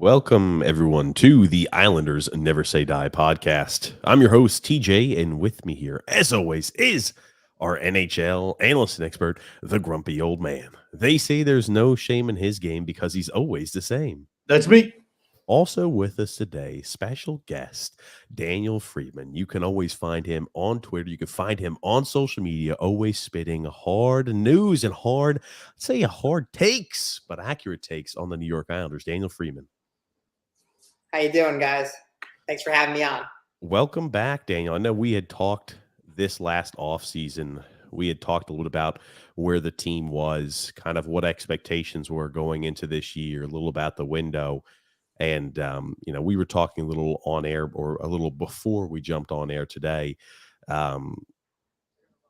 Welcome, everyone, to the Islanders Never Say Die podcast. I'm your host, TJ, and with me here, as always, is our NHL analyst and expert, the grumpy old man. They say there's no shame in his game because he's always the same. That's me. Also with us today, special guest, Daniel Friedman. You can always find him on Twitter. You can find him on social media, always spitting hard news and hard takes, but accurate takes on the New York Islanders. Daniel Friedman. How you doing, guys? Thanks for having me on. Welcome back, Daniel. I know we had talked this last offseason. We had talked a little about where the team was, kind of what expectations were going into this year, a little about the window. And, we were talking a little on air or a little before we jumped on air today.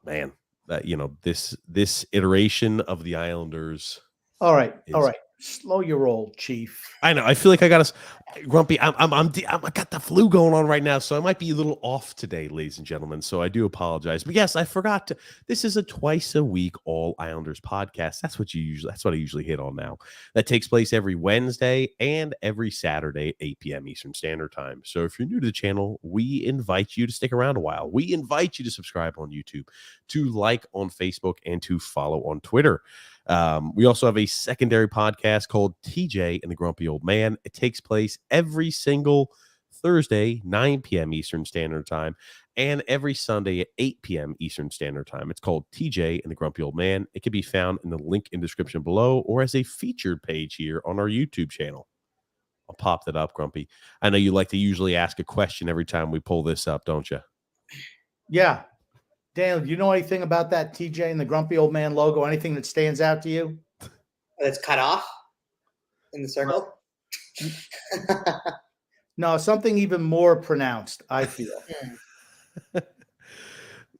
This iteration of the Islanders. All right. Slow your roll, Chief. I know. I feel like I got us grumpy. I got the flu going on right now, so I might be a little off today, ladies and gentlemen. So I do apologize. But yes, I forgot to. This is a twice a week All Islanders podcast. That's what I usually hit on now. That takes place every Wednesday and every Saturday at 8 p.m. Eastern Standard Time. So if you're new to the channel, we invite you to stick around a while. We invite you to subscribe on YouTube, to like on Facebook, and to follow on Twitter. We also have a secondary podcast called TJ and the Grumpy Old Man. It takes place every single Thursday, 9 p.m. Eastern Standard Time, and every Sunday at 8 p.m. Eastern Standard Time. It's called TJ and the Grumpy Old Man. It can be found in the link in the description below or as a featured page here on our YouTube channel. I'll pop that up, Grumpy. I know you like to usually ask a question every time we pull this up, don't you? Yeah. Daniel, do you know anything about that TJ and the Grumpy Old Man logo? Anything that stands out to you? That's cut off in the circle? No, something even more pronounced, I feel.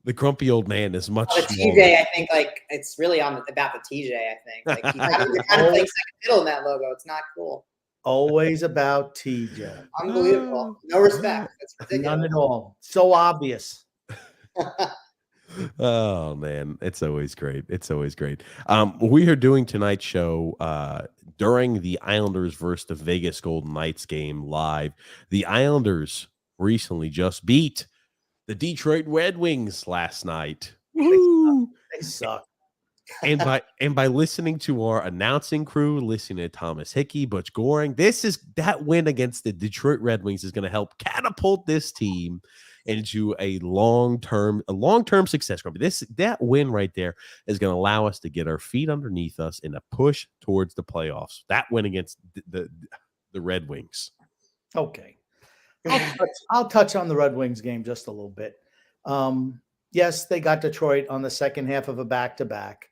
The Grumpy Old Man is much the smaller. TJ, I think, it's really about the TJ, I think. You're kind of playing second fiddle in that logo. It's not cool. Always about TJ. Unbelievable. No respect. That's ridiculous. None at all. So obvious. Oh man, it's always great. We are doing tonight's show during the Islanders versus the Vegas Golden Knights game live. The Islanders recently just beat the Detroit Red Wings last night. They suck. And by listening to our announcing crew, listening to Thomas Hickey, Butch Goring, that win against the Detroit Red Wings is going to help catapult this team into a long-term success. That win right there is going to allow us to get our feet underneath us and a push towards the playoffs. That win against the Red Wings. Okay. I'll touch on the Red Wings game just a little bit. Yes, they got Detroit on the second half of a back-to-back.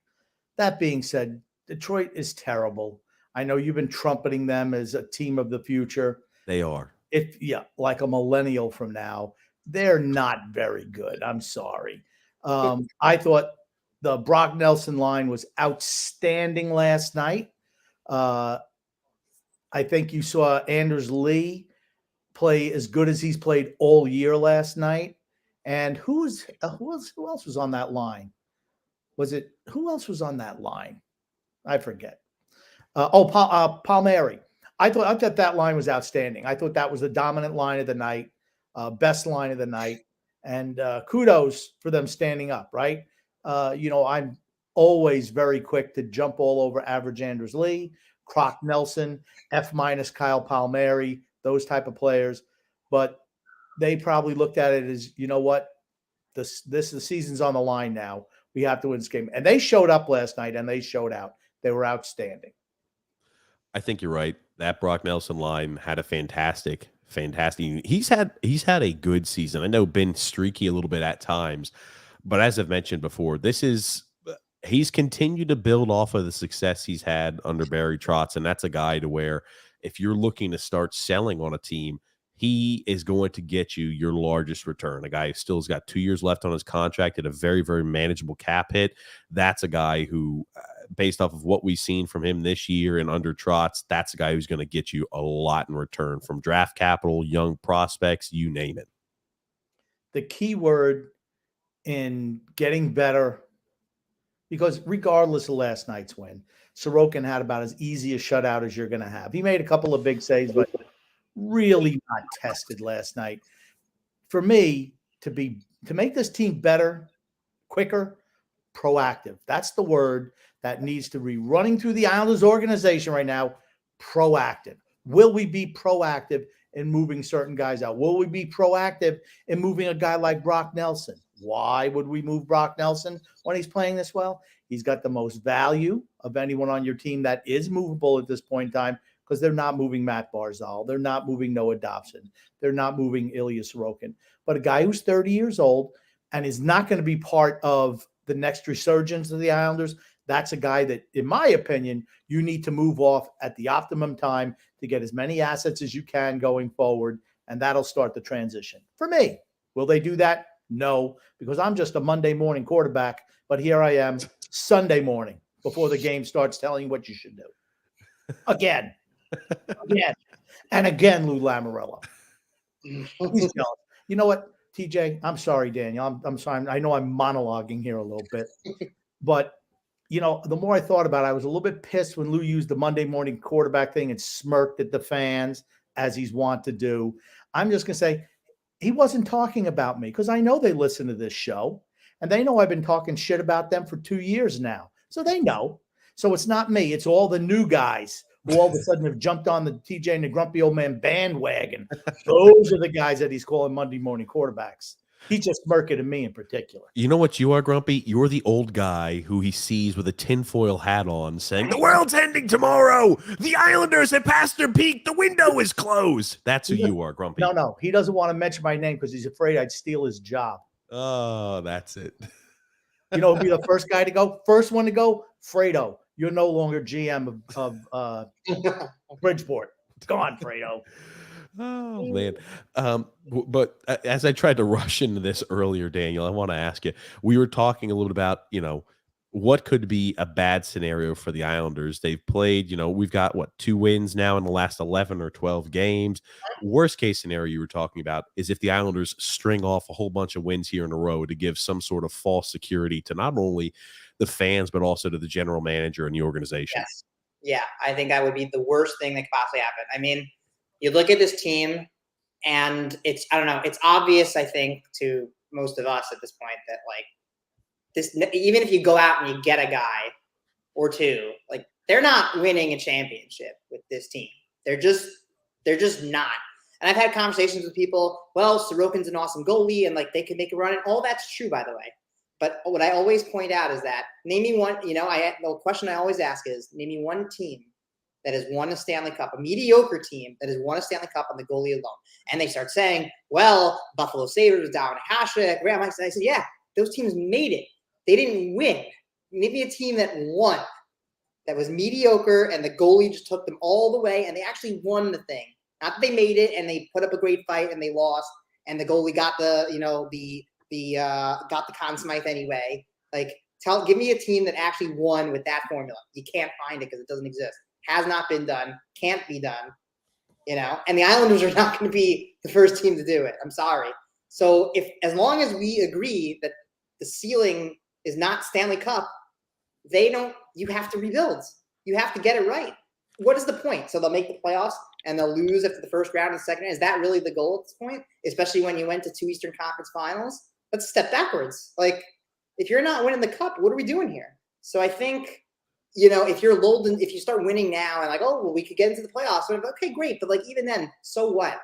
That being said, Detroit is terrible. I know you've been trumpeting them as a team of the future. They are. Like a millennial from now. They're not very good. I'm sorry. I thought the Brock Nelson line was outstanding last night. I think you saw Anders Lee play as good as he's played all year last night. And who else was on that line? Who else was on that line? I forget. Palmieri. I thought that line was outstanding. I thought that was the dominant line of the night. Best line of the night, and kudos for them standing up, right? I'm always very quick to jump all over average Anders Lee, Croc Nelson, F- Kyle Palmieri, those type of players. But they probably looked at it as, you know what, the season's on the line now. We have to win this game. And they showed up last night, and they showed out. They were outstanding. I think you're right. That Brock Nelson line had a fantastic. He's had a good season. I know been streaky a little bit at times, but as I've mentioned before, he's continued to build off of the success he's had under Barry Trotz, and that's a guy to where if you're looking to start selling on a team, he is going to get you your largest return. A guy who still has got 2 years left on his contract at a very, very manageable cap hit. That's a guy who, based off of what we've seen from him this year and under Trotz, that's a guy who's going to get you a lot in return from draft capital, young prospects, you name it. The key word in getting better because regardless of last night's win, Sorokin had about as easy a shutout as you're going to have. He made a couple of big saves, but really not tested last night. For me, to make this team better, quicker, proactive. That's the word that needs to be running through the Islanders organization right now. Proactive. Will we be proactive in moving certain guys out? Will we be proactive in moving a guy like Brock Nelson? Why would we move Brock Nelson when he's playing this well? He's got the most value of anyone on your team that is movable at this point in time, because they're not moving Matt Barzal. They're not moving Noah Dobson. They're not moving Ilya Sorokin. But a guy who's 30 years old and is not going to be part of the next resurgence of the Islanders, that's a guy that, in my opinion, you need to move off at the optimum time to get as many assets as you can going forward, and that'll start the transition. For me, will they do that? No, because I'm just a Monday morning quarterback, but here I am Sunday morning before the game starts telling you what you should do. Again, and again, Lou Lamoriello. He's jealous. You know what, TJ? I'm sorry, Daniel. I'm sorry. I know I'm monologuing here a little bit, but the more I thought about it, I was a little bit pissed when Lou used the Monday morning quarterback thing and smirked at the fans, as he's wont to do. I'm just going to say he wasn't talking about me, because I know they listen to this show and they know I've been talking shit about them for 2 years now. So they know. So it's not me. It's all the new guys who all of a sudden have jumped on the TJ and the grumpy old man bandwagon. Those are the guys that he's calling Monday morning quarterbacks. He's just smirking at me in particular. You know what you are, Grumpy? You're the old guy who he sees with a tinfoil hat on saying, "The world's ending tomorrow. The Islanders have passed their peak. The window is closed." That's who you are, Grumpy. No. He doesn't want to mention my name because he's afraid I'd steal his job. Oh, that's it. Be the first guy to go. First one to go, Fredo. You're no longer GM of Bridgeport. Go on, Fredo. Oh, man. But as I tried to rush into this earlier, Daniel, I want to ask you, we were talking a little about, what could be a bad scenario for the Islanders. They've played, we've got 2 wins now in the last 11 or 12 games. Worst case scenario you were talking about is if the Islanders string off a whole bunch of wins here in a row to give some sort of false security to not only the fans, but also to the general manager and the organization. Yes. Yeah, I think that would be the worst thing that could possibly happen. I mean, you look at this team, and it's obvious, I think, to most of us at this point that, this, even if you go out and you get a guy or two, they're not winning a championship with this team. They're just not. And I've had conversations with people, well, Sorokin's an awesome goalie and they can make a run. And all that's true, by the way. But what I always point out is that name me one, the question I always ask is, name me one team that has won a Stanley Cup, a mediocre team that has won a Stanley Cup on the goalie alone. And they start saying, well, Buffalo Sabres, Down Hasek, Graham. And I said, yeah, those teams made it. They didn't win. Maybe a team that won, that was mediocre, and the goalie just took them all the way, and they actually won the thing. Not that they made it and they put up a great fight and they lost, and the goalie got got the Conn Smythe anyway. Give me a team that actually won with that formula. You can't find it because it doesn't exist. Has not been done, can't be done, and the Islanders are not going to be the first team to do it. I'm sorry. So as long as we agree that the ceiling is not Stanley Cup, you have to rebuild. You have to get it right. What is the point? So they'll make the playoffs and they'll lose after the first round and second round. Is that really the goal at this point? Especially when you went to 2 Eastern Conference finals? Let's step backwards. If you're not winning the cup, what are we doing here? So I think, if you're lulled in, if you start winning now and we could get into the playoffs, okay, great. But even then, so what?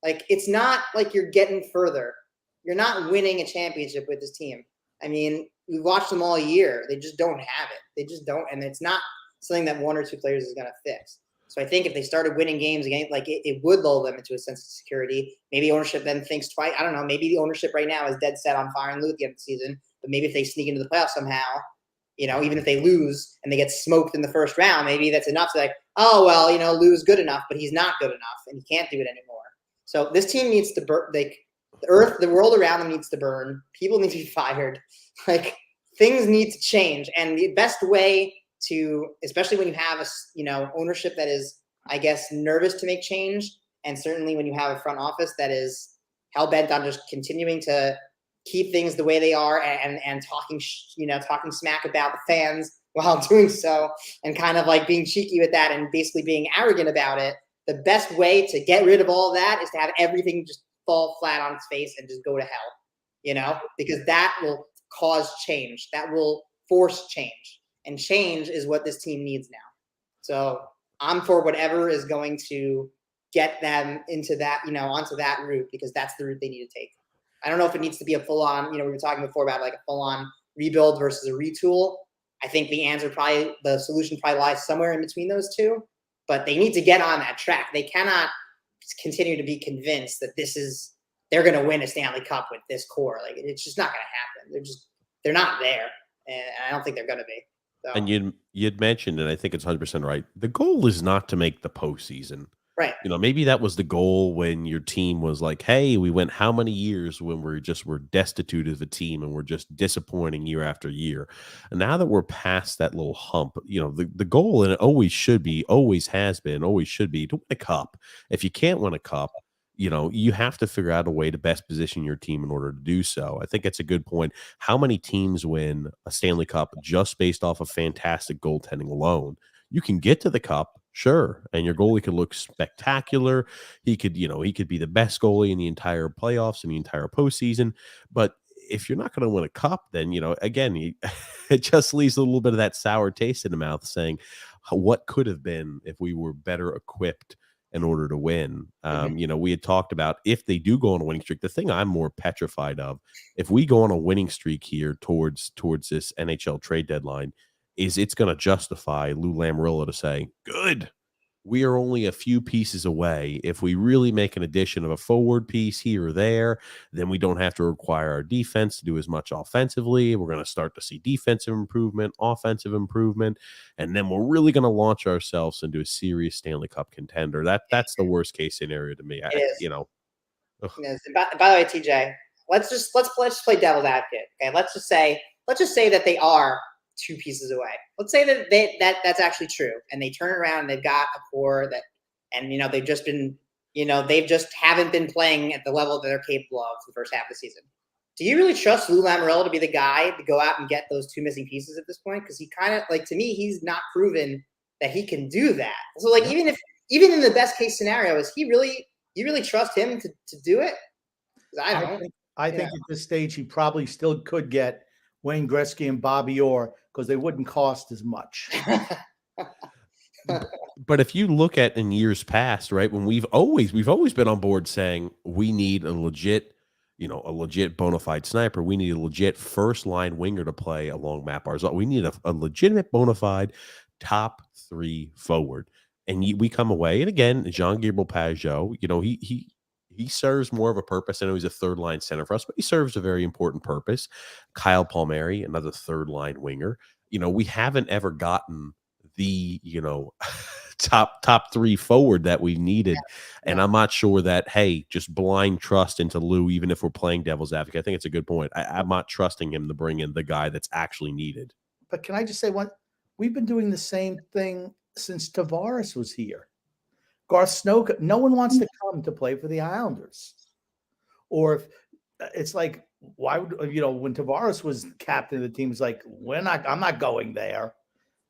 It's not like you're getting further. You're not winning a championship with this team. I mean, we've watched them all year. They just don't have it. They just don't. And it's not something that 1 or 2 players is going to fix. So I think if they started winning games again, it would lull them into a sense of security. Maybe ownership then thinks twice. I don't know. Maybe the ownership right now is dead set on firing Lou at the end of the season. But maybe if they sneak into the playoffs somehow, even if they lose and they get smoked in the first round, maybe that's enough to Lou's good enough, but he's not good enough and he can't do it anymore. So this team needs to burn. The world around them needs to burn. People need to be fired. Things need to change. And the best way to, especially when you have ownership that is, I guess, nervous to make change, and certainly when you have a front office that is hell bent on just continuing to keep things the way they are and talking, talking smack about the fans while doing so, and kind of like being cheeky with that and basically being arrogant about it. The best way to get rid of all of that is to have everything just fall flat on its face and just go to hell, because that will cause change. That will force change. And change is what this team needs now. So I'm for whatever is going to get them into that, onto that route, because that's the route they need to take. I don't know if it needs to be a full-on, we were talking before about like a full-on rebuild versus a retool. I think the solution probably lies somewhere in between those two, but they need to get on that track. They cannot continue to be convinced that they're going to win a Stanley Cup with this core. Like, it's just not going to happen. They're not there. And I don't think they're going to be. So. And you'd mentioned, and I think it's 100% right, the goal is not to make the postseason. Right. Maybe that was the goal when your team was like, hey, we went how many years when we're destitute of a team and we're just disappointing year after year. And now that we're past that little hump, the goal, and it always should be, always has been, always should be, to win a cup. If you can't win a cup, you have to figure out a way to best position your team in order to do so. I think it's a good point. How many teams win a Stanley Cup just based off of fantastic goaltending alone? You can get to the cup, sure, and your goalie could look spectacular. He could be the best goalie in the entire playoffs and the entire postseason. But if you're not going to win a cup, then, again, it just leaves a little bit of that sour taste in the mouth, saying what could have been if we were better equipped in order to win. We had talked about, if they do go on a winning streak, the thing I'm more petrified of, if we go on a winning streak here towards this NHL trade deadline, is it's going to justify Lou Lamoriello to say, good, we are only a few pieces away. If we really make an addition of a forward piece here or there, then we don't have to require our defense to do as much offensively. We're going to start to see defensive improvement, offensive improvement, and then we're really going to launch ourselves into a serious Stanley Cup contender. That's the worst case scenario to me. It is. By the way, TJ, let's play devil's advocate. Okay, let's just say that they are 2 pieces away. Let's say that that's actually true, and they turn around and they've got a core that, and they've just been, they just haven't been playing at the level that they're capable of for the first half of the season. Do you really trust Lou Lamoriello to be the guy to go out and get those 2 missing pieces at this point? Because he kind of, like, to me, he's not proven that he can do that. So, like, even in the best case scenario, you really trust him to do it? I don't. I think at this stage he probably still could get Wayne Gretzky and Bobby Orr, because they wouldn't cost as much. But if you look at in years past, right, when we've always been on board saying we need a legit bona fide sniper, we need a legit first line winger to play along Matt Barzal. We need a legitimate bona fide top 3 forward. And we come away, and again, Jean-Gabriel Pageau, he serves more of a purpose. I know he's a third line center for us, but he serves a very important purpose. Kyle Palmieri, another third line winger. We haven't ever gotten the, top 3 forward that we needed. Yeah. And I'm not sure that, hey, just blind trust into Lou, even if we're playing devil's advocate. I think it's a good point. I'm not trusting him to bring in the guy that's actually needed. But can I just say we've been doing the same thing since Tavares was here. Garth Snow, no one wants to come to play for the Islanders. Or if it's like, why would, when Tavares was captain of the team, it's like, I'm not going there.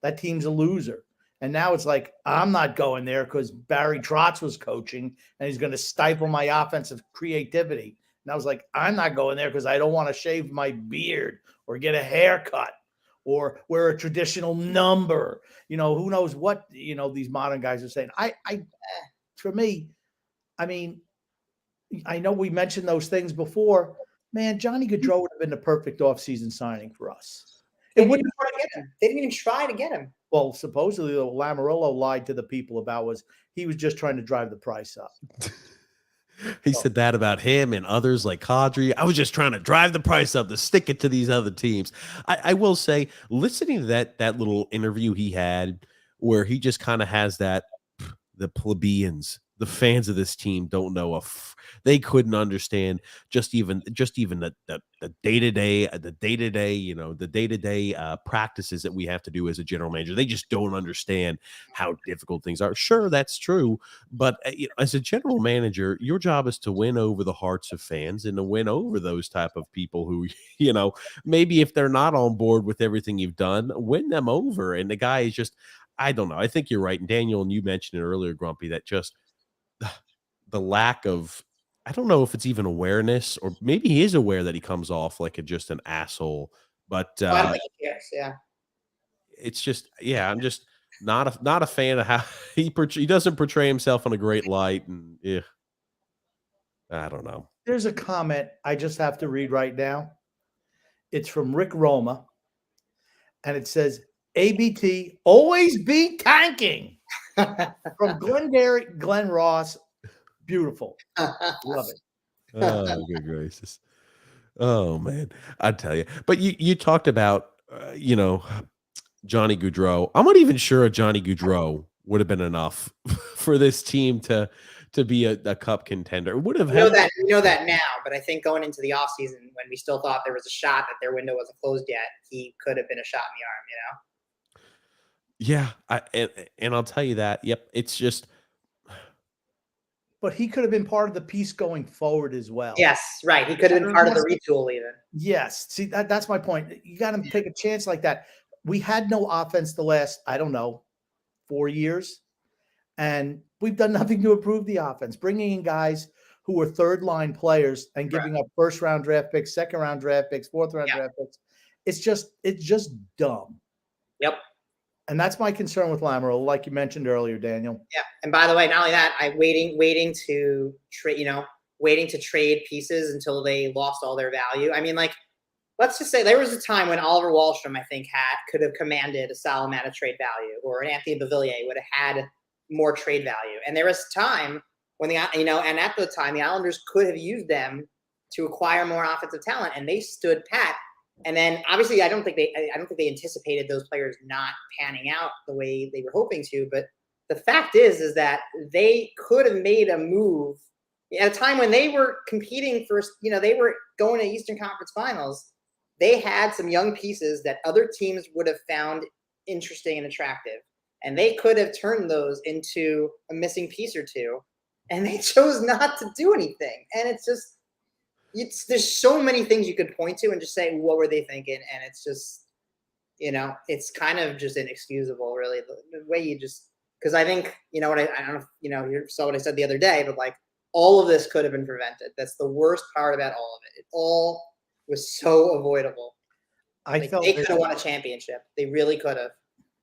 That team's a loser. And now it's like, I'm not going there because Barry Trotz was coaching and he's going to stifle my offensive creativity. And I was like, I'm not going there because I don't want to shave my beard or get a haircut or wear a traditional number. Who knows what, these modern guys are saying. For me, I mean, I know we mentioned those things before. Man, Johnny Gaudreau would have been the perfect offseason signing for us. They didn't even try to get him. Well, supposedly Lamoriello lied to the people about he was just trying to drive the price up. He said that about him and others like Kadri. I was just trying to drive the price up to stick it to these other teams. I will say, listening to that little interview he had where he just kind of has that the plebeians the fans of this team don't know they couldn't understand just even the day-to-day the day-to-day practices that we have to do as a general manager. They just don't understand how difficult things are. Sure, that's true, but as a general manager, your job is to win over the hearts of fans and to win over those type of people who maybe if they're not on board with everything you've done, win them over. And the guy is just, I don't know. I think you're right. And Daniel, and you mentioned it earlier, Grumpy, that just the lack of, I don't know if it's even awareness, or maybe he is aware that he comes off like just an asshole, but I don't think he cares. Yeah. it's just, I'm just not a fan of how he doesn't portray himself in a great light. And I don't know. There's a comment I just have to read right now. It's from Rick Roma, and it says, ABT always be tanking. From Glenn Ross. Beautiful. Love it. Oh, good gracious. Oh, man. I tell you. But you talked about, Johnny Gaudreau. I'm not even sure a Johnny Gaudreau would have been enough for this team to be a cup contender. It would have we know that now, but I think going into the offseason when we still thought there was a shot that their window wasn't closed yet, he could have been a shot in the arm, Yeah, and I'll tell you that. Yep, it's just. But he could have been part of the piece going forward as well. Yes, right. He could have been part of the retool even. Yes. See, that's my point. You got to take a chance like that. We had no offense the last, 4 years, and we've done nothing to improve the offense. Bringing in guys who were third-line players and giving up first-round draft picks, second-round draft picks, fourth-round draft picks. It's just dumb. Yep. And that's my concern with Lamoureux, like you mentioned earlier, Daniel. Yeah. And by the way, not only that, I'm waiting to trade pieces until they lost all their value. I mean, let's just say there was a time when Oliver Wahlstrom, I think, could have commanded a solid amount of trade value, or an Anthony Beauvillier would have had more trade value. And there was a time when and at the time the Islanders could have used them to acquire more offensive talent, and they stood pat. And then obviously I don't think they anticipated those players not panning out the way they were hoping to. But the fact is that they could have made a move at a time when they were competing for, they were going to Eastern Conference Finals. They had some young pieces that other teams would have found interesting and attractive. And they could have turned those into a missing piece or two. And they chose not to do anything. And it's just, there's so many things you could point to and just say, what were they thinking? And it's just, it's kind of just inexcusable, really, the way you just, because I think, I don't know if, you saw what I said the other day, but all of this could have been prevented. That's the worst part about all of it. It all was so avoidable. They could have won a championship. They really could have.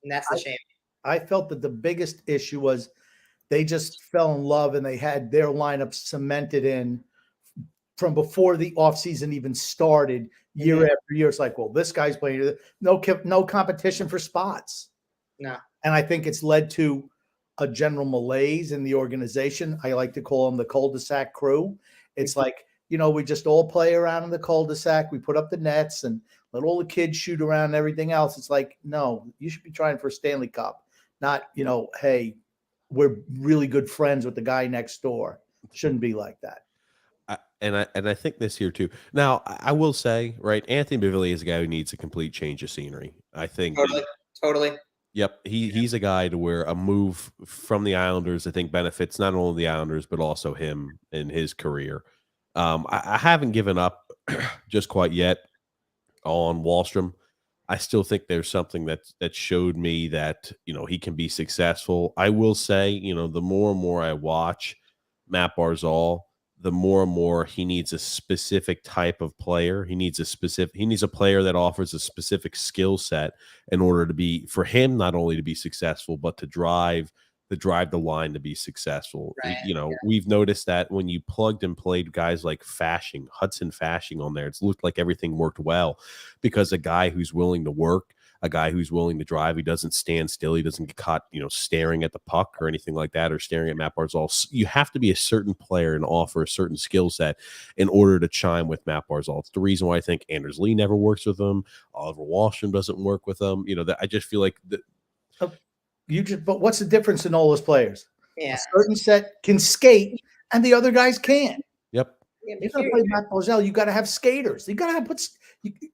And that's the shame. I felt that the biggest issue was they just fell in love and they had their lineup cemented in from before the offseason even started, year after year. It's like, well, this guy's playing. No competition for spots. No. And I think it's led to a general malaise in the organization. I like to call them the cul-de-sac crew. It's like, we just all play around in the cul-de-sac. We put up the nets and let all the kids shoot around and everything else. It's like, no, you should be trying for a Stanley Cup, not, hey, we're really good friends with the guy next door. Shouldn't be like that. And I think this here too. Now, I will say, right, Anthony Beauvillier is a guy who needs a complete change of scenery. I think totally. Yep, he's a guy to where a move from the Islanders, I think, benefits not only the Islanders but also him in his career. I haven't given up just quite yet on Wahlstrom. I still think there's something that showed me that he can be successful. I will say, the more and more I watch Matt Barzal, the more and more he needs a specific type of player. He needs a player that offers a specific skill set in order for him not only to be successful, but to drive the line to be successful. Right. We've noticed that when you plugged and played guys like Hudson Fasching on there, it's looked like everything worked well because a guy who's willing to work, a guy who's willing to drive, he doesn't stand still, he doesn't get caught, staring at the puck or anything like that, or staring at Matt Barzal. You have to be a certain player and offer a certain skill set in order to chime with Matt Barzal. It's the reason why I think Anders Lee never works with him. Oliver Wahlstrom doesn't work with him. I just feel like but what's the difference in all those players? Yeah. A certain set can skate, and the other guys can't. Yep. Yeah, You're but going to here- play Matt Barzal. You got to have skaters. You got to have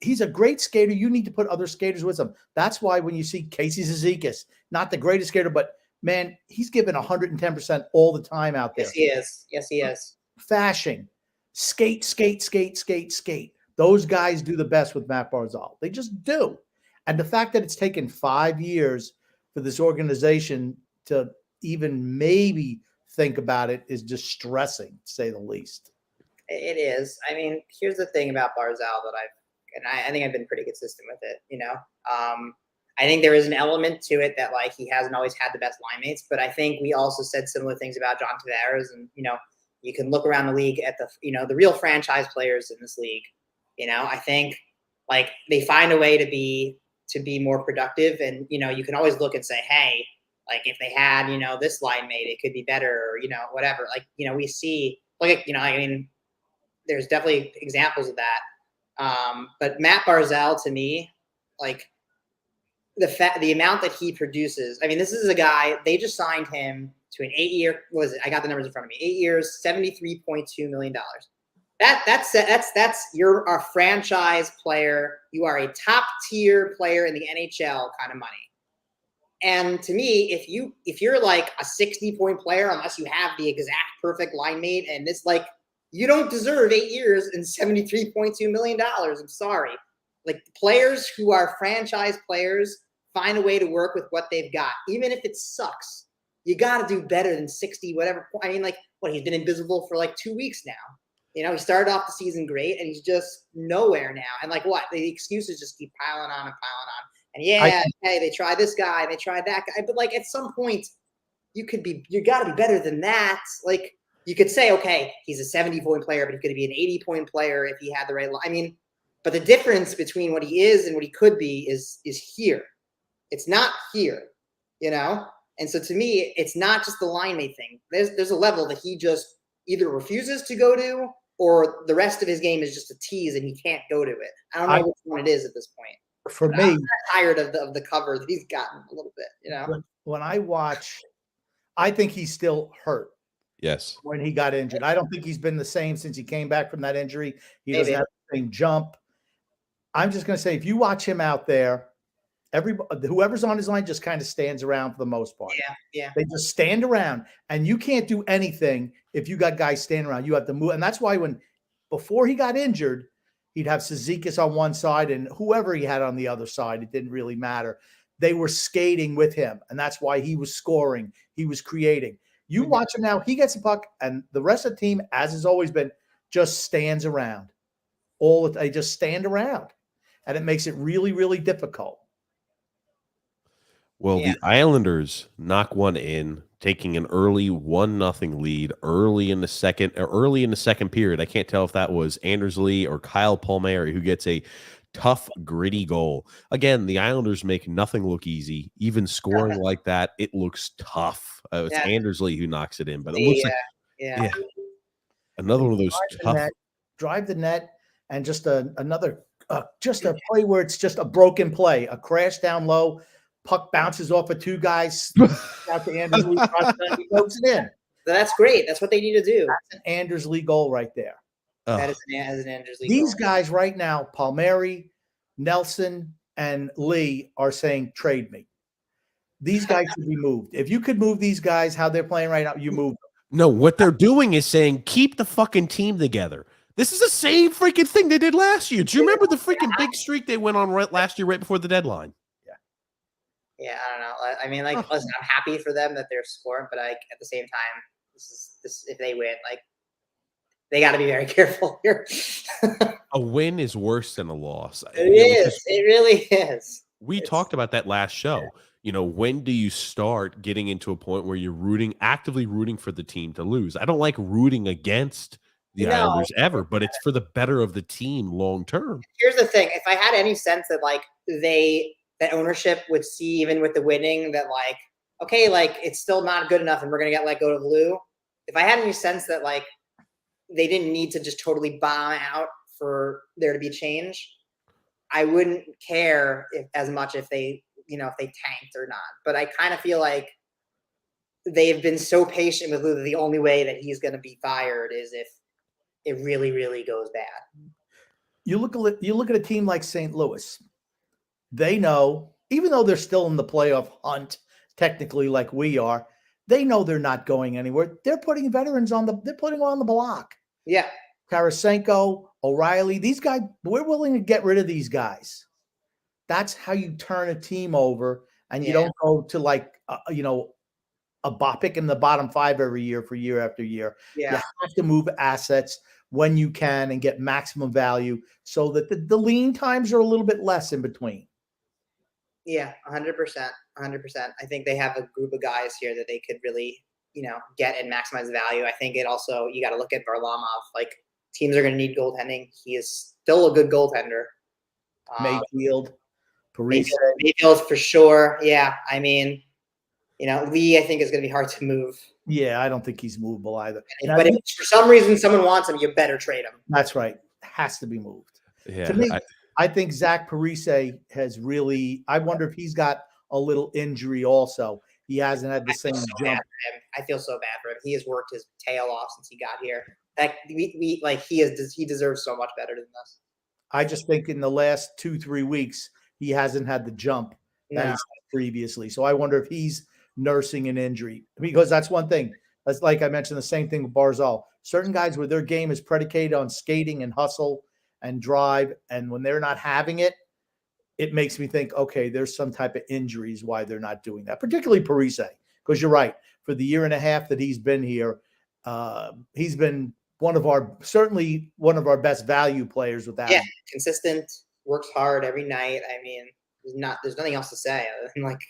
he's a great skater. You need to put other skaters with him. That's why when you see Casey Zizekas, not the greatest skater, but man, he's given 110% all the time out there. Yes, he is. Yes, he is. Fashing, skate, skate, skate, skate, skate. Those guys do the best with Matt Barzal. They just do. And the fact that it's taken 5 years for this organization to even maybe think about it is distressing, to say the least. It is. I mean, here's the thing about Barzal that I think I've been pretty consistent with it. I think there is an element to it that like he hasn't always had the best line mates, but I think we also said similar things about John Tavares, and you can look around the league at the real franchise players in this league. I think like they find a way to be more productive, and you can always look and say, hey, like if they had this line mate, it could be better, or whatever. Like we see like I mean. There's definitely examples of that. But Matt Barzal, to me, like the amount that he produces. I mean, this is a guy, they just signed him to an 8-year. What was it? I got the numbers in front of me. 8 years, $73.2 million. That's you're a franchise player. You are a top tier player in the NHL kind of money. And to me, if you're like a 60-point player, unless you have the exact perfect line mate, and this like. You don't deserve 8 years and $73.2 million. I'm sorry. Like players who are franchise players find a way to work with what they've got. Even if it sucks, you got to do better than 60, whatever. I mean, like, he's been invisible for like 2 weeks now. He started off the season great and he's just nowhere now. And like what? The excuses just keep piling on and piling on. And hey, they tried this guy, they tried that guy. But like at some point, you got to be better than that. Like, you could say, okay, he's a 70-point player, but he could be an 80-point player if he had the right line. I mean, but the difference between what he is and what he could be is here. It's not here, And so to me, it's not just the line mate thing. There's a level that he just either refuses to go to, or the rest of his game is just a tease and he can't go to it. I don't know which one it is at this point. For me, I'm tired of the cover that he's gotten a little bit. When I watch, I think he's still hurt. Yes. When he got injured. I don't think he's been the same since he came back from that injury. He doesn't have the same jump. I'm just going to say, if you watch him out there, whoever's on his line just kind of stands around for the most part. Yeah. They just stand around, and you can't do anything if you got guys standing around. You have to move. And that's why before he got injured, he'd have Zizekas on one side and whoever he had on the other side. It didn't really matter. They were skating with him, and that's why he was scoring. He was creating. You watch him now, he gets a puck, and the rest of the team, as has always been, just stands around. They just stand around, and it makes it really, really difficult. Well, the Islanders knock one in, taking an early 1-0 lead early in the second period. I can't tell if that was Anders Lee or Kyle Palmieri who gets a tough, gritty goal. Again, the Islanders make nothing look easy. Even scoring like that, it looks tough. It's Anders Lee who knocks it in, but it looks like another one of those tough. Drive the net, and just another play where it's just a broken play, a crash down low, puck bounces off of two guys out to Anders Lee, he goes it in. That's great. That's what they need to do. That's an Anders Lee goal right there. That is an Anders Lee These goal. guys right now, Palmieri, Nelson, and Lee are saying, trade me. These guys should be moved. If you could move these guys, how they're playing right now, you move them. No, what they're doing is saying, keep the fucking team together. This is the same freaking thing they did last year. Do you remember the freaking big streak they went on last year, right before the deadline? Yeah, I don't know. I mean, like, listen, I'm happy for them that they're scoring, but like at the same time, this if they win, like, they got to be very careful here. A win is worse than a loss. It is. It really is. We talked about that last show. When do you start getting into a point where you're actively rooting for the team to lose? I don't like rooting against the Islanders ever, but it's for the better of the team long term. Here's the thing. If I had any sense that like that ownership would see, even with the winning, that like, okay, like it's still not good enough and we're going to get let go to Lou. If I had any sense that like they didn't need to just totally bomb out for there to be change, I wouldn't care as much if they tanked or not. But I kind of feel like they've been so patient with Luther. The only way that he's going to be fired is if it really, really goes bad. You look at a team like St. Louis. They know, even though they're still in the playoff hunt, technically like we are, they know they're not going anywhere. They're putting veterans they're putting on the block. Yeah. Tarasenko, O'Reilly, these guys, we're willing to get rid of these guys. That's how you turn a team over, and you don't go to like, pick in the bottom 5 every year for year after year. Yeah. You have to move assets when you can and get maximum value so that the lean times are a little bit less in between. Yeah, 100%. 100%. I think they have a group of guys here that they could really, get and maximize the value. I think it also, you got to look at Varlamov. Like, teams are going to need goaltending. He is still a good goaltender. Mayfield, Parise. Mayfield for sure. Yeah. I mean, Lee, I think is going to be hard to move. Yeah, I don't think he's movable either. But if for some reason someone wants him, you better trade him. That's right. Has to be moved. Yeah, to me, I think Zach Parise has really. I wonder if he's got a little injury also. He hasn't had the same jump. I feel so bad for him. He has worked his tail off since he got here. He deserves so much better than this. I just think in the last 2-3 weeks he hasn't had the jump that he's had previously. So I wonder if he's nursing an injury, because that's one thing. That's like I mentioned, the same thing with Barzal. Certain guys where their game is predicated on skating and hustle and drive, and when they're not having it, it makes me think, okay, there's some type of injuries why they're not doing that, particularly Parise, because you're right. For the year and a half that he's been here, he's been certainly one of our best value players with that. Yeah, consistent, works hard every night. I mean, there's nothing else to say other than like,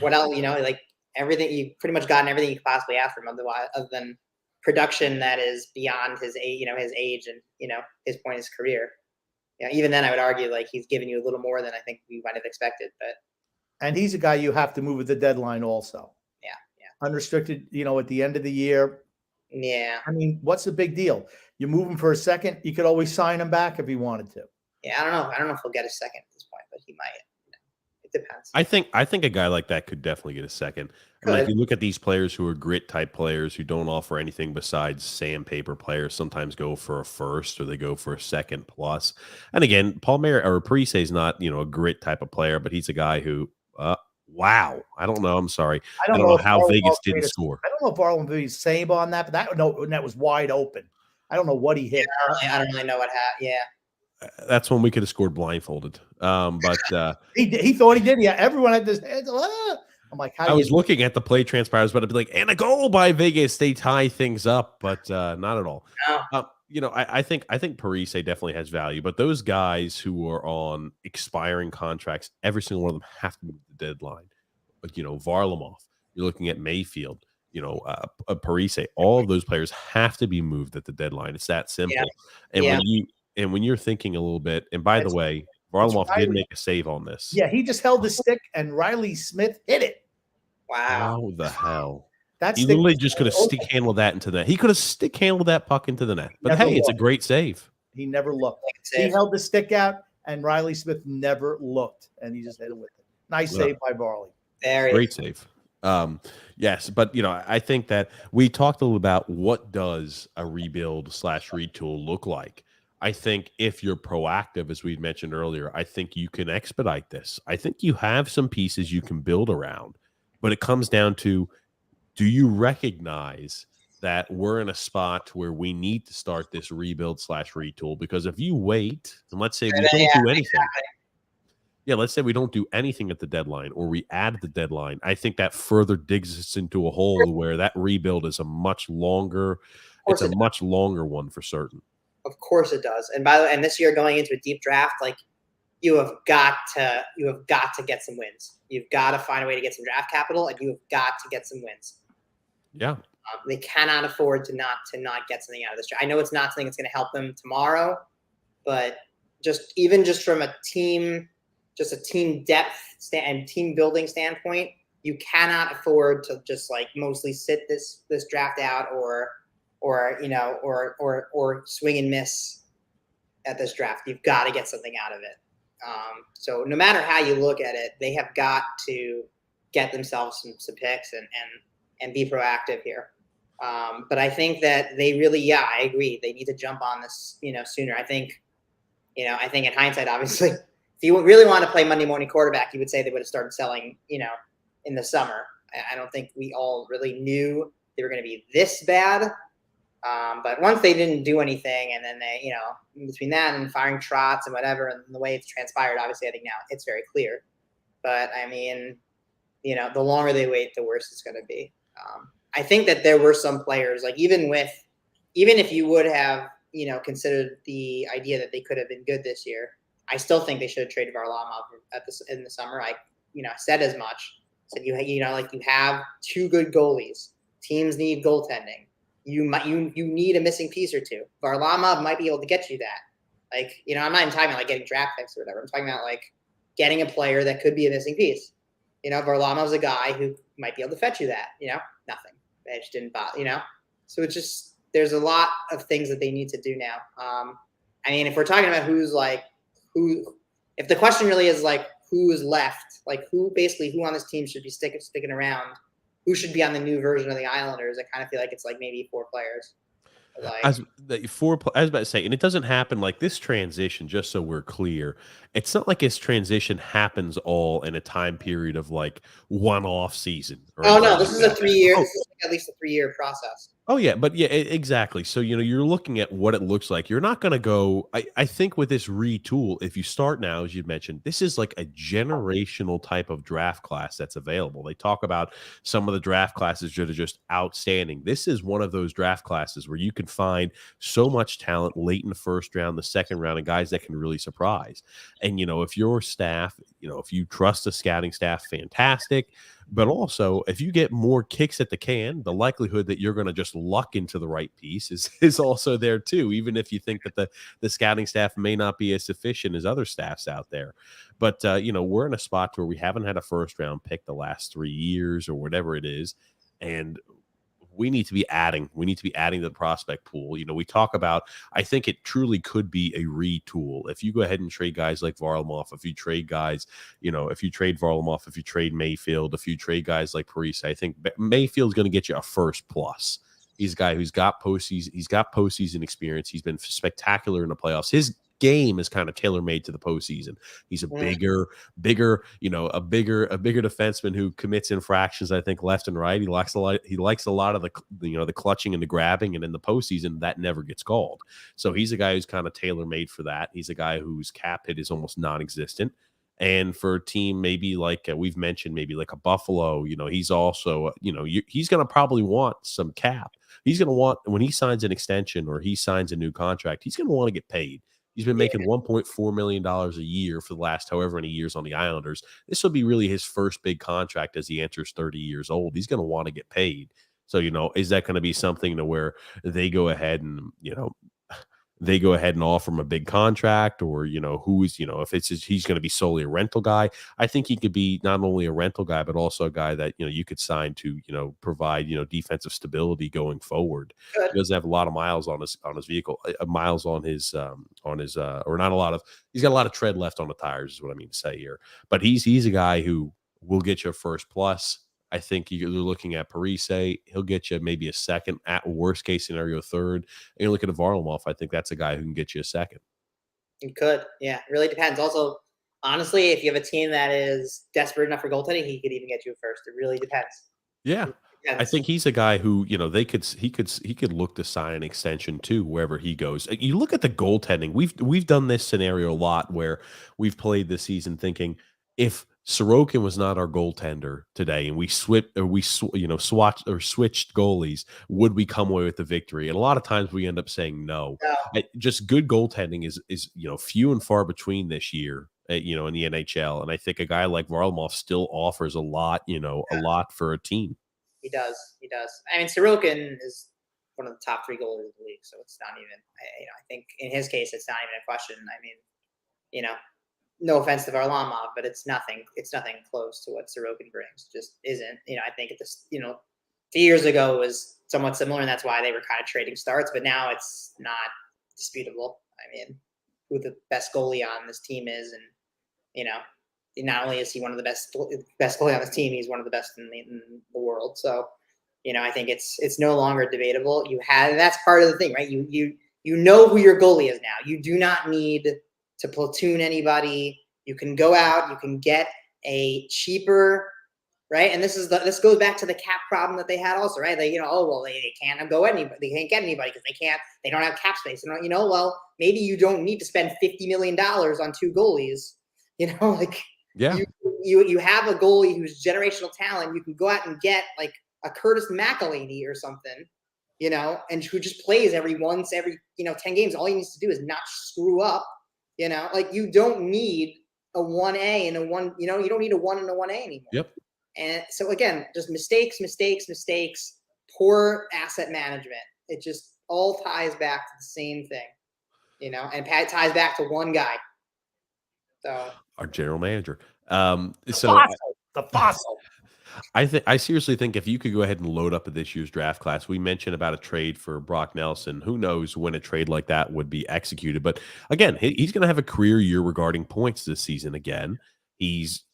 what else, like everything, you pretty much gotten everything you could possibly ask from him, other than production that is beyond his age, his age and, his point in his career. Even then I would argue like he's given you a little more than I think we might have expected, and he's a guy you have to move at the deadline also. Yeah. Unrestricted, at the end of the year. Yeah. I mean, what's the big deal? You move him for a second, you could always sign him back if he wanted to. Yeah, I don't know if he'll get a second at this point, but he might. It depends. I think a guy like that could definitely get a second. I mean, if you look at these players who are grit type players who don't offer anything besides sandpaper players, sometimes go for a first or they go for a second plus. And again, Parise is not, a grit type of player, but he's a guy who, wow. I don't know. I'm sorry. I don't know how Vegas didn't score. I don't know if Arlen made a save on that, but that was wide open. I don't know what he hit. Yeah, I don't really know what happened. Yeah. That's when we could have scored blindfolded. But he thought he did. Yeah, everyone had this. I'm like, I was looking at the play transpires, but I'd be like, and a goal by Vegas. They tie things up, but not at all. No. I think Parise definitely has value, but those guys who are on expiring contracts, every single one of them have to move the deadline. But Varlamov, you're looking at Mayfield, Parise, all of those players have to be moved at the deadline. It's that simple. Yeah. And when you're thinking a little bit, and by the way, Varlamov did make a save on this. Yeah, he just held the stick and Riley Smith hit it. Wow. How the hell? He literally just could have stick handled that into the net. He could have stick handled that puck into the net. But hey, it's a great save. He never looked. He held the stick out, and Riley Smith never looked, and he just hit it with it. Nice save by Varley. Great save. Yes, but I think that we talked a little about what does a rebuild/retool look like. I think if you're proactive, as we mentioned earlier, I think you can expedite this. I think you have some pieces you can build around, but it comes down to, do you recognize that we're in a spot where we need to start this rebuild/retool? Because if you wait, and let's say we don't do anything. Exactly. Yeah, let's say we don't do anything at the deadline, or we add the deadline. I think that further digs us into a hole where that rebuild is a much longer one for certain. Of course it does. And by the way, and this year going into a deep draft, like you have got to get some wins. You've got to find a way to get some draft capital, and you have got to get some wins. Yeah. They cannot afford to not get something out of this draft. I know it's not something that's going to help them tomorrow, but just from a team depth and team building standpoint, you cannot afford to just like mostly sit this draft out or swing and miss at this draft. You've got to get something out of it. So no matter how you look at it, they have got to get themselves some picks and and be proactive here. But I think that they really, I agree. They need to jump on this, sooner. I think in hindsight, obviously, if you really want to play Monday morning quarterback, you would say they would have started selling, in the summer. I don't think we all really knew they were going to be this bad. But once they didn't do anything, and then they, between that and firing Trotz and whatever, and the way it's transpired, obviously, I think now it's very clear. But I mean, the longer they wait, the worse it's going to be. I think that there were some players, like even if you would have, considered the idea that they could have been good this year, I still think they should have traded Varlamov in the summer. I said as much. Said you have two good goalies. Teams need goaltending. You need a missing piece or two. Varlamov might be able to get you that. I'm not even talking about getting draft picks or whatever. I'm talking about getting a player that could be a missing piece. Varlamov's a guy who might be able to fetch you that. Nothing. They just didn't bother. So it's just there's a lot of things that they need to do now. If we're talking about if the question really is who is left, who on this team should be sticking around, who should be on the new version of the Islanders, I kind of feel like it's maybe 4 players. I was about to say, and it doesn't happen like this transition, just so we're clear. It's not like this transition happens all in a time period of one off season. Oh no, this is a 3-year. This is at least a 3-year process. Oh yeah, but yeah, exactly. So you're looking at what it looks like. You're not going to go. I think with this retool, if you start now, as you mentioned, this is like a generational type of draft class that's available. They talk about some of the draft classes that are just outstanding. This is one of those draft classes where you can find so much talent late in the first round, the second round, and guys that can really surprise. And if your staff, if you trust the scouting staff, fantastic. But also, if you get more kicks at the can, the likelihood that you're going to just luck into the right piece is also there too, even if you think that the scouting staff may not be as sufficient as other staffs out there. But, we're in a spot where we haven't had a first round pick the last 3 years or whatever it is. And we need to be adding. We need to be adding to the prospect pool. We talk about, I think it truly could be a retool. If you go ahead and trade guys like Varlamov, if you trade guys, if you trade Varlamov, if you trade Mayfield, if you trade guys like Parise, I think Mayfield's going to get you a first plus. He's a guy who's got postseason experience. He's been spectacular in the playoffs. His game is kind of tailor-made to the postseason. He's a bigger, a bigger defenseman who commits infractions, I think, left and right. He likes a lot of the clutching and the grabbing, and in the postseason that never gets called. So he's a guy who's kind of tailor-made for that. He's a guy whose cap hit is almost non-existent. And for a team maybe like we've mentioned, maybe like a Buffalo, he's also, he's going to probably want some cap. He's going to want, when he signs an extension or he signs a new contract, he's going to want to get paid. He's been making $1.4 million a year for the last however many years on the Islanders. This will be really his first big contract as he enters 30 years old. He's going to want to get paid. So, is that going to be something to where they go ahead and, offer him a big contract, or, if he's going to be solely a rental guy? I think he could be not only a rental guy, but also a guy that, you could sign to, provide, defensive stability going forward. Good. He doesn't have a lot of miles on his vehicle, miles on his, or not a lot of, he's got a lot of tread left on the tires is what I mean to say here. But he's a guy who will get you a first plus. I think you're looking at Parise. He'll get you maybe a second, at worst case scenario, third. And you look at Varlamov, I think that's a guy who can get you a second. It could. Yeah, it really depends. Also, honestly, if you have a team that is desperate enough for goaltending, he could even get you a first. It really depends. Yeah. I think he's a guy who, he could look to sign an extension too, wherever he goes. You look at the goaltending. We've done this scenario a lot where we've played this season thinking, if Sorokin was not our goaltender today and we switched goalies, would we come away with the victory? And a lot of times we end up saying no. Just good goaltending is few and far between this year, in the NHL. And I think a guy like Varlamov still offers a lot for a team. He does. I mean, Sorokin is one of the top 3 goalies in the league, so it's not even. I think in his case, it's not even a question. I mean, no offense to Varlamov, but it's nothing close to what Sorokin brings. Just isn't. I think at this, 2 years ago it was somewhat similar, and that's why they were kind of trading starts. But now it's not disputable. I mean, who the best goalie on this team is, and not only is he one of the best goalie on this team, he's one of the best in the world. So I think it's no longer debatable. That's part of the thing, right? You know who your goalie is now. You do not need to platoon anybody. You can go out, you can get a cheaper, right? And this goes back to the cap problem that they had also, right? They, they can't go anybody, they can't get anybody because they don't have cap space. Well, maybe you don't need to spend $50 million on 2 goalies. Yeah. You have a goalie who's generational talent. You can go out and get like a Curtis McElhinney or something, and who just plays every 10 games. All he needs to do is not screw up, you don't need a 1A and a 1, you don't need a 1 and a 1A anymore. Yep. And so again, just mistakes, poor asset management. It just all ties back to the same thing, and Pat ties back to one guy. So our general manager. The fossil. I seriously think if you could go ahead and load up at this year's draft class, we mentioned about a trade for Brock Nelson. Who knows when a trade like that would be executed? But again, he's going to have a career year regarding points this season. Again, he's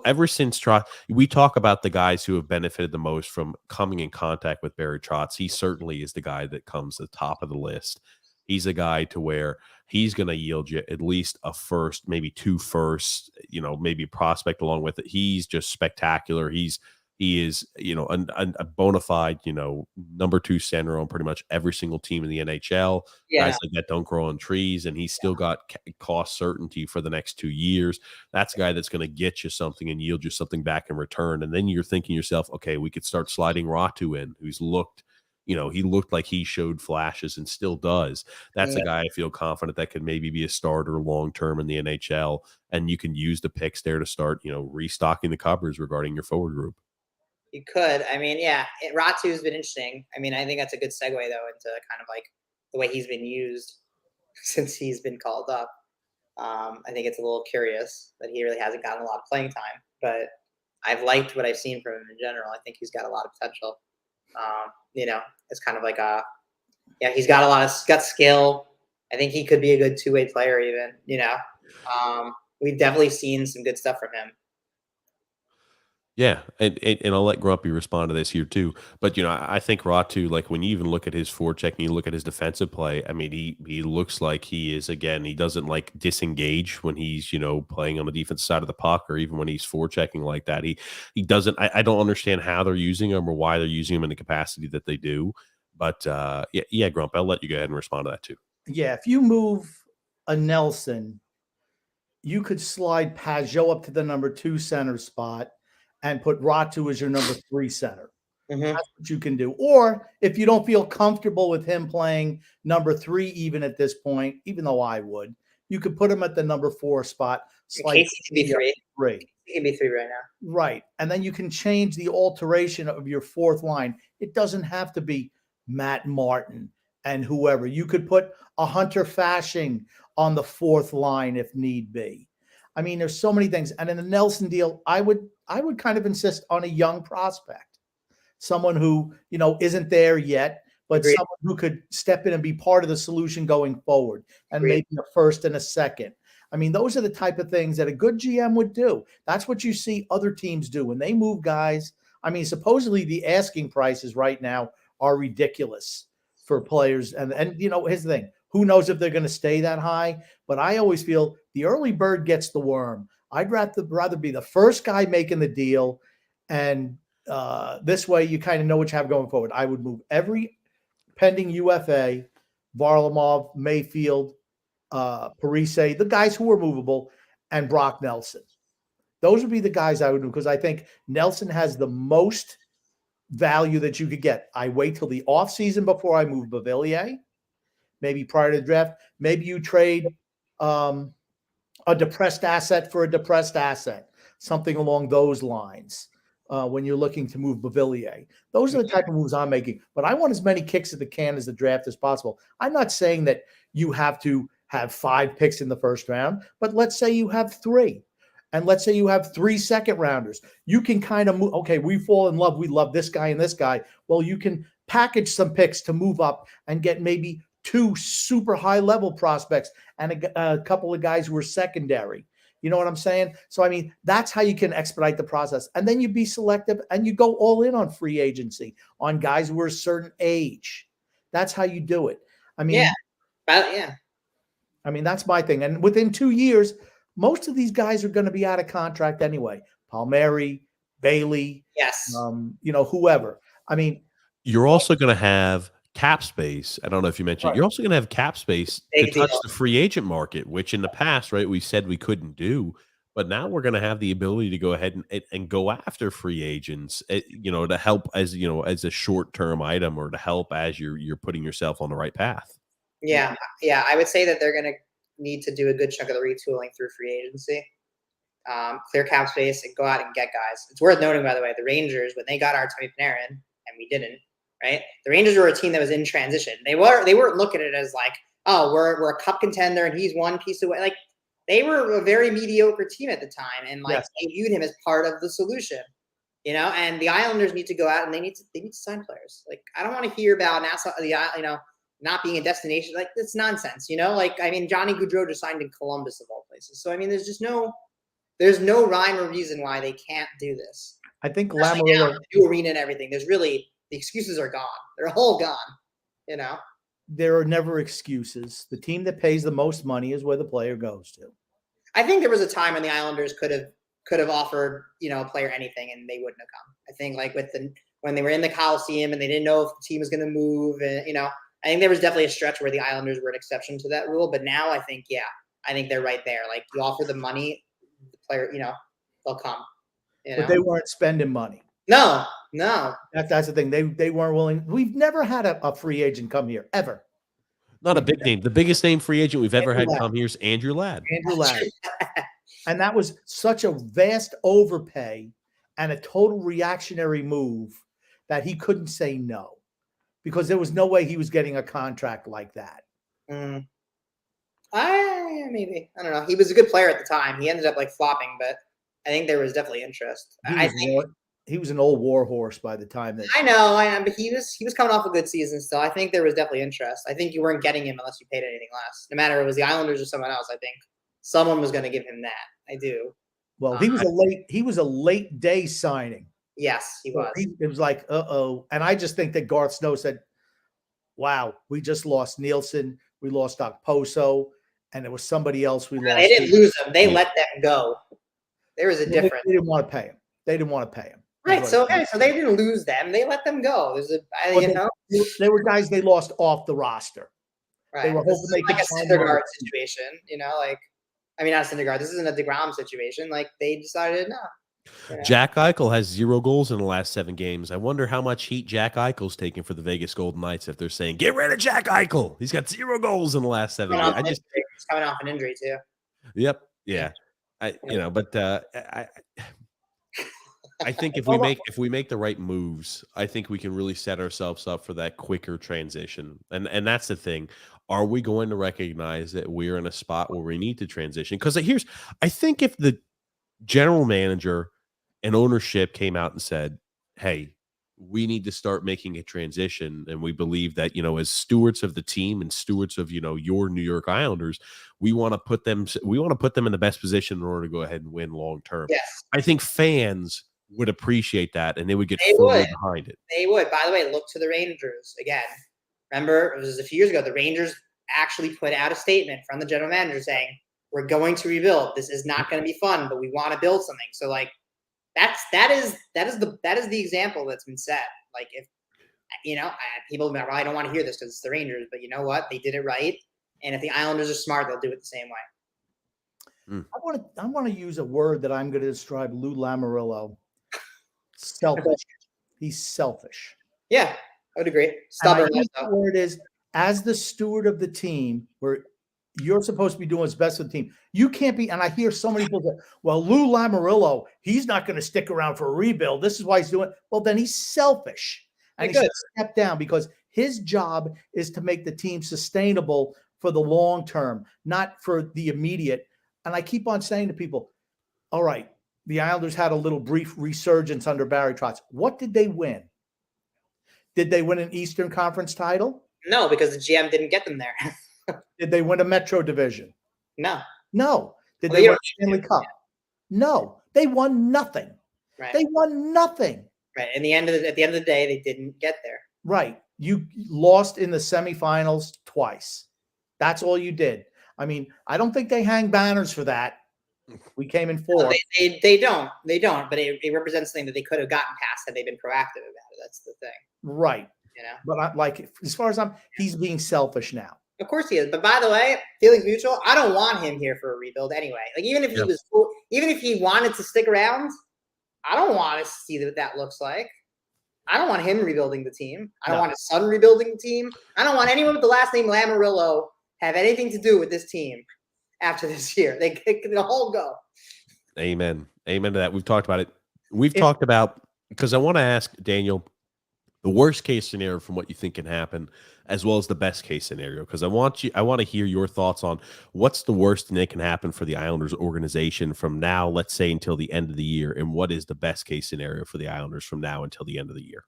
ever since Trotz, we talk about the guys who have benefited the most from coming in contact with Barry Trotz. He certainly is the guy that comes at the top of the list. He's a guy to where he's going to yield you at least a first, maybe 2 firsts, maybe a prospect along with it. He's just spectacular. He is, a bona fide, number 2 center on pretty much every single team in the NHL. Yeah. Guys like that don't grow on trees, and he's still got cost certainty for the next 2 years. That's a guy that's going to get you something and yield you something back in return. And then you're thinking yourself, okay, we could start sliding Ratu in, who's looked, he looked like he showed flashes and still does. That's a guy I feel confident that could maybe be a starter long-term in the NHL. And you can use the picks there to start, restocking the cupboards regarding your forward group. You could. Ratu's been interesting. I think that's a good segue, though, into kind of like the way he's been used since he's been called up. I think it's a little curious that he really hasn't gotten a lot of playing time. But I've liked what I've seen from him in general. I think he's got a lot of potential. It's kind of like he's got got skill. I think he could be a good 2-way player even, we've definitely seen some good stuff from him. Yeah, and I'll let Grumpy respond to this here too. But I think Ratu, like when you even look at his forecheck and you look at his defensive play, he looks like he is, again, he doesn't like disengage when he's playing on the defense side of the puck, or even when he's forechecking like that. He doesn't. I don't understand how they're using him or why they're using him in the capacity that they do. But yeah, Grump, I'll let you go ahead and respond to that too. Yeah, if you move a Nelson, you could slide Pajot up to the number 2 center spot and put Ratu as your number 3 center. Mm-hmm. That's what you can do. Or if you don't feel comfortable with him playing number 3, even at this point, even though I would, you could put him at the number 4 spot. Casey can be 3. 3. He can be 3 right now. Right. And then you can change the alteration of your 4th line. It doesn't have to be Matt Martin and whoever. You could put a Hunter Fashing on the 4th line if need be. There's so many things. And in the Nelson deal, I would kind of insist on a young prospect, someone who, isn't there yet, but Agreed. Someone who could step in and be part of the solution going forward, and Agreed. Maybe a first and a second. Those are the type of things that a good GM would do. That's what you see other teams do when they move guys. Supposedly the asking prices right now are ridiculous for players. And here's the thing. Who knows if they're going to stay that high? But I always feel the early bird gets the worm. I'd rather be the first guy making the deal, and this way you kind of know what you have going forward. I would move every pending UFA, Varlamov, Mayfield, Parise, the guys who are movable, and Brock Nelson. Those would be the guys I would move, because I think Nelson has the most value that you could get. I wait till the offseason before I move Beauvillier. Maybe prior to the draft, maybe you trade a depressed asset for a depressed asset, something along those lines when you're looking to move Beauvillier. Those are the type of moves I'm making. But I want as many kicks at the can as the draft as possible. I'm not saying that you have to have 5 picks in the first round, but let's say you have 3. And let's say you have 3 second rounders. You can kind of move, okay, we fall in love. We love this guy and this guy. Well, you can package some picks to move up and get maybe 2 super high level prospects and a couple of guys who are secondary. You know what I'm saying? So, I mean, that's how you can expedite the process. And then you be selective and you go all in on free agency on guys who are a certain age. That's how you do it. I mean, yeah. I mean, that's my thing. And within 2 years, most of these guys are going to be out of contract anyway. Palmieri, Bailey, Yes. Whoever. I mean, You're also going to have cap space. I don't know if you mentioned, Right. you're also going to have cap space Big to touch deal. the free agent market, which in the past, right, we said we couldn't do. But now we're going to have the ability to go ahead and go after free agents, to help as as a short term item, or to help as you're putting yourself on the right path. Yeah. I would say that they're going to need to do a good chunk of the retooling through free agency. Clear cap space and go out and get guys. It's worth noting, by the way, the Rangers, when they got Artemi Panarin and we didn't, right? The Rangers were a team that was in transition. They weren't looking at it as like, oh, we're a cup contender and he's one piece away. Like, they were a very mediocre team at the time, and like they viewed him as part of the solution, And the Islanders need to go out and they need to sign players. Like, I don't want to hear about NASA, not being a destination. Like, it's nonsense, Like, I mean, Johnny Gaudreau just signed in Columbus of all places. So I mean, there's no rhyme or reason why they can't do this. I think Lamoriello, new arena and everything. The excuses are gone. They're all gone. There are never excuses. The team that pays the most money is where the player goes to. I think there was a time when the Islanders could have offered, a player anything and they wouldn't have come. I think like when they were in the Coliseum and they didn't know if the team was going to move, and I think there was definitely a stretch where the Islanders were an exception to that rule. But now I think they're right there. Like, you offer the money, the player, they'll come. But they weren't spending money. No. That's the thing. They weren't willing. We've never had a free agent come here ever. Not a big name. The biggest name free agent we've ever had come here is Andrew Ladd. And that was such a vast overpay and a total reactionary move that he couldn't say no, because there was no way he was getting a contract like that. Maybe. I don't know. He was a good player at the time. He ended up like flopping, but I think there was definitely interest. He was an old war horse by the time that I know, but he was coming off a good season still. I think there was definitely interest. I think you weren't getting him unless you paid anything less. No matter if it was the Islanders or someone else, I think someone was going to give him that. I do. Well, he was a late day signing. Yes, he was. It was like, uh-oh. And I just think that Garth Snow said, wow, we just lost Nielsen, we lost Okposo, and there was somebody else we lost. They didn't lose them. They let them go. There was a difference. They didn't want to pay him. Right. So they didn't lose them. They let them go. They were guys they lost off the roster. Right. They were hoping they could like a Syndergaard situation, not a Syndergaard. This isn't a DeGrom situation. Like, they decided no. Jack Eichel has 0 goals in the last 7 games. I wonder how much heat Jack Eichel's taking for the Vegas Golden Knights if they're saying, get rid of Jack Eichel. He's got 0 goals in the last 7 games. He's coming off an injury too. Yep. Yeah. I think if we make the right moves, I think we can really set ourselves up for that quicker transition. And that's the thing. Are we going to recognize that we're in a spot where we need to transition? Because I think if the general manager and ownership came out and said, hey, we need to start making a transition, and we believe that, as stewards of the team and stewards of, your New York Islanders, we want to put them in the best position in order to go ahead and win long term. Yes. I think fans would appreciate that, and they would get behind it. They would. By the way, look to the Rangers again. Remember, it was a few years ago, the Rangers actually put out a statement from the general manager saying, we're going to rebuild. This is not going to be fun, but we want to build something. So like, that is the example that's been set. Like, if people probably don't want to hear this because it's the Rangers, but you know what? They did it right. And if the Islanders are smart, they'll do it the same way. I want to use a word that I'm going to describe Lou Lamoriello. Selfish. He's selfish. Yeah, I would agree. Stubborn. The word is, as the steward of the team, where you're supposed to be doing what's best for the team. You can't be, and I hear so many people say, well, Lou Lamoriello, he's not going to stick around for a rebuild. This is why he's doing it. Well, then he's selfish. And he should step down, because his job is to make the team sustainable for the long term, not for the immediate. And I keep on saying to people, all right, the Islanders had a little brief resurgence under Barry Trotz. What did they win? Did they win an Eastern Conference title? No, because the GM didn't get them there. Did they win a Metro division? No. No. Did Well, they you win don't the Stanley need to. Cup? No, they won nothing. Right. They won nothing. Right. And at the end of the day, they didn't get there. Right. You lost in the semifinals twice. That's all you did. I mean, I don't think they hang banners for that. We came in No, fourth. they don't. They don't. But it represents something that they could have gotten past had they been proactive about it. That's the thing. Right. You know. But I, like, as far as he's being selfish now. Of course he is. But by the way, feelings mutual. I don't want him here for a rebuild anyway. Like even if even if he wanted to stick around, I don't want to see what that looks like. I don't want him rebuilding the team. I don't want his son rebuilding the team. I don't want anyone with the last name Lamoriello have anything to do with this team after this year. They can all go. Amen. Amen to that. We've talked about it. We've talked about, because I want to ask Daniel the worst case scenario from what you think can happen, as well as the best case scenario. Because I want to hear your thoughts on what's the worst thing that can happen for the Islanders organization from now, let's say, until the end of the year, and what is the best case scenario for the Islanders from now until the end of the year.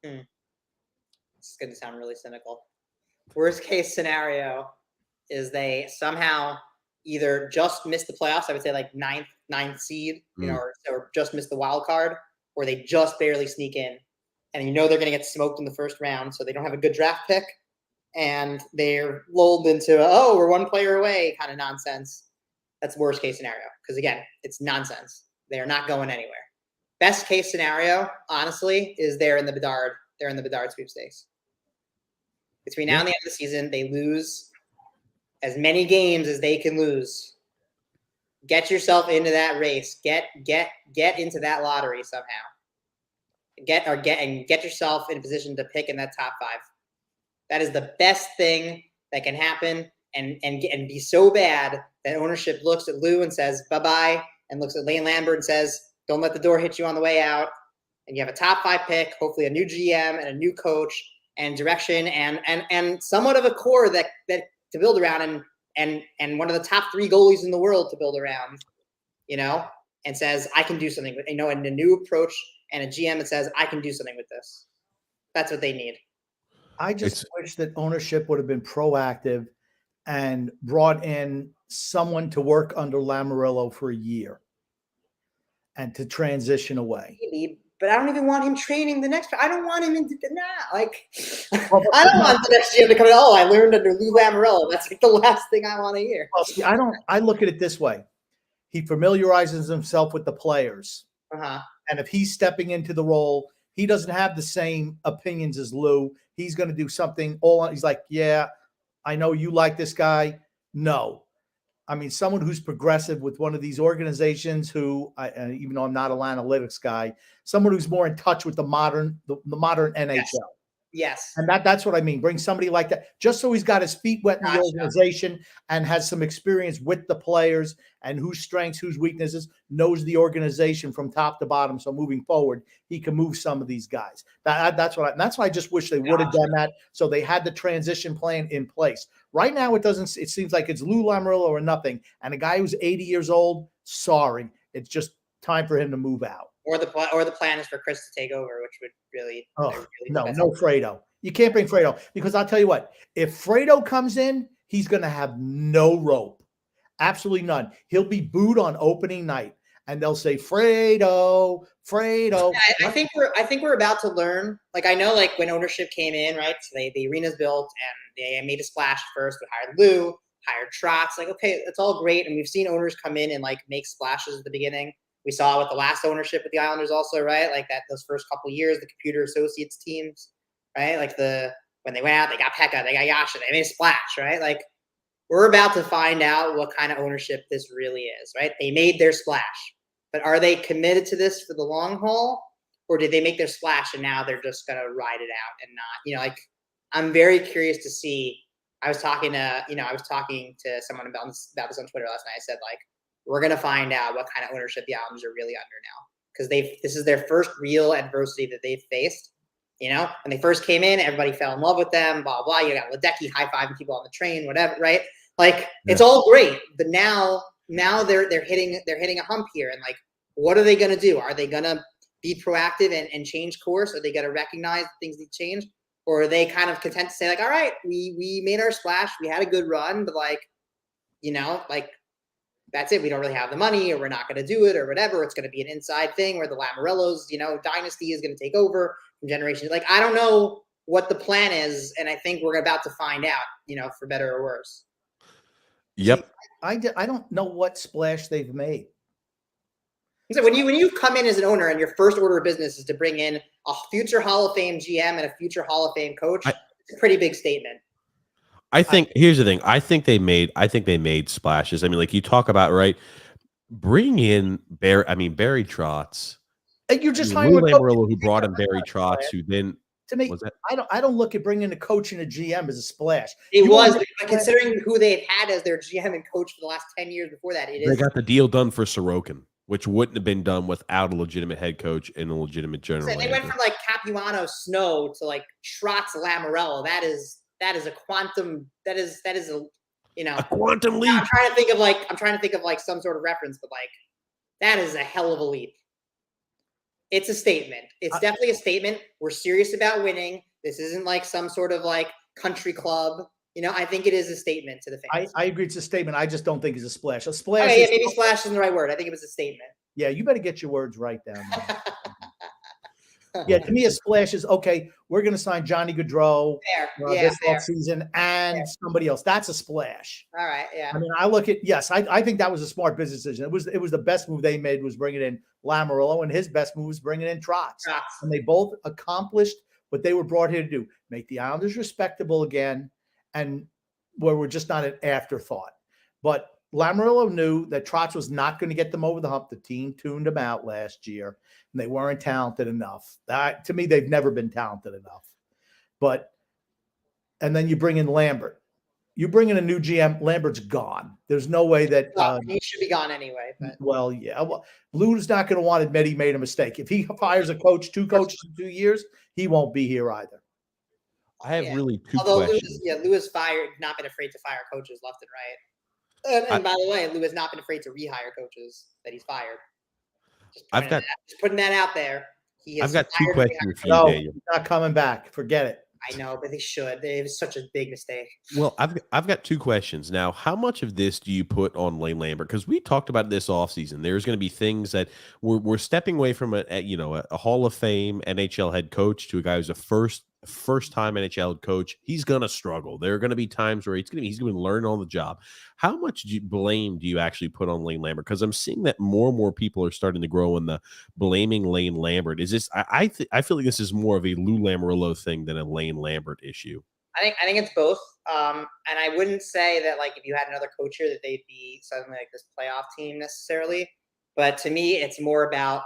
It's going to sound really cynical. Worst case scenario is they somehow either just miss the playoffs. I would say like ninth seed, or just miss the wild card, or they just barely sneak in. And they're going to get smoked in the first round, so they don't have a good draft pick, and they're lulled into we're one player away kind of nonsense. That's worst case scenario because again, it's nonsense. They are not going anywhere. Best case scenario, honestly, is they're in the Bedard. They're in the Bedard sweepstakes. Between now and the end of the season, they lose as many games as they can lose. Get yourself into that race. Get into that lottery somehow. Get yourself in a position to pick in that top 5. That is the best thing that can happen, and be so bad that ownership looks at Lou and says bye-bye, and looks at Lane Lambert and says, don't let the door hit you on the way out. And you have a top 5 pick, hopefully a new GM and a new coach and direction and somewhat of a core that to build around and one of the top 3 goalies in the world to build around, and says, I can do something with, and a new approach and a GM that says, I can do something with this. That's what they need. I just wish that ownership would have been proactive and brought in someone to work under Lamoriello for a year and to transition away. Maybe, but I don't even want him training the next. I don't want him into I don't want the next GM to come in. I learned under Lou Lamoriello. That's like the last thing I want to hear. Well, see, I look at it this way. He familiarizes himself with the players. And if he's stepping into the role, he doesn't have the same opinions as Lou. He's going to do something he's like, yeah, I know you like this guy. No. I mean, someone who's progressive with one of these organizations even though I'm not an analytics guy, someone who's more in touch with the modern NHL. Yes. And that's what I mean. Bring somebody like that, just so he's got his feet wet in the organization and has some experience with the players and whose strengths, whose weaknesses, knows the organization from top to bottom. So moving forward, he can move some of these guys. That's why I just wish they would have done that. So they had the transition plan in place. Right now, it seems like it's Lou Lamoriello or nothing. And a guy who's 80 years old, sorry, it's just time for him to move out. Or the plan is for Chris to take over, which would really no Fredo. You can't bring Fredo, because I'll tell you what, if Fredo comes in, he's going to have no rope, absolutely none. He'll be booed on opening night, and they'll say Fredo. I think we're about to learn. Like I know, like when ownership came in, right? So the arena's built and they made a splash first. We hired Lou, hired Trotz. Like okay, that's all great, and we've seen owners come in and like make splashes at the beginning. We saw with the last ownership with the Islanders also, right? Like those first couple of years, the computer associates teams, right? Like when they went out, they got Pekka, they got Yasha, they made a splash, right? Like we're about to find out what kind of ownership this really is, right? They made their splash, but are they committed to this for the long haul, or did they make their splash and now they're just gonna ride it out and not, like I'm very curious to see. I was talking to someone about this on Twitter last night. I said like, we're going to find out what kind of ownership the Islanders are really under now, because this is their first real adversity that they've faced. When they first came in, everybody fell in love with them, blah, blah. You got Ledecky high-fiving people on the train, whatever, right? Like, It's all great. But now they're hitting a hump here. And, like, what are they going to do? Are they going to be proactive and change course? Are they going to recognize things need to change? Or are they kind of content to say, like, all right, we made our splash. We had a good run, but, like, that's it. We don't really have the money, or we're not going to do it, or whatever. It's going to be an inside thing where the Lamoriellos, dynasty is going to take over from generations. Like, I don't know what the plan is, and I think we're about to find out, for better or worse. Yep. I don't know what splash they've made. So when you come in as an owner and your first order of business is to bring in a future Hall of Fame GM and a future Hall of Fame coach, it's a pretty big statement. I think here's the thing. I think they made splashes. I mean, like you talk about, right? Bring in Barry Trotz. And you're just Lou hiring a coach. Lamoriello, who brought in Barry Trotz, who then to me, I don't look at bringing a coach and a GM as a splash. But considering who they've had as their GM and coach for the last 10 years before that, they got the deal done for Sorokin, which wouldn't have been done without a legitimate head coach and a legitimate general manager. They went from like Capuano Snow to like Trotz Lamoriello. That is a quantum. That is a a quantum leap. I'm trying to think of like some sort of reference, but like that is a hell of a leap. It's a statement. It's definitely a statement. We're serious about winning. This isn't like some sort of like country club. I think it is a statement to the fans. I agree. It's a statement. I just don't think it's a splash. A splash. Okay, maybe splash isn't the right word. I think it was a statement. Yeah, you better get your words right down there. Yeah, to me, a splash is, okay, we're going to sign Johnny Gaudreau this offseason and somebody else. That's a splash. All right, yeah. I mean, I think that was a smart business decision. It was the best move they made was bringing in Lamoriello, and his best move was bringing in Trotz. And they both accomplished what they were brought here to do, make the Islanders respectable again, and where we're just not an afterthought. But Lamoriello knew that Trotz was not going to get them over the hump. The team tuned them out last year, and they weren't talented enough. To me, they've never been talented enough. And then you bring in Lambert. You bring in a new GM, Lambert's gone. There's no way that he should be gone anyway. But. Well, yeah. Lou's not going to want to admit he made a mistake. If he fires two coaches in 2 years, he won't be here either. I have really two questions. Lou has not been afraid to fire coaches left and right. And by the way, Lou has not been afraid to rehire coaches that he's fired. Just putting that out there. I've got two questions for you, Daniel. He's not coming back. Forget it. I know, but they should. It was such a big mistake. Well, I've got two questions. Now, how much of this do you put on Lane Lambert? Because we talked about this offseason. There's going to be things that we're stepping away from a Hall of Fame NHL head coach to a guy who's a first time NHL head coach. He's going to struggle. There are going to be times where he's going to learn on the job. How much blame do you actually put on Lane Lambert? Because I'm seeing that more and more people are starting to grow in the blaming Lane Lambert. Is this? I feel like this is more of a Lou Lamoriello thing than a Lane Lambert issue. I think it's both. And I wouldn't say that like if you had another coach here that they'd be suddenly like this playoff team necessarily. But to me, it's more about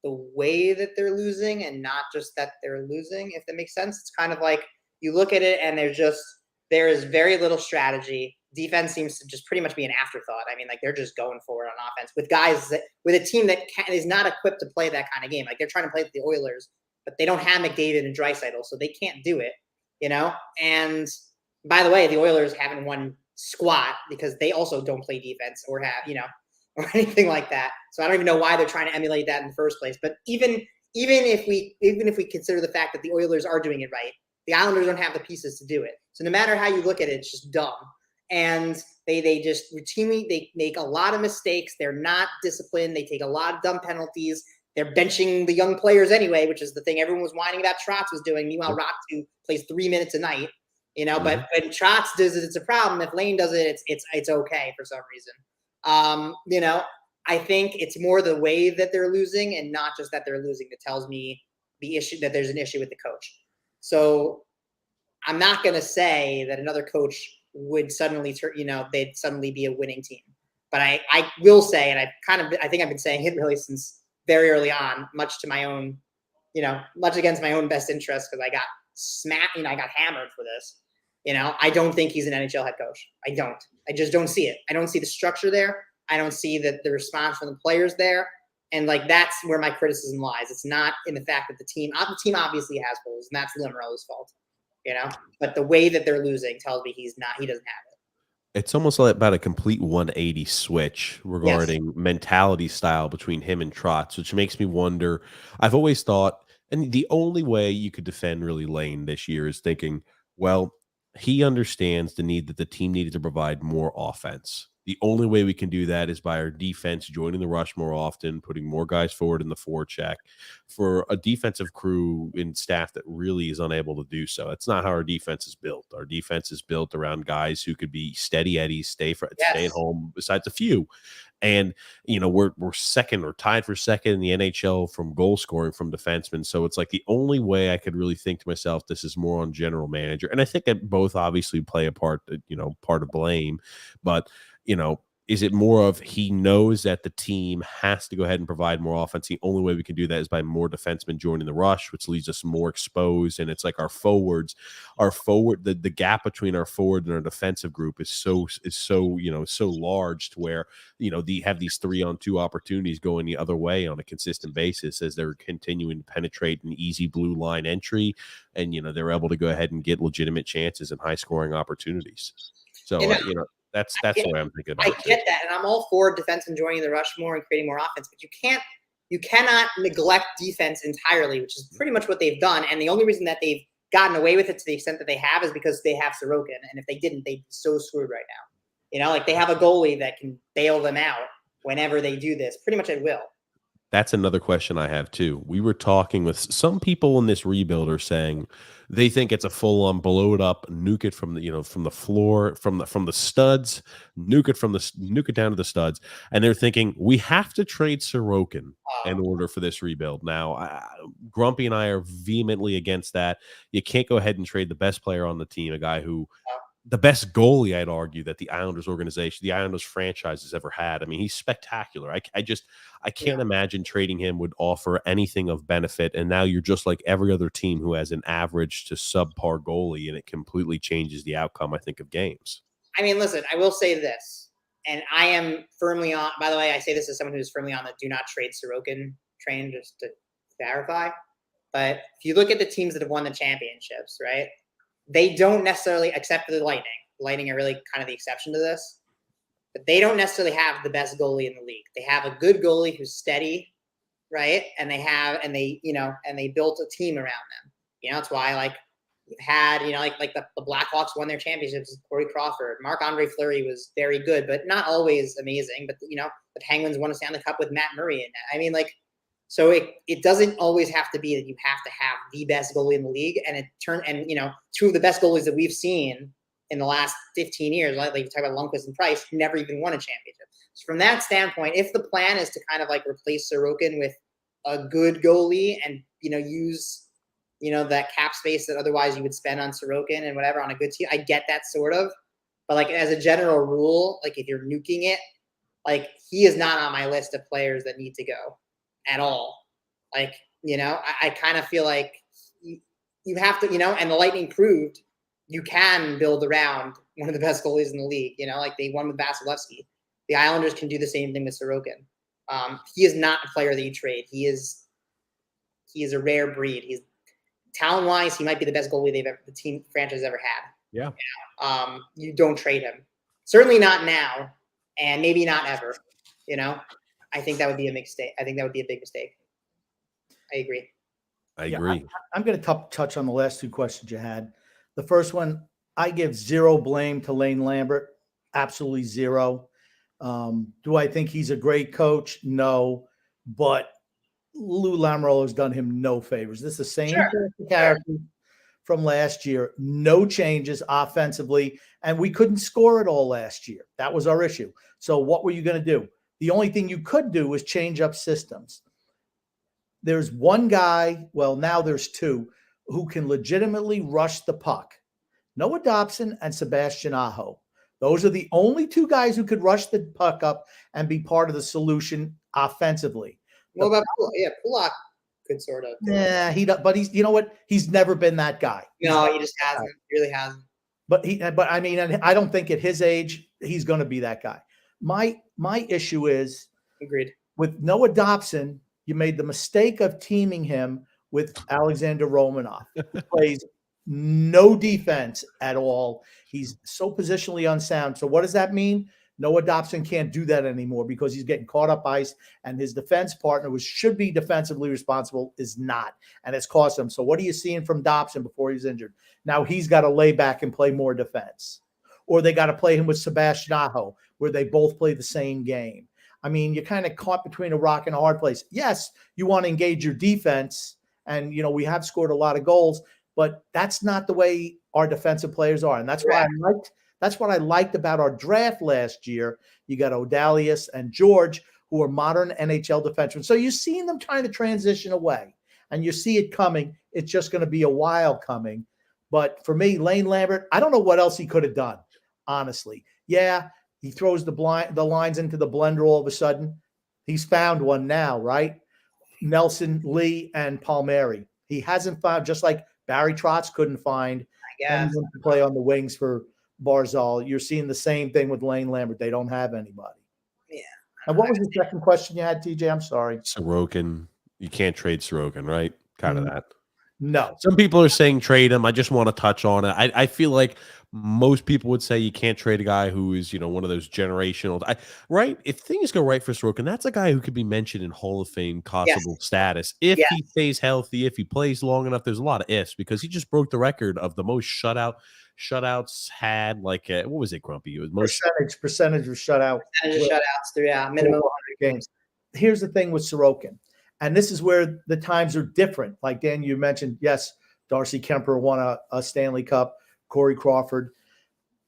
the way that they're losing and not just that they're losing, if that makes sense. It's kind of like you look at it and there is very little strategy. Defense seems to just pretty much be an afterthought. I mean, like they're just going for it on offense with a team that is not equipped to play that kind of game. Like they're trying to play with the Oilers, but they don't have McDavid and Draisaitl, so they can't do it, And by the way, the Oilers haven't won squat because they also don't play defense or have, or anything like that. So I don't even know why they're trying to emulate that in the first place. But even if we consider the fact that the Oilers are doing it right, the Islanders don't have the pieces to do it. So no matter how you look at it, it's just dumb. And they just routinely they make a lot of mistakes. They're not disciplined. They take a lot of dumb penalties. They're benching the young players anyway, which is the thing everyone was whining about Trotz was doing. Meanwhile, Ratu plays 3 minutes a night. But when Trotz does it, it's a problem. If Lane does it, it's okay for some reason. I think it's more the way that they're losing and not just that they're losing that tells me the issue that there's an issue with the coach. So I'm not going to say that another coach would suddenly, they'd suddenly be a winning team. But I will say, and I think I've been saying it really since very early on, much to my own, much against my own best interest because I got smacked, I got hammered for this. I don't think he's an NHL head coach. I don't. I just don't see it. I don't see the structure there. I don't see the response from the players there. And that's where my criticism lies. It's not in the fact that the team obviously has holes, and that's Lamoriello's fault. But the way that they're losing tells me he doesn't have it. It's almost like about a complete 180 switch regarding mentality style between him and Trotz, which makes me wonder. I've always thought, and the only way you could defend really Lane this year is thinking, well, he understands the need that the team needed to provide more offense. The only way we can do that is by our defense joining the rush more often, putting more guys forward in the forecheck. For a defensive crew and staff that really is unable to do so, that's not how our defense is built. Our defense is built around guys who could be steady eddies, stay at home, besides a few. And we're second or tied for second in the NHL from goal scoring from defensemen. So it's like the only way I could really think to myself, this is more on general manager. And I think that both obviously play a part, part of blame. But is it more of he knows that the team has to go ahead and provide more offense? The only way we can do that is by more defensemen joining the rush, which leaves us more exposed. And it's like the gap between our forward and our defensive group is so large to where, they have these 3-on-2 opportunities going the other way on a consistent basis as they're continuing to penetrate an easy blue line entry. And, they're able to go ahead and get legitimate chances and high scoring opportunities. So, that's the way I'm thinking about it. I get that, and I'm all for defensemen joining the rush more and creating more offense, but you cannot neglect defense entirely, which is pretty much what they've done. And the only reason that they've gotten away with it to the extent that they have is because they have Sorokin, and if they didn't, they'd be so screwed right now. Like they have a goalie that can bail them out whenever they do this, pretty much at will. That's another question I have too. We were talking with some people in this rebuild are saying they think it's a full-on blow it up, nuke it from the floor, from the studs, nuke it down to the studs, and they're thinking we have to trade Sorokin in order for this rebuild. Now, Grumpy and I are vehemently against that. You can't go ahead and trade the best player on the team, a guy who. The best goalie, I'd argue, that the Islanders organization, the Islanders franchise has ever had. I mean, he's spectacular. I can't imagine trading him would offer anything of benefit. And now you're just like every other team who has an average to subpar goalie, and it completely changes the outcome, I think, of games. I mean, listen, I will say this, and I am firmly on, by the way, I say this as someone who's firmly on the do not trade Sorokin train, just to clarify. But if you look at the teams that have won the championships, right? They don't necessarily, except for the Lightning. The Lightning are really kind of the exception to this. But they don't necessarily have the best goalie in the league. They have a good goalie who's steady, right? And they built a team around them. That's why we've had, the Blackhawks won their championships with Corey Crawford. Marc-Andre Fleury was very good, but not always amazing. But the Penguins won a Stanley Cup with Matt Murray in that. I mean, so it doesn't always have to be that you have to have the best goalie in the league. And two of the best goalies that we've seen in the last 15 years, like you talk about Lundqvist and Price, who never even won a championship. So from that standpoint, if the plan is to kind of replace Sorokin with a good goalie and, use, that cap space that otherwise you would spend on Sorokin and whatever on a good team, I get that sort of. But as a general rule, if you're nuking it, he is not on my list of players that need to go. At all. I kind of feel like you have to, and the Lightning proved you can build around one of the best goalies in the league, they won with Vasilevsky. The Islanders can do the same thing with Sorokin. He is not a player that you trade. He is a rare breed. He's talent-wise, he might be the best goalie the franchise ever had. Yeah. You don't trade him. Certainly not now, and maybe not ever, I think that would be a mistake. I think that would be a big mistake. I agree. I agree. I'm going to touch on the last two questions you had. The first one, I give zero blame to Lane Lambert. Absolutely zero. Do I think he's a great coach? No. But Lou Lamoriello has done him no favors. This is the same character from last year. No changes offensively. And we couldn't score it all last year. That was our issue. So what were you going to do? The only thing you could do was change up systems. There's one guy, well, now there's two, who can legitimately rush the puck. Noah Dobson and Sebastian Aho. Those are the only two guys who could rush the puck up and be part of the solution offensively. What about Pulak could sort of. Yeah, but he's, you know what? He's never been that guy. No, he just hasn't. He really hasn't. But I mean, I don't think at his age he's going to be that guy. My issue is, agreed, with Noah Dobson, you made the mistake of teaming him with Alexander Romanov, who plays no defense at all. He's so positionally unsound. So what does that mean? Noah Dobson can't do that anymore because he's getting caught up ice, and his defense partner, who should be defensively responsible, is not, and it's cost him. So what are you seeing from Dobson before he's injured? Now he's got to lay back and play more defense, or they got to play him with Sebastian Aho, where they both play the same game. I mean, you're kind of caught between a rock and a hard place. Yes, you want to engage your defense, and we have scored a lot of goals, but that's not the way our defensive players are, and that's why that's what I liked about our draft last year. You got O'Dalius and George, who are modern NHL defensemen. So you're seeing them trying to transition away, and you see it coming. It's just going to be a while coming. But for me, Lane Lambert, I don't know what else he could have done, honestly. Yeah, he throws the lines into the blender all of a sudden. He's found one now, right? Nelson, Lee, and Palmieri. He hasn't found, just like Barry Trotz couldn't find anyone to play on the wings for Barzal. You're seeing the same thing with Lane Lambert. They don't have anybody. Yeah. And what was the second question you had, TJ? I'm sorry. Sorokin. You can't trade Sorokin, right? Kind of that. No. Some people are saying trade him. I just want to touch on it. I feel like most people would say you can't trade a guy who is, one of those generational. Right? If things go right for Sorokin, that's a guy who could be mentioned in Hall of Fame possible status if he stays healthy, if he plays long enough. There's a lot of ifs because he just broke the record of the most shutouts had. Like what was it, Grumpy? It was most percentage of shutouts. Percentage of shutouts throughout minimum 100 games. Here's the thing with Sorokin. And this is where the times are different. Like Dan, you mentioned, yes, Darcy Kemper won a Stanley Cup, Corey Crawford.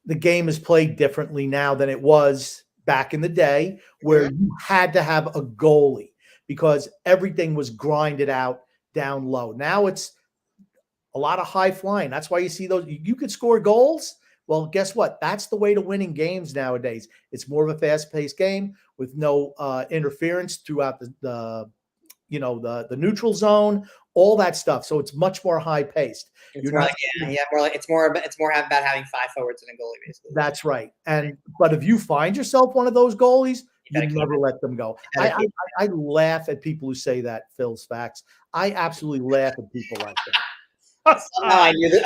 The game is played differently now than it was back in the day, where you had to have a goalie because everything was grinded out down low. Now it's a lot of high flying. That's why you see those. You could score goals. Well, guess what? That's the way to winning games nowadays. It's more of a fast-paced game with no interference throughout the neutral zone, all that stuff. So it's much more high paced. It's more about having 5 forwards and a goalie, basically. That's right. But if you find yourself one of those goalies, you never let them go. I laugh at people who say that, Phil's facts. I absolutely laugh at people like that.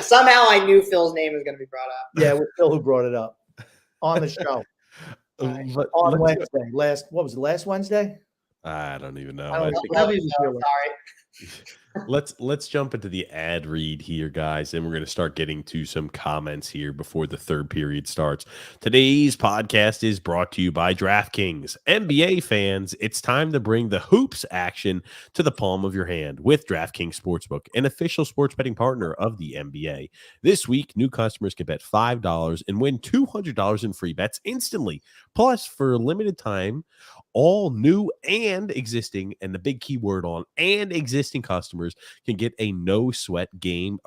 Somehow I knew Phil's name was going to be brought up. Yeah, it was Phil who brought it up on the show. On Wednesday. Last Wednesday? I don't even know. Sorry. Let's jump into the ad read here, guys, and we're going to start getting to some comments here before the third period starts. Today's podcast is brought to you by DraftKings. NBA fans, it's time to bring the hoops action to the palm of your hand with DraftKings Sportsbook, an official sports betting partner of the NBA. This week, new customers can bet $5 and win $200 in free bets instantly. Plus, for a limited time, all new and existing, and the big keyword on and existing customers can get a no sweat same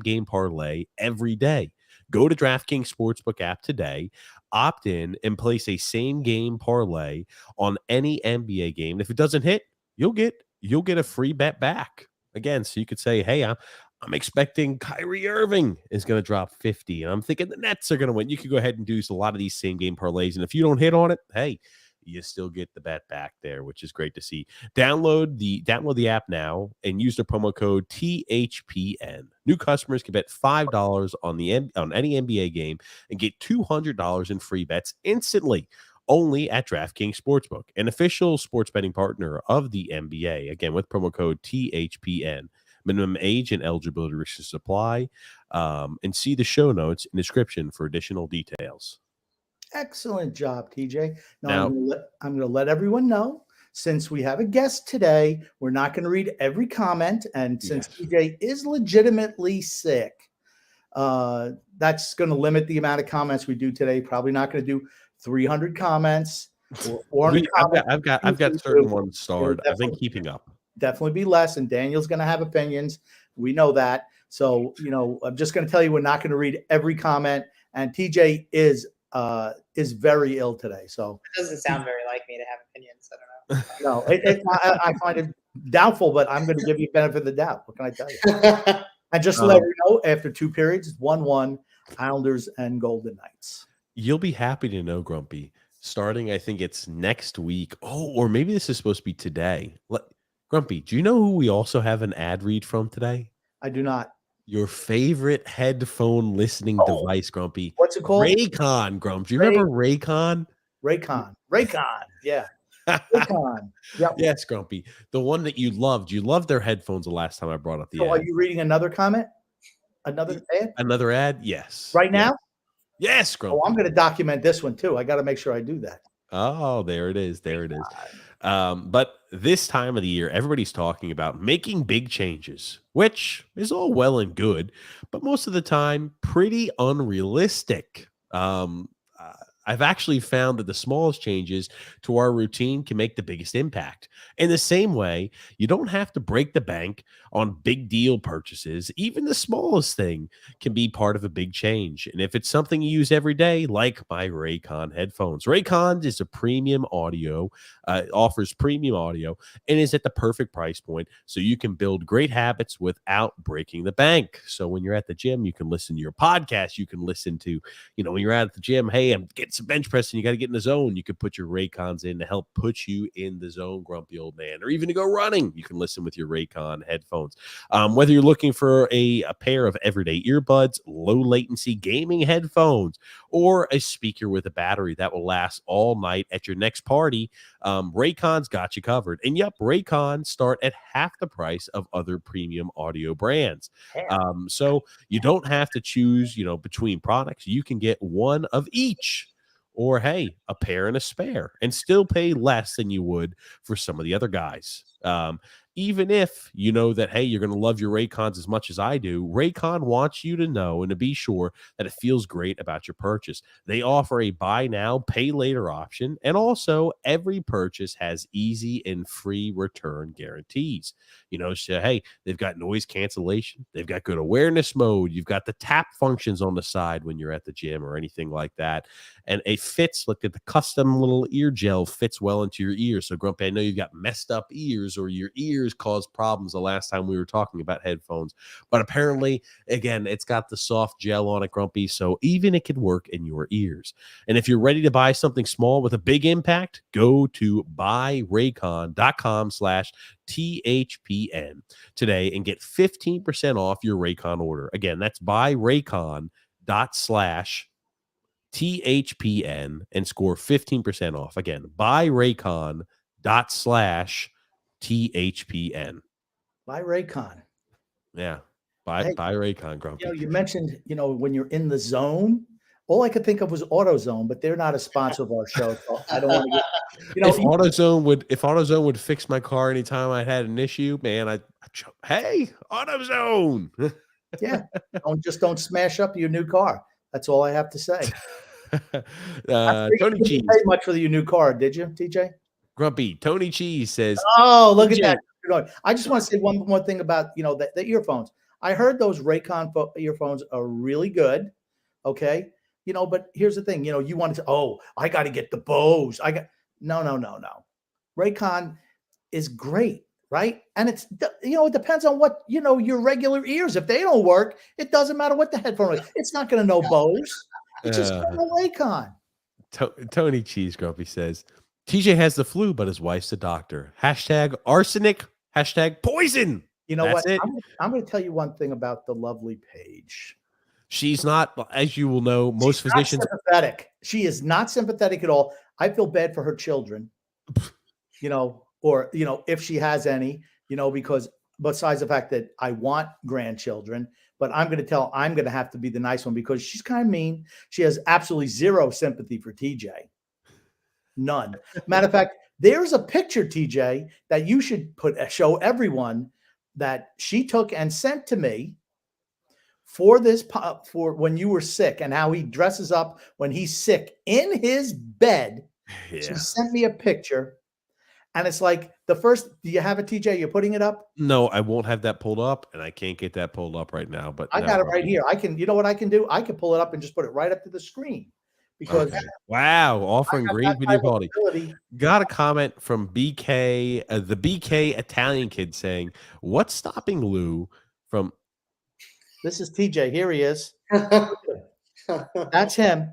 game parlay every day. Go to DraftKings Sportsbook app today, opt in, and place a same game parlay on any NBA game. If it doesn't hit, you'll get a free bet back. Again, so you could say, hey, I'm expecting Kyrie Irving is going to drop 50, and I'm thinking the Nets are going to win. You could go ahead and do a lot of these same game parlays, and if you don't hit on it, hey, you still get the bet back there, which is great to see. Download the app now and use the promo code THPN. New customers can bet $5 on any NBA game and get $200 in free bets instantly. Only at DraftKings Sportsbook, an official sports betting partner of the NBA. Again, with promo code THPN. Minimum age and eligibility restrictions apply. And see the show notes and description for additional details. Excellent job, TJ. Now I'm going to let everyone know, since we have a guest today, we're not going to read every comment. And since TJ is legitimately sick, that's going to limit the amount of comments we do today. Probably not going to do 300 comments. Or I've got certain ones starred. I've been keeping up. Definitely be less. And Daniel's going to have opinions. We know that. So, I'm just going to tell you, we're not going to read every comment. And TJ is very ill today. So it doesn't sound very like me to have opinions. I don't know. No, I find it doubtful, but I'm going to give you benefit of the doubt. What can I tell you? And just to let you know, after 2 periods, it's 1-1, Islanders and Golden Knights. You'll be happy to know, Grumpy, starting, I think it's next week. Oh, or maybe this is supposed to be today. Grumpy, do you know who we also have an ad read from today? I do not. Your favorite headphone listening device, Grumpy. What's it called? Raycon, Grump. Do you remember Raycon? Raycon. Yeah. Raycon. Yep. Yes, Grumpy. The one that you loved. You loved their headphones the last time I brought up the ad. Are you reading another comment? Another ad? Another ad? Yes. Right now? Yes, Grumpy. Oh, I'm going to document this one too. I got to make sure I do that. Oh, there it is. There it is. But this time of the year, everybody's talking about making big changes, which is all well and good, but most of the time, pretty unrealistic. Uh, I've actually found that the smallest changes to our routine can make the biggest impact. In the same way, you don't have to break the bank on big deal purchases. Even the smallest thing can be part of a big change. And if it's something you use every day, like my Raycon headphones, Raycon is a premium audio, offers premium audio, and is at the perfect price point. So you can build great habits without breaking the bank. So when you're at the gym, you can listen to your podcast. You can listen to, when you're out at the gym, hey, I'm getting some bench press and you got to get in the zone. You could put your Raycons in to help put you in the zone, grumpy old man, or even to go running. You can listen with your Raycon headphones. Whether you're looking for a pair of everyday earbuds, low latency gaming headphones, or a speaker with a battery that will last all night at your next party, Raycon's got you covered. And yep, Raycon start at half the price of other premium audio brands. So you don't have to choose, between products. You can get one of each. Or, hey, a pair and a spare, and still pay less than you would for some of the other guys. Even if you know that, hey, you're going to love your Raycons as much as I do, Raycon wants you to know and to be sure that it feels great about your purchase. They offer a buy now, pay later option, and also every purchase has easy and free return guarantees. So, hey, they've got noise cancellation. They've got good awareness mode. You've got the tap functions on the side when you're at the gym or anything like that. And it fits, look at the custom little ear gel fits well into your ears. So, Grumpy, I know you've got messed up ears, or your ears caused problems the last time we were talking about headphones. But apparently, again, it's got the soft gel on it, Grumpy, so even it could work in your ears. And if you're ready to buy something small with a big impact, go to buyraycon.com/THPN today and get 15% off your Raycon order. Again, that's buyraycon.com/THPN and score 15% off. Again, buyraycon.com/THPN. Buy Raycon. Yeah. Buy Raycon, Grumpy. You mentioned, when you're in the zone, all I could think of was AutoZone, but they're not a sponsor of our show. So I don't want to get, if AutoZone would fix my car anytime I had an issue, man, hey, AutoZone. Yeah. Don't smash up your new car. That's all I have to say. Tony you Cheese. didn't pay much for your new car, did you, TJ? Grumpy. Tony Cheese says, oh, look at that. I just want to say one more thing about, the earphones. I heard those Raycon earphones are really good. Okay. But here's the thing, you want to, I got to get the Bose. No. Raycon is great. Right. And it's, it depends on what, your regular ears. If they don't work, it doesn't matter what the headphone is. It's not going to know Bose. It's just a Raycon. Tony Cheese, Grumpy says, TJ has the flu, but his wife's a doctor. #arsenic, #poison. You know That's what? it. I'm going to tell you one thing about the lovely Paige. She's not, as you will know, most physicians. Not sympathetic. She is not sympathetic at all. I feel bad for her children, or, if she has any, because besides the fact that I want grandchildren, but I'm going to have to be the nice one because she's kind of mean. She has absolutely zero sympathy for TJ. None. Matter of fact, there's a picture, TJ, that you should show everyone that she took and sent to me for when you were sick, and how he dresses up when he's sick in his bed. Yeah. She sent me a picture, and it's like do you have it, TJ? You're putting it up? No, I won't have that pulled up, and I can't get that pulled up right now, but I got it right here. You know what I can do? I can pull it up and just put it right up to the screen. Because wow, offering great video quality. Got a comment from BK, the BK Italian kid saying, "What's stopping Lou from?" This is TJ. Here he is. That's him.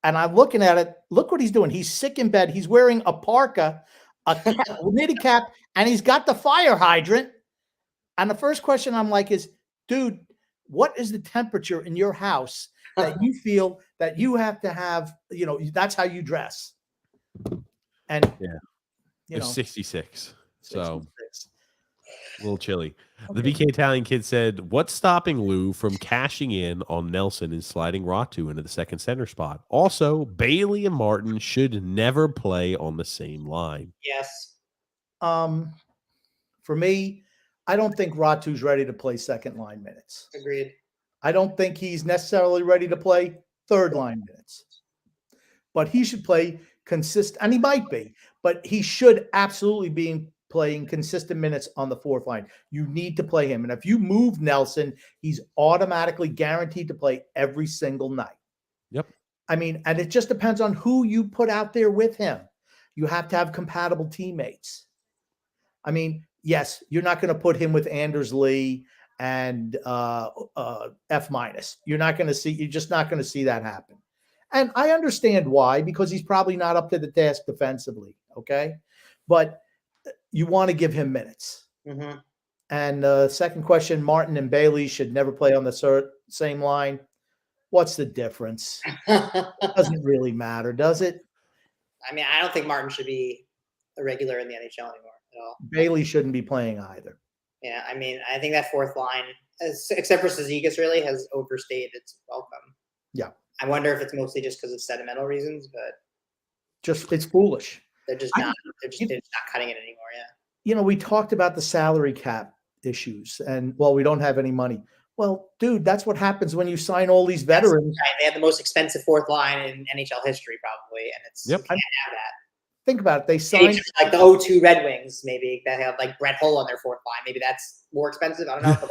And I'm looking at it. Look what he's doing. He's sick in bed. He's wearing a parka, a knitted cap, and he's got the fire hydrant. And the first question I'm like is, dude, what is the temperature in your house that you feel that you have to have, that's how you dress? And yeah, it's 66. So A little chilly. The Okay. BK Italian kid said, "What's stopping Lou from cashing in on Nelson and sliding Ratu into the second center spot? Also, Bailey and Martin should never play on the same line." Yes. For me, I don't think Ratu's ready to play second line minutes. Agreed. I don't think he's necessarily ready to play third line minutes. But he should play consistent, and he might be, but he should absolutely be playing consistent minutes on the fourth line. You need to play him. And if you move Nelson, he's automatically guaranteed to play every single night. Yep. I mean, and it just depends on who you put out there with him. You have to have compatible teammates. I mean, yes, you're not going to put him with Anders Lee and F minus. You're just not going to see that happen. And I understand why, because he's probably not up to the task defensively. Okay. But you want to give him minutes. Mm-hmm. And second question, Martin and Bailey should never play on the same line. What's the difference? It doesn't really matter, does it? I mean, I don't think Martin should be a regular in the NHL anymore at all. Bailey shouldn't be playing either. Yeah, I mean, I think that fourth line, except for Cizikas, really has overstayed its welcome. Yeah. I wonder if it's mostly just because of sentimental reasons, but it's foolish. they're just not cutting it anymore. Yeah. You know, we talked about the salary cap issues, and well, we don't have any money. Well, dude, that's what happens when you sign all these veterans. Right. They have the most expensive fourth line in NHL history, probably, and you can't have that. Think about it. They signed like the 0-2 Red Wings, maybe that have like Brett Hull on their fourth line. Maybe that's more expensive. I don't know, but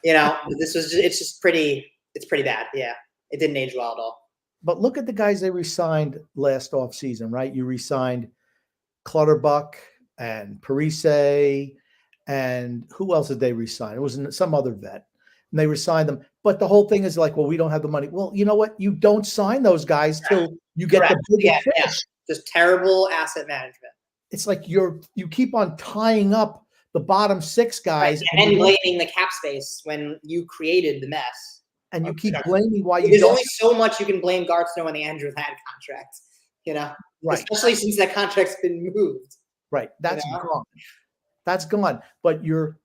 it's pretty bad. Yeah, it didn't age well at all. But look at the guys they re-signed last offseason, right? You re-signed Clutterbuck and Parise, and who else did they re-sign? It was some other vet. And they re-signed them. But the whole thing is like, well, we don't have the money. Well, you know what? You don't sign those guys till you get the big fish. Yeah. Just terrible asset management. It's like you keep on tying up the bottom six guys. Right. And then blaming the cap space when you created the mess. And you keep blaming why you There's don't. only so much you can blame Garth Snow and the Andrew Ladd contract, right? Especially since that contract's been moved. Right. That's gone. That's gone. But you're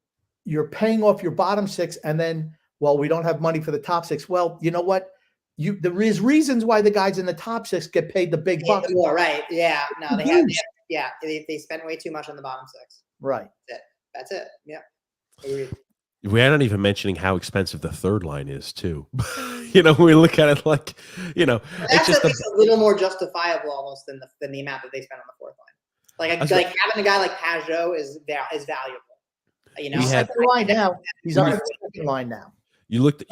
paying off your bottom six, and then, well, we don't have money for the top six. Well, you know what? There is reasons why the guys in the top six get paid the big bucks. More, right? Yeah. No, they spent way too much on the bottom six. Right. That's it. Yeah. Agreed. We're not even mentioning how expensive the third line is, too. We look at it like, it's just a little more justifiable almost than the amount that they spent on the fourth line. Like having a guy like Pajot is valuable. Second line now. He's on the second line now. You looked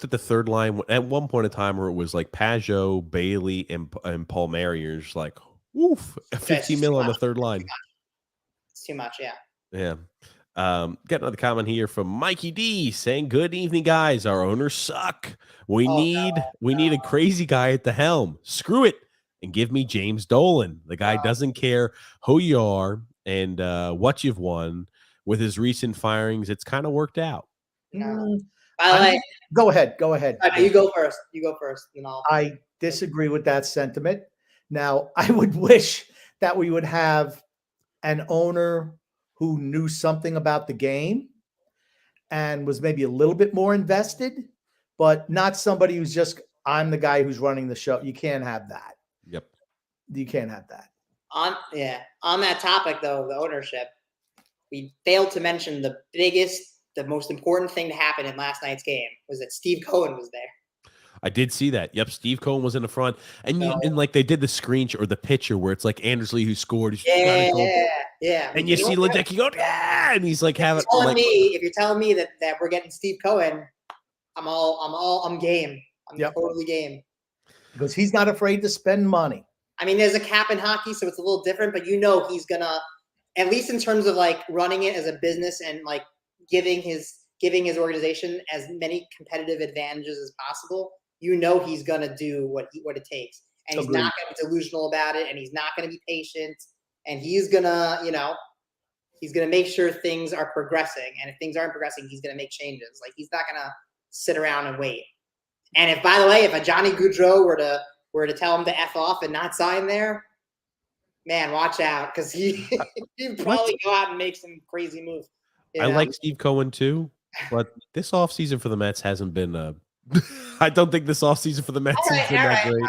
at the third line at one point in time where it was like Pajot, Bailey, and Paul Marrier's like, woof, 15 mil on the third line. It's too much, yeah. Yeah. Got another comment here from Mikey D saying, "Good evening, guys. Our owners suck. We need a crazy guy at the helm. Screw it and give me James Dolan. The guy doesn't care who you are and what you've won. With his recent firings, it's kind of worked out." By the way, go ahead. You go first. I disagree with that sentiment. Now, I would wish that we would have an owner who knew something about the game and was maybe a little bit more invested, but not somebody who's just, I'm the guy who's running the show. You can't have that. Yep. You can't have that. On that topic, though, the ownership, we failed to mention the most important thing to happen in last night's game was that Steve Cohen was there. I did see that. Yep, Steve Cohen was in the front, and like they did the screenshot or the picture where it's like Anders Lee who scored. Yeah. And you see Ledecky go, yeah, and he's like having. If you're telling me that we're getting Steve Cohen, I'm game. I'm totally game. Because he's not afraid to spend money. I mean, there's a cap in hockey, so it's a little different, but he's gonna, at least in terms of like running it as a business and like giving his organization as many competitive advantages as possible. He's gonna do what it takes, and he's not gonna be delusional about it, and he's not gonna be patient, and he's gonna make sure things are progressing, and if things aren't progressing, he's gonna make changes. Like, he's not gonna sit around and wait. And if a Johnny Gaudreau were to tell him to F off and not sign there, Man, watch out, because he probably go out and make some crazy move. I like Steve Cohen too, but this offseason for the Mets hasn't been I don't think this offseason for the Mets has been that great.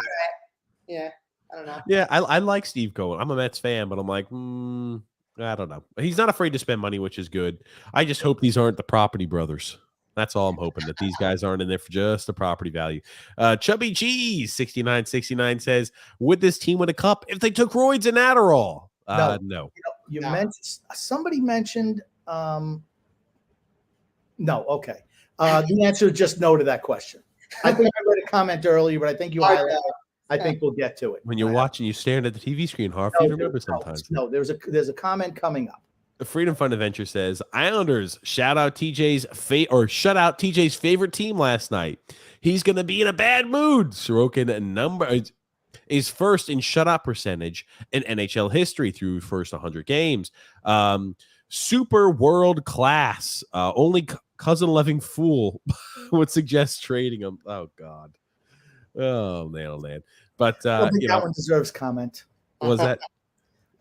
Yeah, I don't know. Yeah, I like Steve Cohen. I'm a Mets fan, but I'm like, I don't know. He's not afraid to spend money, which is good. I just hope these aren't the property brothers. That's all I'm hoping, that these guys aren't in there for just the property value. Chubby Cheese 6969 says, would this team win a cup if they took roids and Adderall? No. You mentioned, somebody mentioned no. Okay. The answer is just no to that question. I think I read a comment earlier, but I think you highlighted it. I think we'll get to it. When you're watching, you staring at the TV screen, Harf. You remember sometimes. No, there's a comment coming up. The Freedom Fund Adventure says, Islanders shut out TJ's favorite team last night. He's going to be in a bad mood. Sorokin is first in shutout percentage in NHL history through first 100 games. Super world class. Only cousin loving fool would suggest trading him. Oh God. Oh man. But I don't think that one deserves comment. Was that?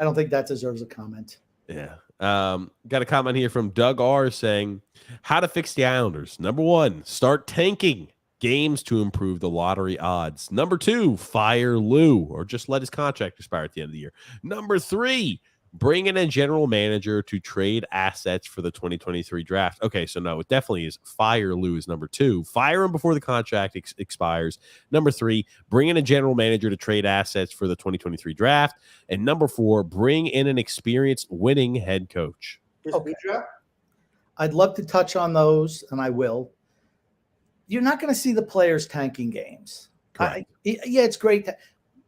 I don't think that deserves a comment. Yeah. Got a comment here from Doug R saying, how to fix the Islanders. Number 1, start tanking games to improve the lottery odds. Number 2, fire Lou, or just let his contract expire at the end of the year. Number 3, bring in a general manager to trade assets for the 2023 draft. Okay, so no, it definitely is fire Lou is number 2. Fire him before the contract expires. Number 3, bring in a general manager to trade assets for the 2023 draft. And number 4, bring in an experienced winning head coach. Okay. I'd love to touch on those, and I will. You're not going to see the players tanking games. Yeah, it's great.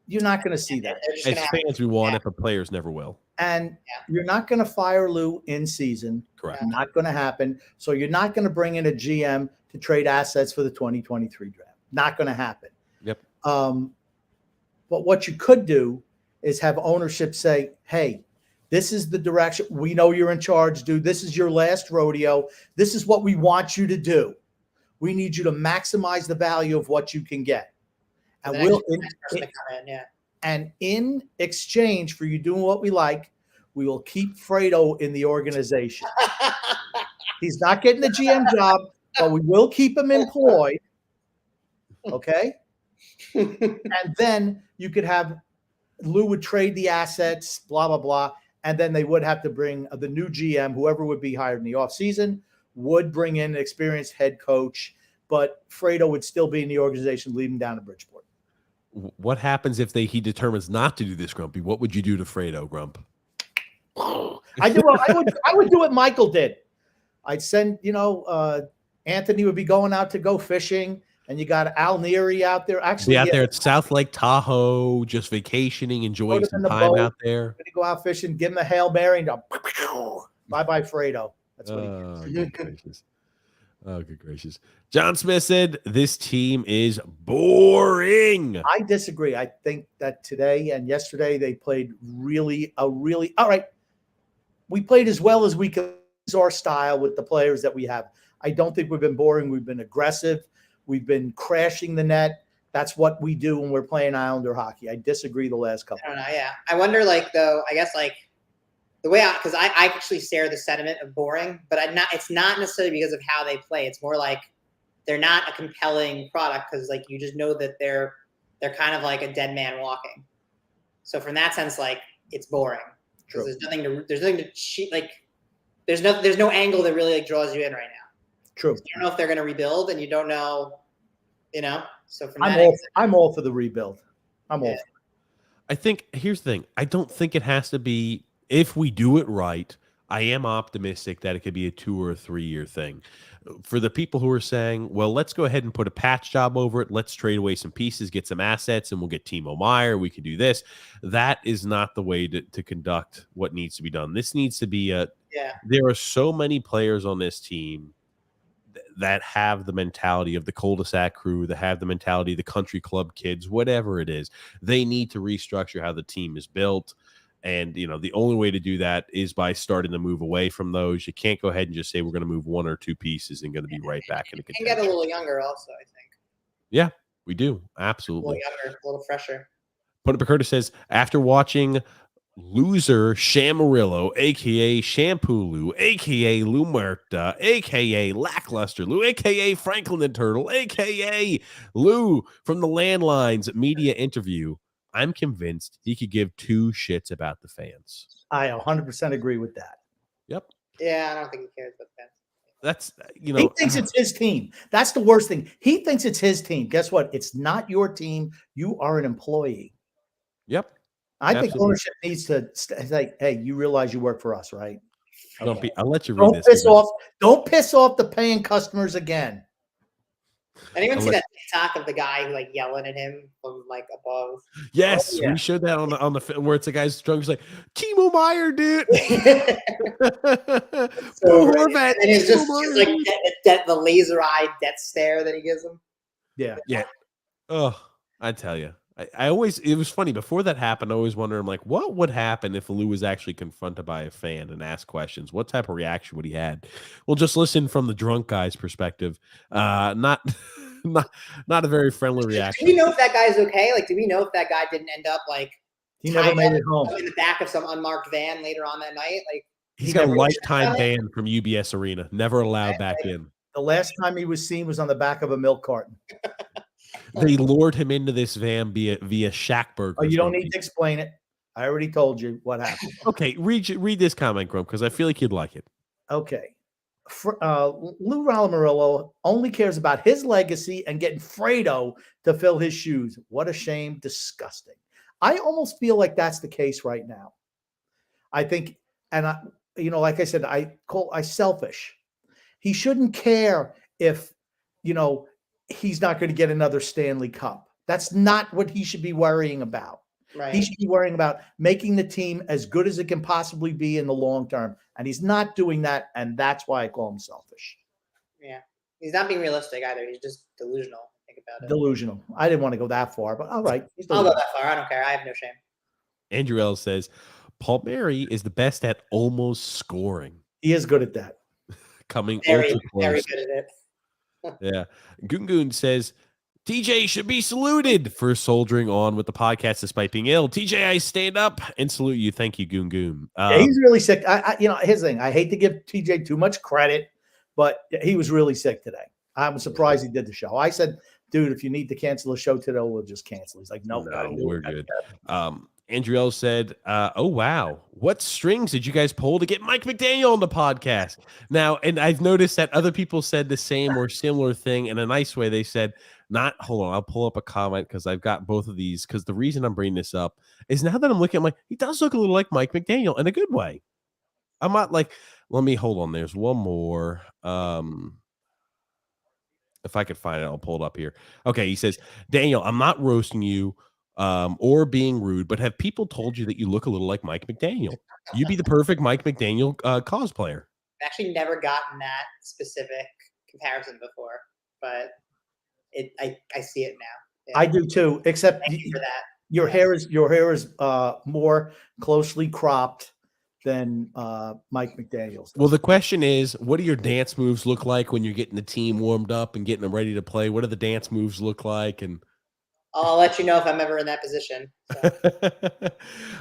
You're not going to see that. As fans, we want it, but players never will. And you're not going to fire Lou in season. Correct. Not going to happen. So you're not going to bring in a GM to trade assets for the 2023 draft. Not going to happen. Yep. But what you could do is have ownership say, hey, this is the direction. We know you're in charge, dude. This is your last rodeo. This is what we want you to do. We need you to maximize the value of what you can get. And and in exchange for you doing what we like, we will keep Fredo in the organization. He's not getting the GM job, but we will keep him employed. Okay? And then you could have Lou would trade the assets, blah, blah, blah. And then they would have to bring the new GM, whoever would be hired in the offseason, would bring in an experienced head coach, but Fredo would still be in the organization leading down to Bridgeport. What happens if he determines not to do this, Grumpy? What would you do to Fredo, Grump? I would do what Michael did. I'd send, Anthony would be going out to go fishing, and you got Al Neary out there. Actually, be out there at South Lake Tahoe, just vacationing, enjoying some time out there. Gonna go out fishing, give him a Hail Mary, and bye-bye Fredo. That's what he did. Oh, good gracious. John Smith said, this team is boring. I disagree. I think that today and yesterday they played all right. We played as well as we could, our style with the players that we have. I don't think we've been boring. We've been aggressive. We've been crashing the net. That's what we do when we're playing Islander hockey. I disagree the last couple. I don't know, yeah. I wonder, the way because I actually share the sentiment of boring, but it's not necessarily because of how they play. It's more like they're not a compelling product because you just know that they're kind of like a dead man walking. So from that sense, it's boring. True. There's nothing to cheat. There's no angle that really draws you in right now. True. You don't know if they're going to rebuild, and you don't know, So from I'm all for the rebuild. I'm all. I think here's the thing. I don't think it has to be. If we do it right, I am optimistic that it could be a 2 or 3 year thing. For the people who are saying, well, let's go ahead and put a patch job over it. Let's trade away some pieces, get some assets, and we'll get Timo Meyer. We can do this. That is not the way to conduct what needs to be done. This needs to be there are so many players on this team that have the mentality of the cul-de-sac crew, that have the mentality of the country club kids, whatever it is. They need to restructure how the team is built. And, the only way to do that is by starting to move away from those. You can't go ahead and just say we're going to move 1 or 2 pieces and going to be right back in the contention. And get a little younger also, I think. Yeah, we do. Absolutely. A little younger, a little fresher. Punta Curtis says, after watching Loser Shamarillo, aka Shampoo Lou, aka Lou Merta, aka Lackluster Lou, aka Franklin the Turtle, aka Lou from the Landlines media interview. I'm convinced he could give two shits about the fans. I 100% agree with that. Yep. Yeah, I don't think he cares about that. That's, He thinks it's his team. That's the worst thing. He thinks it's his team. Guess what? It's not your team. You are an employee. Yep. I think Absolutely. ownership needs to say, hey, you realize you work for us, right? Grumpy, I'll let you read Don't this. piss off. Don't piss off the paying customers again. Anyone see that TikTok of the guy like yelling at him from like above? Yes, Oh, yeah. we showed that on the film where it's a guy's drunk. He's like, Timo Meyer, dude. So Horvat, and it's just Timo Meyer, like dude. the laser eye death stare that he gives him. Yeah. Yeah. Oh, I tell you, I always, it was funny before that happened. I always wonder, I'm like, what would happen if Lou was actually confronted by a fan and asked questions? What type of reaction would he had? Well, just listen from the drunk guy's perspective. Not a very friendly reaction. Do we know if that guy's okay? Like, do we know if that guy didn't end up like He never made it home. in the back of some unmarked van later on that night? Like, He's got a lifetime ban from UBS Arena, never allowed back in. The last time he was seen was on the back of a milk carton. They lured him into this van via Shack Burger. Oh, you don't need to explain it. I already told you what happened. Okay, read this comment, Grump, because I feel like you'd like it. Okay. Lou Ralamarillo only cares about his legacy and getting Fredo to fill his shoes. What a shame. Disgusting. I almost feel like that's the case right now. I think, and like I said, I selfish. He shouldn't care if, he's not going to get another Stanley Cup. That's not what he should be worrying about. right. He should be worrying about making the team as good as it can possibly be in the long term. And he's not doing that. And that's why I call him selfish. Yeah. He's not being realistic either. He's just delusional. Think about it. Delusional. I didn't want to go that far, but all right. I'll go that far. I don't care. I have no shame. Andrew L says, Palmieri is the best at almost scoring. He is good at that. Coming Very, ultra close. very good at it. Yeah. Gungun says, TJ should be saluted for soldiering on with the podcast despite being ill. TJ, I stand up and salute you. Thank you, Gungun. Yeah, he's really sick. His thing, I hate to give TJ too much credit, but he was really sick today. I'm surprised he did the show. I said, dude, if you need to cancel the show today, we'll just cancel. He's like, no, we're good. Andrew L said, oh, wow. What strings did you guys pull to get Mike McDaniel on the podcast? Now, and I've noticed that other people said the same or similar thing in a nice way. They said, hold on, I'll pull up a comment because I've got both of these. Because the reason I'm bringing this up is now that I'm looking at he does look a little like Mike McDaniel in a good way. I'm not let me hold on. There's one more. If I could find it, I'll pull it up here. Okay, he says, Daniel, I'm not roasting you or being rude, but have people told you that you look a little like Mike McDaniel? You'd be the perfect Mike McDaniel cosplayer. I've actually never gotten that specific comparison before, but I see it now. Yeah. I do too, except Thank you for that. Your hair is more closely cropped than Mike McDaniel's. Well, the question is, what do your dance moves look like when you're getting the team warmed up and getting them ready to play? What do the dance moves look like? And I'll let you know if I'm ever in that position.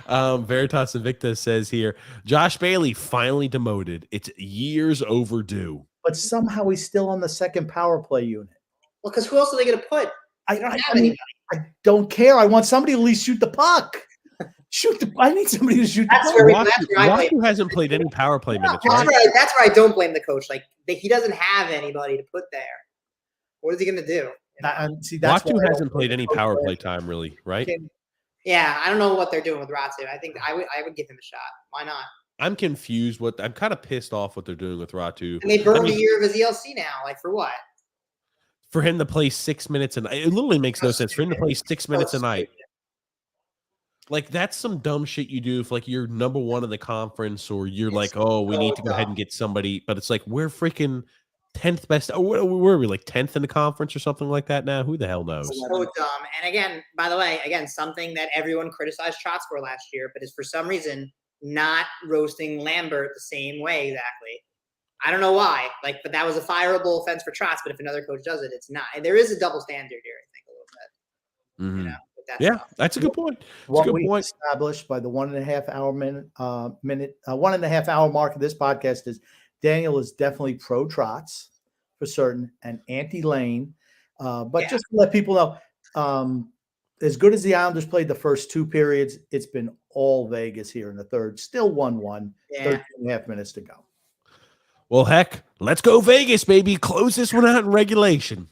So. Veritas Invicta says here, Josh Bailey finally demoted. It's years overdue. But somehow he's still on the second power play unit. Well, because who else are they going to put? I don't care. I want somebody to at least shoot the puck. I need somebody to shoot the puck. Watu hasn't played any power play minutes, right? That's where I don't blame the coach. Like, he doesn't have anybody to put there. What is he going to do? Watu hasn't played any power play time, really, right? Yeah, I don't know what they're doing with Ratu. I think I would give him a shot. Why not? I'm confused. I'm kind of pissed off what they're doing with Ratu. And they burned a year of his ELC now. Like, for what? For him to play 6 minutes, and it literally makes no sense. For him to play 6 minutes a night. Like, that's some dumb shit you do if, you're number one in the conference or you're we need to go ahead and get somebody. But it's we're freaking 10th best. Oh, where are we, 10th in the conference or something like that now? Who the hell knows? So dumb. And again, by the way, something that everyone criticized Trotz for last year, but is for some reason not roasting Lambert the same way exactly. I don't know why. But that was a fireable offense for Trotz, but if another coach does it, it's not. And there is a double standard here, I think, a little bit. Mm-hmm. You know? That's Yeah, tough. that's a good point. That's a What good we point. established by the 1.5 hour 1.5 hour mark of this podcast is Daniel is definitely pro trots for certain and anti lane. But Yeah. just to let people know, as good as the Islanders played the first 2 periods, it's been all Vegas here in the third. Still 1-1, Yeah. 13.5 minutes to go. Well, heck, let's go Vegas, baby. Close this one out in regulation.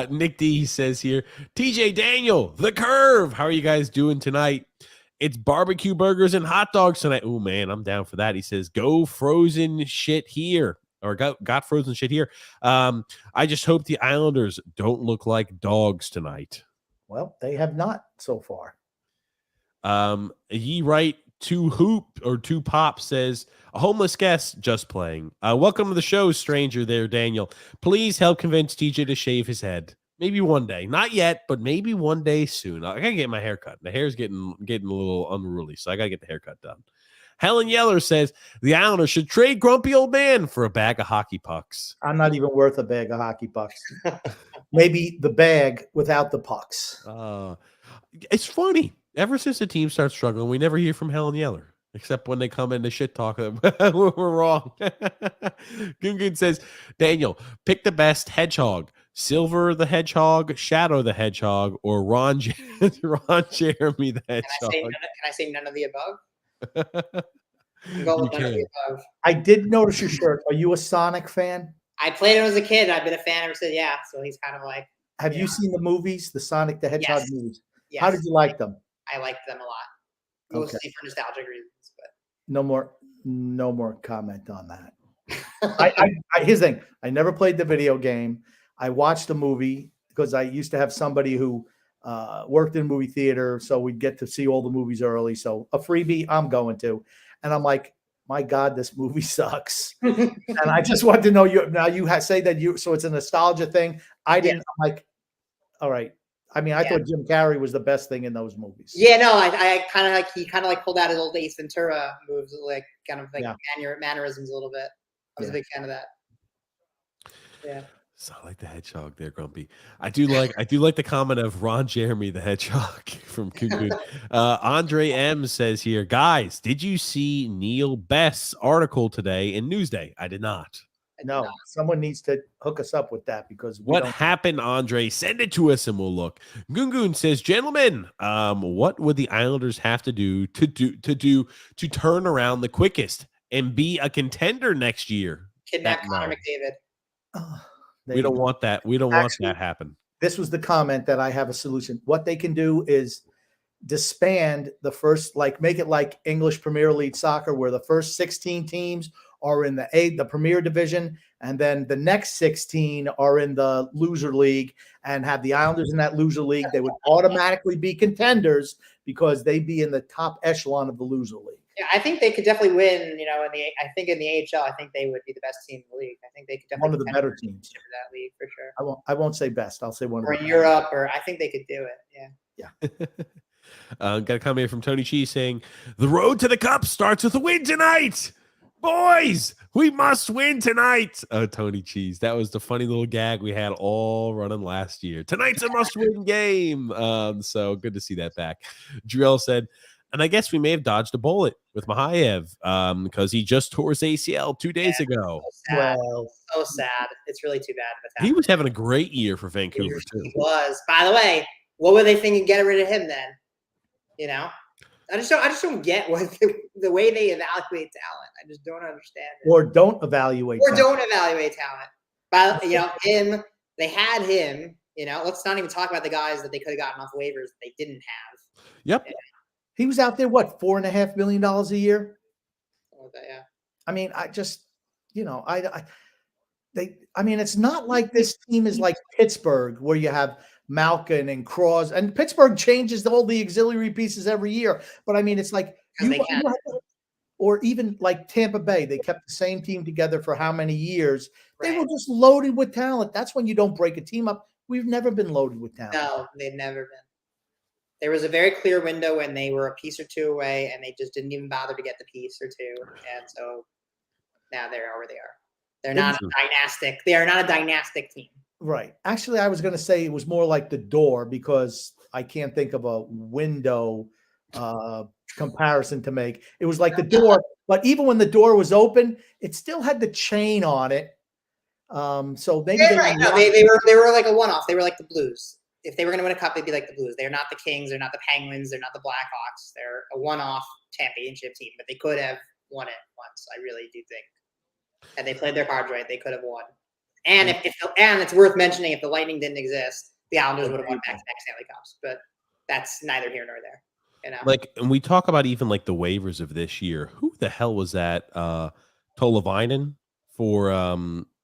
Nick D says here, TJ Daniel, the curve. How are you guys doing tonight? It's barbecue burgers and hot dogs tonight. Oh, man, I'm down for that. He says, go frozen shit here. Or got frozen shit here. I just hope the Islanders don't look like dogs tonight. Well, they have not so far. Ye right to hoop or to pop says a homeless guest just playing. Welcome to the show, stranger there, Daniel. Please help convince TJ to shave his head. Maybe one day, not yet, but maybe one day soon. I gotta get my hair cut. The hair's getting a little unruly, so I gotta get the haircut done. Helen Yeller says the Islanders should trade grumpy old man for a bag of hockey pucks. I'm not even worth a bag of hockey pucks. Maybe the bag without the pucks. It's funny. Ever since the team starts struggling, we never hear from Helen Yeller, except when they come in to shit talk. We're wrong. Gungun says, Daniel, pick the best hedgehog. Silver the Hedgehog, Shadow the Hedgehog, or Ron Jeremy the Hedgehog. Can I say none of the above? Go with none of the above. I did notice your shirt. Are you a Sonic fan? I played it as a kid. I've been a fan ever since. Yeah, so he's kind of like. Have you seen the movies, the Sonic the Hedgehog movies? Yes. How did you like them? I liked them a lot, mostly for nostalgic reasons. But no more comment on that. Here's the thing. I never played the video game. I watched the movie because I used to have somebody who worked in a movie theater, so we'd get to see all the movies early. So a freebie, I'm going to. And I'm like, my God, this movie sucks. And I just want to know say that so it's a nostalgia thing. I didn't. I'm like, all right. I mean, I thought Jim Carrey was the best thing in those movies. Yeah, no, I kind of like he kind of like pulled out his old Ace Ventura moves, like kind of like mannerisms a little bit. I was a big fan of that. Yeah. Sound like the hedgehog there, Grumpy. I do like the comment of Ron Jeremy the Hedgehog from Kunkun. Andre M says here, guys, did you see Neil Best's article today in Newsday? I did not. No, someone needs to hook us up with that because what happened, Andre? Send it to us and we'll look. Gungun says, gentlemen, what would the Islanders have to do to turn around the quickest and be a contender next year? Kidnap Connor McDavid. We don't want that. We don't want that happen. This was the comment that I have a solution. What they can do is disband the first, make it like English Premier League soccer, where the first 16 teams are in the Premier Division, and then the next 16 are in the loser league, and have the Islanders in that loser league. They would automatically be contenders because they'd be in the top echelon of the loser league. Yeah, I think they could definitely win. I think in the AHL, I think they would be the best team in the league. I think they could definitely one of the better teams for that league for sure. I won't say best. I'll say one of or in Europe, or I think they could do it. Yeah. Got a comment from Tony Cheese saying, the road to the cup starts with a win tonight. Boys, we must win tonight. Oh, Tony Cheese. That was the funny little gag we had all running last year. Tonight's a must-win game. So good to see that back. Drill said, and I guess we may have dodged a bullet with Mahayev because he just tore his ACL 2 days ago. So sad. So sad. It's really too bad. He was having a great year for Vancouver, too. He was. By the way, what were they thinking getting rid of him then? I just don't get what the way they evaluate talent. I just don't understand it. Or don't evaluate talent. But him, they had him. Let's not even talk about the guys that they could have gotten off waivers that they didn't have. Yep. He was out there, what, $4.5 million a year? Yeah. I mean, I just, it's not like this team is like Pittsburgh, where you have Malkin and Cross, and Pittsburgh changes all the auxiliary pieces every year. But I mean, it's like or even like Tampa Bay, they kept the same team together for how many years? Right. They were just loaded with talent. That's when you don't break a team up. We've never been loaded with talent. No, they've never been. There was a very clear window when they were a piece or two away, and they just didn't even bother to get the piece or two. And so now they are where they are. They're not a dynastic. They are not a dynastic team. Right. Actually, I was going to say it was more like the door because I can't think of a window uh, comparison to make. It was like the door, but even when the door was open, it still had the chain on it. So maybe Yeah, they right. were No, not. they were like a one-off. They were like the Blues. If they were going to win a cup, they'd be like the Blues. They're not the Kings. They're not the Penguins. They're not the Blackhawks. They're a one-off championship team, but they could have won it once. I really do think. Had they played their cards right, they could have won. And and it's worth mentioning, if the Lightning didn't exist, the Islanders would have won back-to-back Stanley Cups. But that's neither here nor there. You know, Like, and we talk about even like the waivers of this year. Who the hell was that? Tolavainen for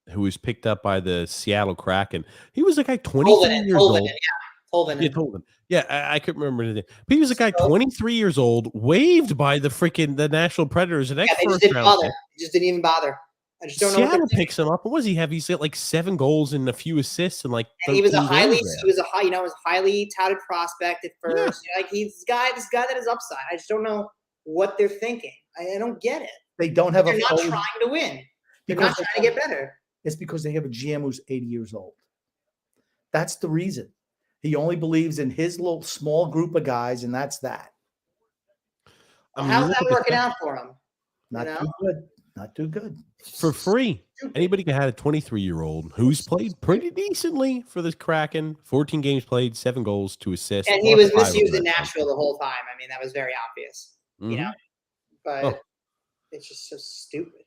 who was picked up by the Seattle Kraken. He was a guy 23 years old. Yeah, Tolvanen. Yeah, I couldn't remember anything. But he was a guy 23 years old, waived by the Nashville Predators, an they just ex-first didn't round bother. pick. They just didn't even bother. I just don't know what Seattle they're thinking. picks him up. What does he have? He's got like 7 goals and a few assists and like 13 And he was a highly touted prospect at first. Yeah. You know, like this guy that is upside. I just don't know what they're thinking. I don't get it. They don't have They're a not forward trying to win. They're because not trying to get better. it's because they have a GM who's 80 years old. That's the reason. He only believes in his little small group of guys, and that's that. Well, how's that working out for him? Not too good. Not too good. For free. Anybody can have a 23-year-old who's played pretty decently for the Kraken. 14 games played, 7 goals, 2 assists. And he was misused in Nashville the whole time. I mean, that was very obvious. You know, but it's just so stupid.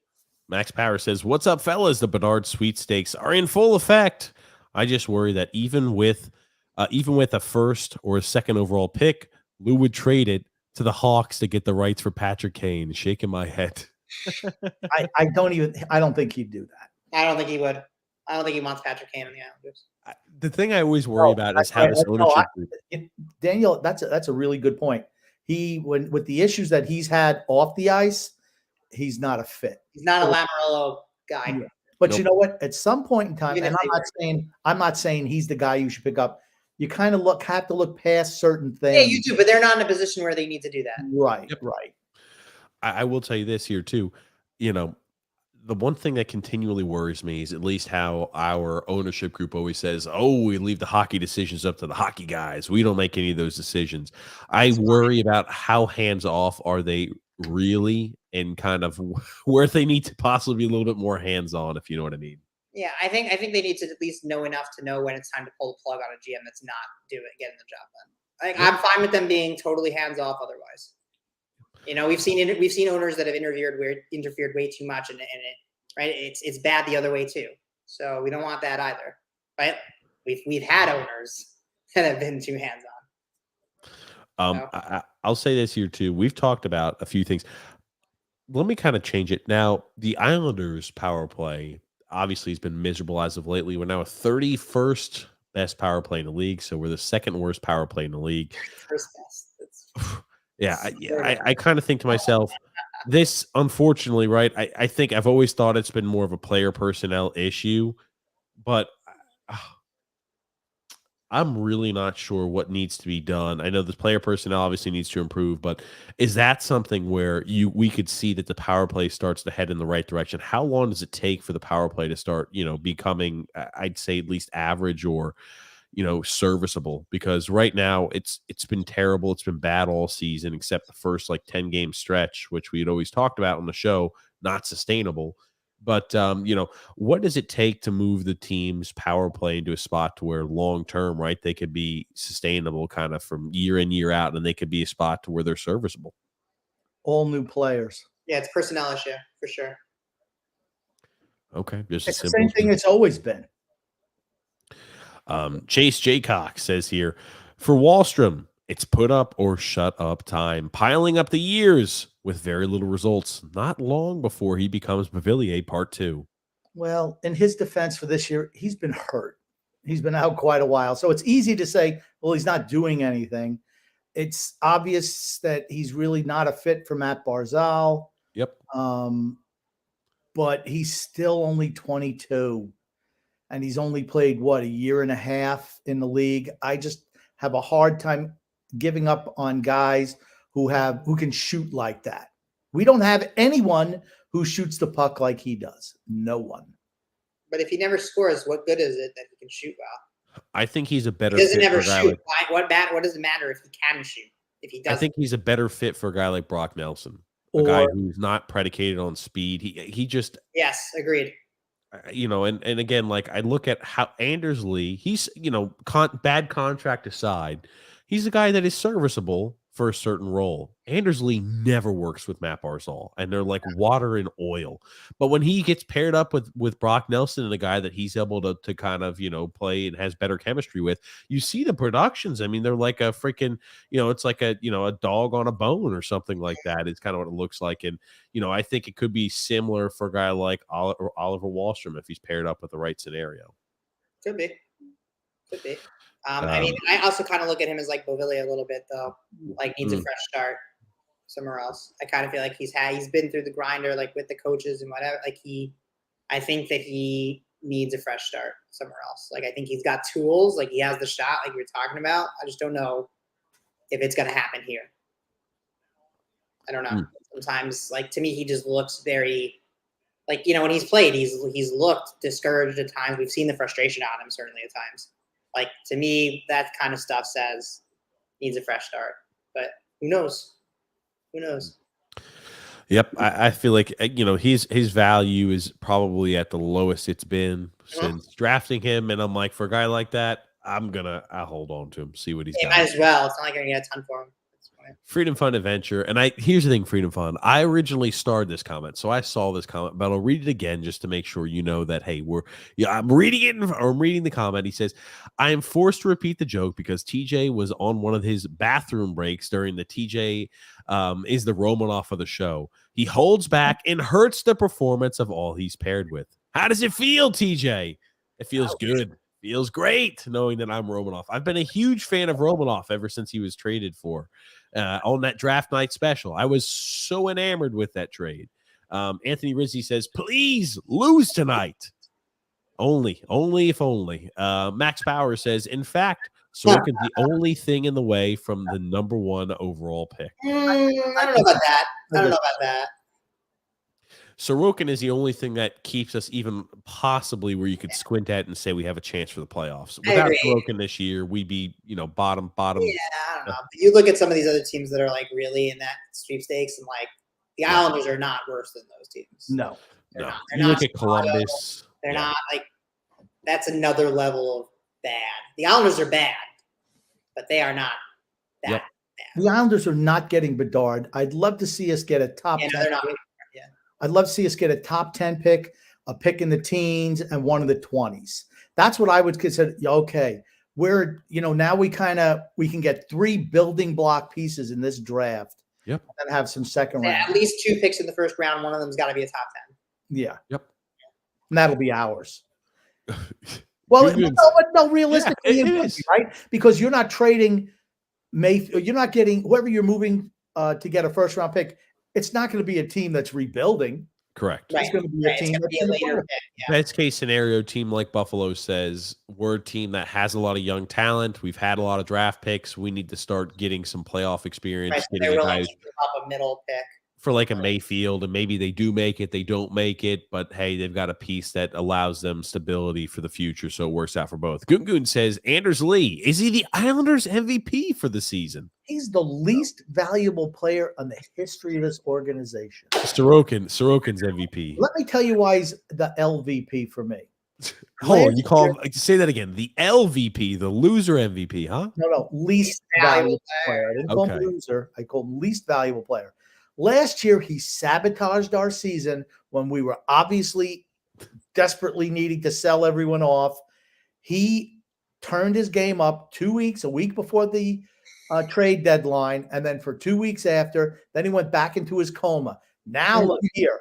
Max Power says, "What's up, fellas? The Bedard sweepstakes are in full effect. I just worry that even with a first or a second overall pick, Lou would trade it to the Hawks to get the rights for Patrick Kane." Shaking my head. I don't think he'd do that. I don't think he would. I don't think he wants Patrick Kane on the Islanders. The thing I always worry about is how this ownership group. Daniel, that's a really good point. With the issues that he's had off the ice, he's not a fit. He's not a Lamoriello guy. Yeah. But you know what? At some point in time, Even and if I'm not saying he's the guy you should pick up. You kind of have to look past certain things. Yeah, you do, but they're not in a position where they need to do that. Right, right. I will tell you this here too. You know, the one thing that continually worries me is at least how our ownership group always says, "Oh, we leave the hockey decisions up to the hockey guys. We don't make any of those decisions." I worry about how hands off are they really, and kind of where they need to possibly be a little bit more hands on, if you know what I mean. Yeah, I think they need to at least know enough to know when it's time to pull the plug on a GM that's not getting the job done. Like, I'm fine with them being totally hands off otherwise. You know, we've seen owners that have interfered way too much, and it's bad the other way too. So we don't want that either. Right? We've had owners that have been too hands on. I'll say this here too. We've talked about a few things. Let me kind of change it. Now, the Islanders power play obviously has been miserable as of lately. We're now a 31st best power play in the league, so we're the second worst power play in the league. First best. I kind of think to myself, this, unfortunately, right? I think I've always thought it's been more of a player personnel issue, but I'm really not sure what needs to be done. I know the player personnel obviously needs to improve, but is that something where we could see that the power play starts to head in the right direction? How long does it take for the power play to start, becoming, I'd say, at least average or, serviceable? Because right now it's been terrible. It's been bad all season, except the first 10 game stretch, which we had always talked about on the show, not sustainable. But, what does it take to move the team's power play into a spot to where long-term, right, they could be sustainable kind of from year in, year out, and they could be a spot to where they're serviceable? All new players. Yeah, it's personnel issue for sure. Okay. Just it's the same thing it's always been. Chase Jaycock says here, for Wahlstrom, it's put up or shut up time, piling up the years with very little results, not long before he becomes Pavillier Part 2. Well, in his defense for this year, he's been hurt. He's been out quite a while. So it's easy to say, well, he's not doing anything. It's obvious that he's really not a fit for Matt Barzal. Yep. But he's still only 22. And he's only played, a year and a half in the league. I just have a hard time giving up on guys who can shoot like that. We don't have anyone who shoots the puck like he does. No one. But if he never scores, what good is it that he can shoot well? I think he's a better He doesn't fit ever for a guy shoot. like, What does it matter if he can shoot? If he I doesn't, think he's a better fit for a guy like Brock Nelson, a Or guy who's not predicated on speed. He just, yes, agreed. and again, like I look at how Anders Lee, he's, bad contract aside, he's a guy that is serviceable for a certain role. Anders Lee never works with Matt Barzal, and they're like water and oil. But when he gets paired up with Brock Nelson and a guy that he's able to kind of, play and has better chemistry with, you see the productions. I mean, they're like a freaking, it's like a dog on a bone or something like that. It's kind of what it looks like. And, I think it could be similar for a guy like Oliver Wahlstrom if he's paired up with the right scenario. Could be. I mean, I also kind of look at him as like Bovilla a little bit, though. Like needs a fresh start somewhere else. I kind of feel like he's been through the grinder, like with the coaches and whatever. Like I think that he needs a fresh start somewhere else. Like I think he's got tools. Like he has the shot, like you were talking about. I just don't know if it's going to happen here. I don't know. Sometimes, like to me, he just looks very, like when he's played, he's looked discouraged at times. We've seen the frustration on him certainly at times. Like to me, that kind of stuff says needs a fresh start. But who knows? Who knows? Yep, I feel like his value is probably at the lowest it's been since drafting him, and I'm like, for a guy like that, I'll hold on to him, see what he's got. Might as well. It's not like I'm gonna get a ton for him. Freedom Fund Adventure. And here's the thing, Freedom Fund. I originally starred this comment, so I saw this comment, but I'll read it again just to make sure you know that, hey, I'm reading it, or I'm reading the comment. He says, I am forced to repeat the joke because TJ was on one of his bathroom breaks during the TJ is the Romanoff of the show. He holds back and hurts the performance of all he's paired with. How does it feel, TJ? It feels good. Feels great knowing that I'm Romanoff. I've been a huge fan of Romanoff ever since he was traded for on that draft night special. I was so enamored with that trade. Anthony Rizzi says, please lose tonight. Only if only. Max Power says, in fact, Sorokin's the only thing in the way from the number 1 overall pick. I don't know about that. Sorokin is the only thing that keeps us even possibly where you could squint at and say we have a chance for the playoffs. Without Sorokin this year, we'd be, bottom. Yeah, I don't know. But you look at some of these other teams that are like really in that sweepstakes, and like the Islanders are not worse than those teams. No. You look at Columbus. They're not like, that's another level of bad. The Islanders are bad, but they are not that bad. The Islanders are not getting Bedard. I'd love to see us get a top 10. They're not. I'd love to see us get a top 10 pick, a pick in the teens, and one in the 20s. That's what I would consider. Okay, we're now we can get 3 building block pieces in this draft. Yep, and have some second round. At least 2 picks in the first round. One of them's got to be a top 10. Yeah. Yep. And that'll be ours. Well, no, realistically, it is, right? Because you're not trading you're not getting whoever you're moving to get a first round pick. It's not going to be a team that's rebuilding. Correct. It's going to be a team that's a later pick. Yeah. Best case scenario, team like Buffalo says, we're a team that has a lot of young talent. We've had a lot of draft picks. We need to start getting some playoff experience. Right, getting they're a willing guy to give up a middle pick for like a Mayfield, and maybe they do make it, they don't make it, but hey, they've got a piece that allows them stability for the future, so it works out for both. Gungun says, Anders Lee, is he the Islanders MVP for the season? He's the least valuable player in the history of this organization. Sorokin's MVP. Let me tell you why he's the LVP for me. Oh, you call him, say that again. The LVP, the loser MVP, huh? No, least valuable player. I didn't call him loser. I called him least valuable player. Last year, he sabotaged our season when we were obviously desperately needing to sell everyone off. He turned his game up a week before the trade deadline, and then for 2 weeks after, then he went back into his coma. Now look here.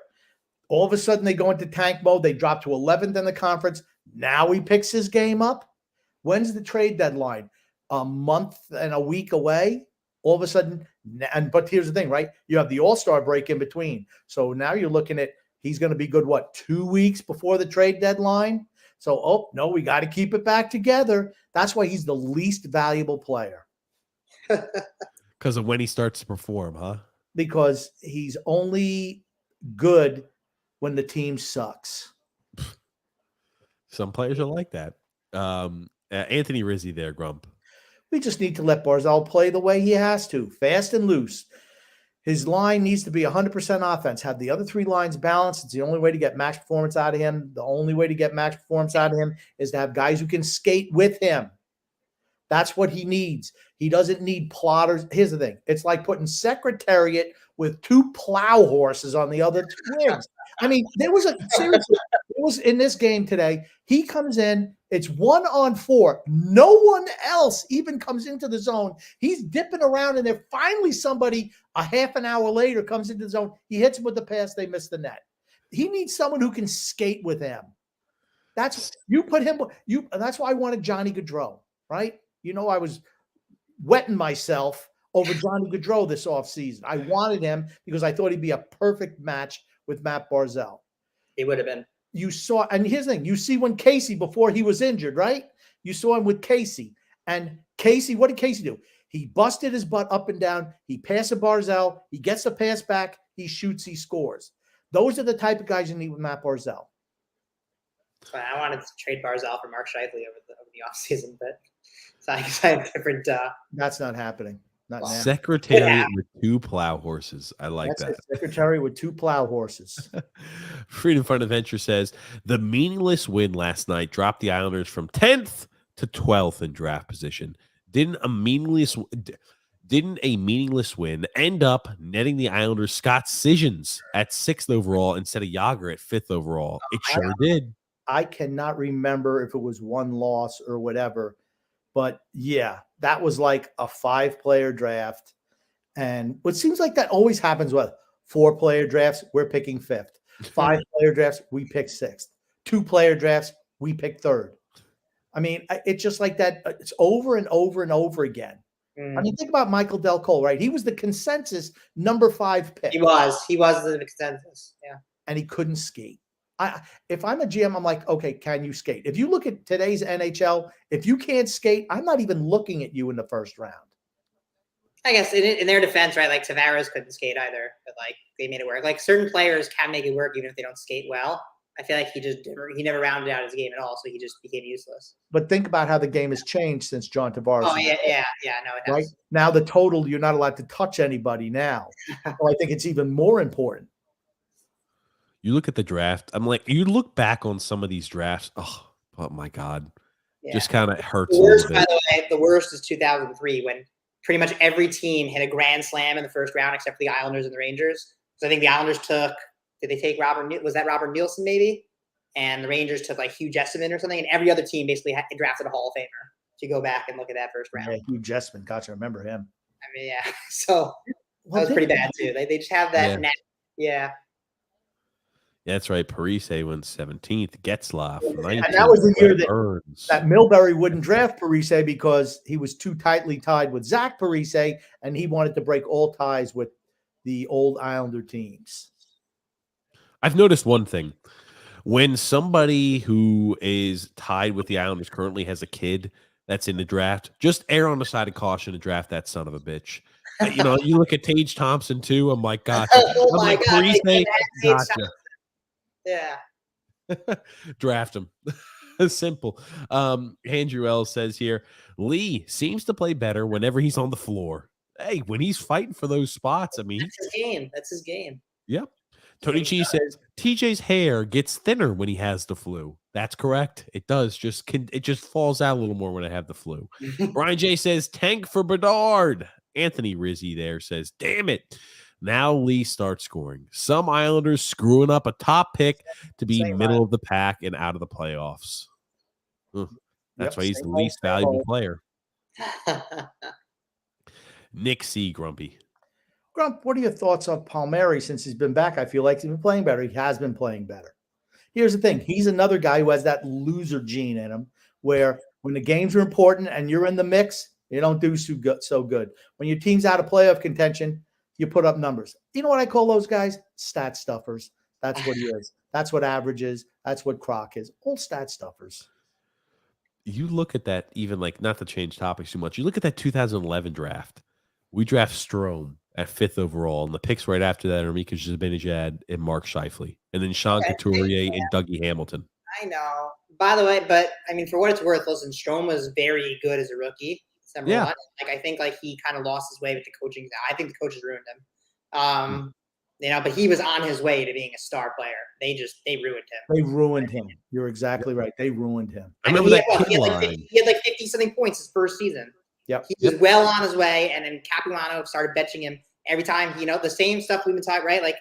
All of a sudden, they go into tank mode. They drop to 11th in the conference. Now he picks his game up. When's the trade deadline? A month and a week away. All of a sudden, but here's the thing, right? You have the All-Star break in between. So now you're looking at he's going to be good, 2 weeks before the trade deadline? So, no, we got to keep it back together. That's why he's the least valuable player. Because of when he starts to perform, huh? Because he's only good when the team sucks. Some players are like that. Anthony Rizzi there, Grump. We just need to let Barzal play the way he has to, fast and loose. His line needs to be 100% offense. Have the other three lines balanced. It's the only way to get match performance out of him. The only way to get match performance out of him is to have guys who can skate with him. That's what he needs. He doesn't need plotters. Here's the thing. It's like putting Secretariat with two plow horses on the other wings. I mean, seriously, it was in this game today. He comes in, it's 1-on-4. No one else even comes into the zone. He's dipping around, and then finally somebody a half an hour later comes into the zone. He hits him with the pass. They miss the net. He needs someone who can skate with him. That's that's why I wanted Johnny Gaudreau, right? You know, I was wetting myself over Johnny Gaudreau this offseason. I wanted him because I thought he'd be a perfect match with Matt Barzal. He would have been. You saw, and here's the thing, you see when Casey, before he was injured, right? You saw him with Casey. And Casey, what did Casey do? He busted his butt up and down. He passed to Barzal. He gets the pass back. He shoots. He scores. Those are the type of guys you need with Matt Barzal. I wanted to trade Barzal for Mark Scheifele over the offseason, but it's a different. That's not happening. Not now. Secretariat with two plow horses. I like that. Secretary with two plow horses. Freedom Fund Adventure says the meaningless win last night dropped the Islanders from 10th to 12th in draft position. Didn't a meaningless win end up netting the Islanders Scott Sissons at 6th overall instead of Yager at 5th overall? It sure did. I cannot remember if it was one loss or whatever, but yeah, that was like a 5-player draft. And it seems like that always happens with 4-player drafts, we're picking 5th. 5-player drafts, we pick 6th. 2-player drafts, we pick 3rd. I mean, it's just like that. It's over and over and over again. I mean, think about Michael Del Cole, right? He was the consensus number 5 pick. He was the consensus. Yeah. And he couldn't skate. If I'm a GM, I'm like, okay, can you skate? If you look at today's NHL, if you can't skate, I'm not even looking at you in the first round. I guess in their defense, right? Like Tavares couldn't skate either, but like they made it work. Like certain players can make it work even if they don't skate well. I feel like he never rounded out his game at all, so he just became useless. But think about how the game has changed since John Tavares. Oh yeah, no, it has. Right now, the total, you're not allowed to touch anybody now. So I think it's even more important. You look at the draft. I'm like, you look back on some of these drafts. Oh my God. Yeah. Just kind of hurts. The worst, by the way, the worst is 2003 when pretty much every team hit a grand slam in the first round except for the Islanders and the Rangers. So I think the Islanders did they take was that Robert Nielsen maybe? And the Rangers took like Hugh Jessamine or something. And every other team basically drafted a Hall of Famer. If you go back and look at that first round. Yeah, Hugh Jessamine. Gotcha. Remember him. I mean, yeah. So that was pretty bad too. They just have that. Yeah. That's right. Parise went 17th. Getzlaff, 19th. And that was the year that Milbury wouldn't draft Parise because he was too tightly tied with Zach Parise, and he wanted to break all ties with the old Islander teams. I've noticed one thing. When somebody who is tied with the Islanders currently has a kid that's in the draft, just err on the side of caution to draft that son of a bitch. You know, you look at Tage Thompson too. I'm like, gotcha. Oh I'm like, God, Parise, gotcha. Yeah. Draft him. Simple. Andrew L says here, Lee seems to play better whenever he's on the floor. Hey, when he's fighting for those spots, I mean, that's his game. Yep. Tony Cheese says TJ's hair gets thinner when he has the flu. That's correct. It does. It just falls out a little more when I have the flu. Brian J says tank for Bedard. Anthony Rizzi there says, damn it. Now Lee starts scoring. Some Islanders screwing up a top pick to be middle of the pack and out of the playoffs. That's why he's the least valuable player. Nick C. Grumpy. Grump, what are your thoughts on Palmieri since he's been back? I feel like he's been playing better. He has been playing better. Here's the thing. He's another guy who has that loser gene in him where when the games are important and you're in the mix, you don't do so good. When your team's out of playoff contention, you put up numbers. You know what I call those guys? Stat stuffers. That's what he is. That's what average is. That's what Croc is. All stat stuffers. You look at that, even like, not to change topics too much, you look at that 2011 draft. We draft Strome at 5th overall, and the picks right after that are Mika Zibanejad and Mark Scheifele, and then Sean Couturier and Dougie Hamilton. I know. By the way, but I mean, for what it's worth, listen, Strome was very good as a rookie. That's number one. Like I think like he kind of lost his way with the coaching. I think the coaches ruined him. But he was on his way to being a star player. They ruined him. They ruined him. You're exactly right. They ruined him. I remember that kid he line. He had like 50 something points his first season. Yep. He was well on his way, and then Capuano started benching him every time. The same stuff we've been talking, right? Like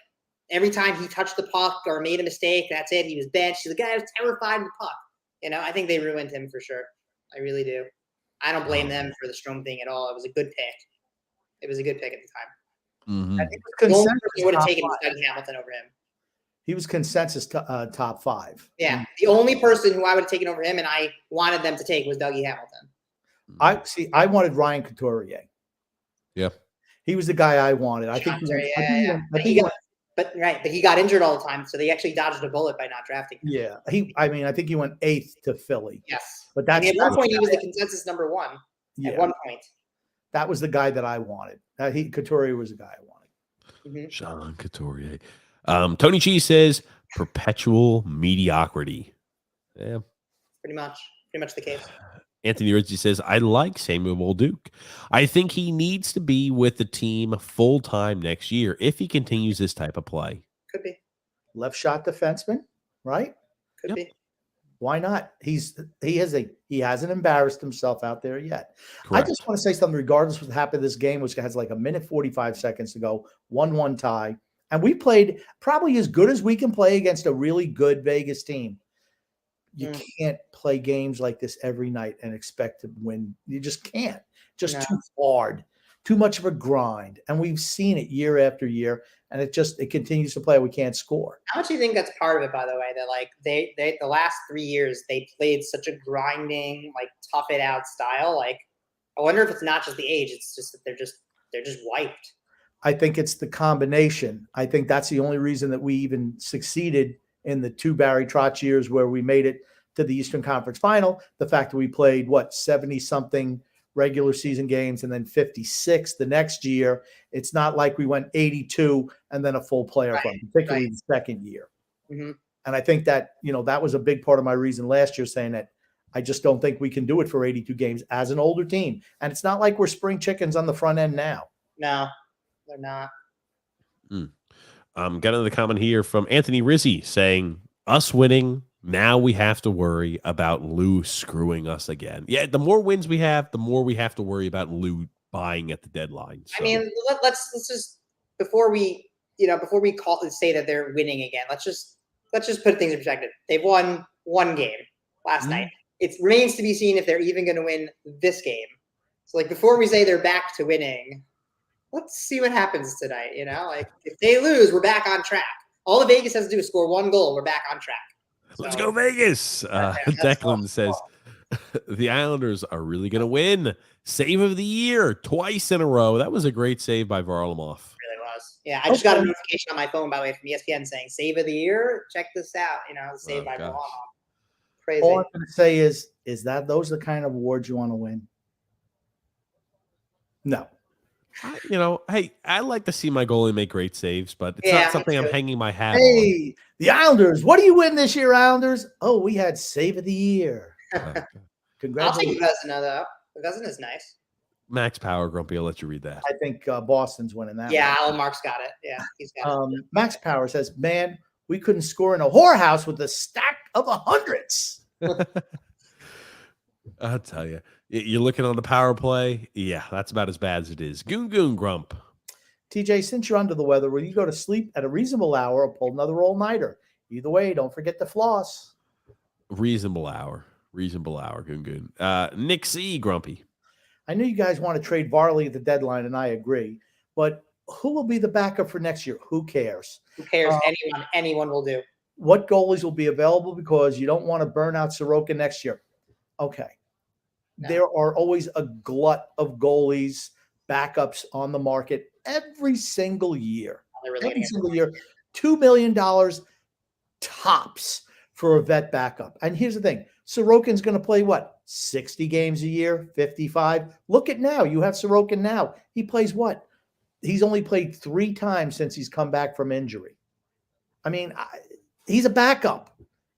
every time he touched the puck or made a mistake, that's it. He was benched. The guy was terrified of the puck. I think they ruined him for sure. I really do. I don't blame them for the Strome thing at all. It was a good pick. It was a good pick at the time. Mm-hmm. I think the only person who would have taken Doug Hamilton over him. He was consensus top 5. Yeah, the only person who I would have taken over him and I wanted them to take was Dougie Hamilton. I wanted Ryan Couturier. Yeah, he was the guy I wanted. I think. But he got injured all the time, so they actually dodged a bullet by not drafting him. Yeah, I think he went 8th to Philly. Yes, but at one point he was the consensus number 1. Yeah. At one point, that was the guy that I wanted. Couturier was the guy I wanted. Mm-hmm. Sean Couturier. Tony Cheese says perpetual mediocrity. Yeah, pretty much the case. Anthony Rizzi says, I like Samuel Bolduc. I think he needs to be with the team full time next year if he continues this type of play. Could be. Left shot defenseman, right? Could be. Why not? He hasn't embarrassed himself out there yet. Correct. I just want to say something regardless of what happened in this game, which has like a minute 45 seconds to go, 1-1 tie. And we played probably as good as we can play against a really good Vegas team. You can't play games like this every night and expect to win. You just can't. Too hard, too much of a grind. And we've seen it year after year, and it continues to play. We can't score. How much do you think that's part of it, by the way, that like they the last 3 years they played such a grinding, like tough it out style? Like I wonder if it's not just the age, it's just that they're just wiped. I think it's the combination. I think that's the only reason that we even succeeded in the 2 Barry Trotz years where we made it to the Eastern Conference Final. The fact that we played 70-something regular season games and then 56 the next year. It's not like we went 82 and then a full playoff run, particularly the second year. Mm-hmm. And I think that, that was a big part of my reason last year saying that I just don't think we can do it for 82 games as an older team. And it's not like we're spring chickens on the front end now. No, they're not. Got another comment here from Anthony Rizzi saying, us winning, now we have to worry about Lou screwing us again. Yeah, the more wins we have, the more we have to worry about Lou buying at the deadline. So. I mean, let's just before we say that they're winning again, let's just put things in perspective. They've won 1 game last night. It remains to be seen if they're even going to win this game. So like before we say they're back to winning, let's see what happens tonight. Like if they lose, we're back on track. All the Vegas has to do is score 1 goal. We're back on track. Let's go Vegas. Declan says the Islanders are really going to win. Save of the year twice in a row. That was a great save by Varlamov. It really was. Yeah, I just got a notification on my phone, by the way, from ESPN saying save of the year. Check this out. Save by Varlamov. Crazy. All I'm going to say is that those are the kind of awards you want to win? No. Hey, I like to see my goalie make great saves, but it's not something I'm hanging my hat on. Hey, the Islanders, what do you win this year, Islanders? Oh, we had save of the year. Congratulations. I'll take Vezina, though. Vezina is nice. Max Power, Grumpy, I'll let you read that. I think Boston's winning that. Yeah, Alan Mark's got it. Yeah, he's got it. Max Power says, man, we couldn't score in a whorehouse with a stack of 100s. I'll tell you. You're looking on the power play. Yeah, that's about as bad as it is. Goon Grump. TJ, since you're under the weather, will you go to sleep at a reasonable hour or pull another all-nighter? Either way, don't forget to floss. Reasonable hour, Goon. Nick C. Grumpy. I know you guys want to trade Varley at the deadline, and I agree. But who will be the backup for next year? Who cares? Who cares? Anyone will do. What goalies will be available because you don't want to burn out Sorokin next year? Okay. No. There are always a glut of goalies, backups on the market every single year. Every single year. $2 million tops for a vet backup. And here's the thing. Sorokin's going to play, 60 games a year, 55? Look at now. You have Sorokin now. He plays what? He's only played 3 times since he's come back from injury. I mean, he's a backup.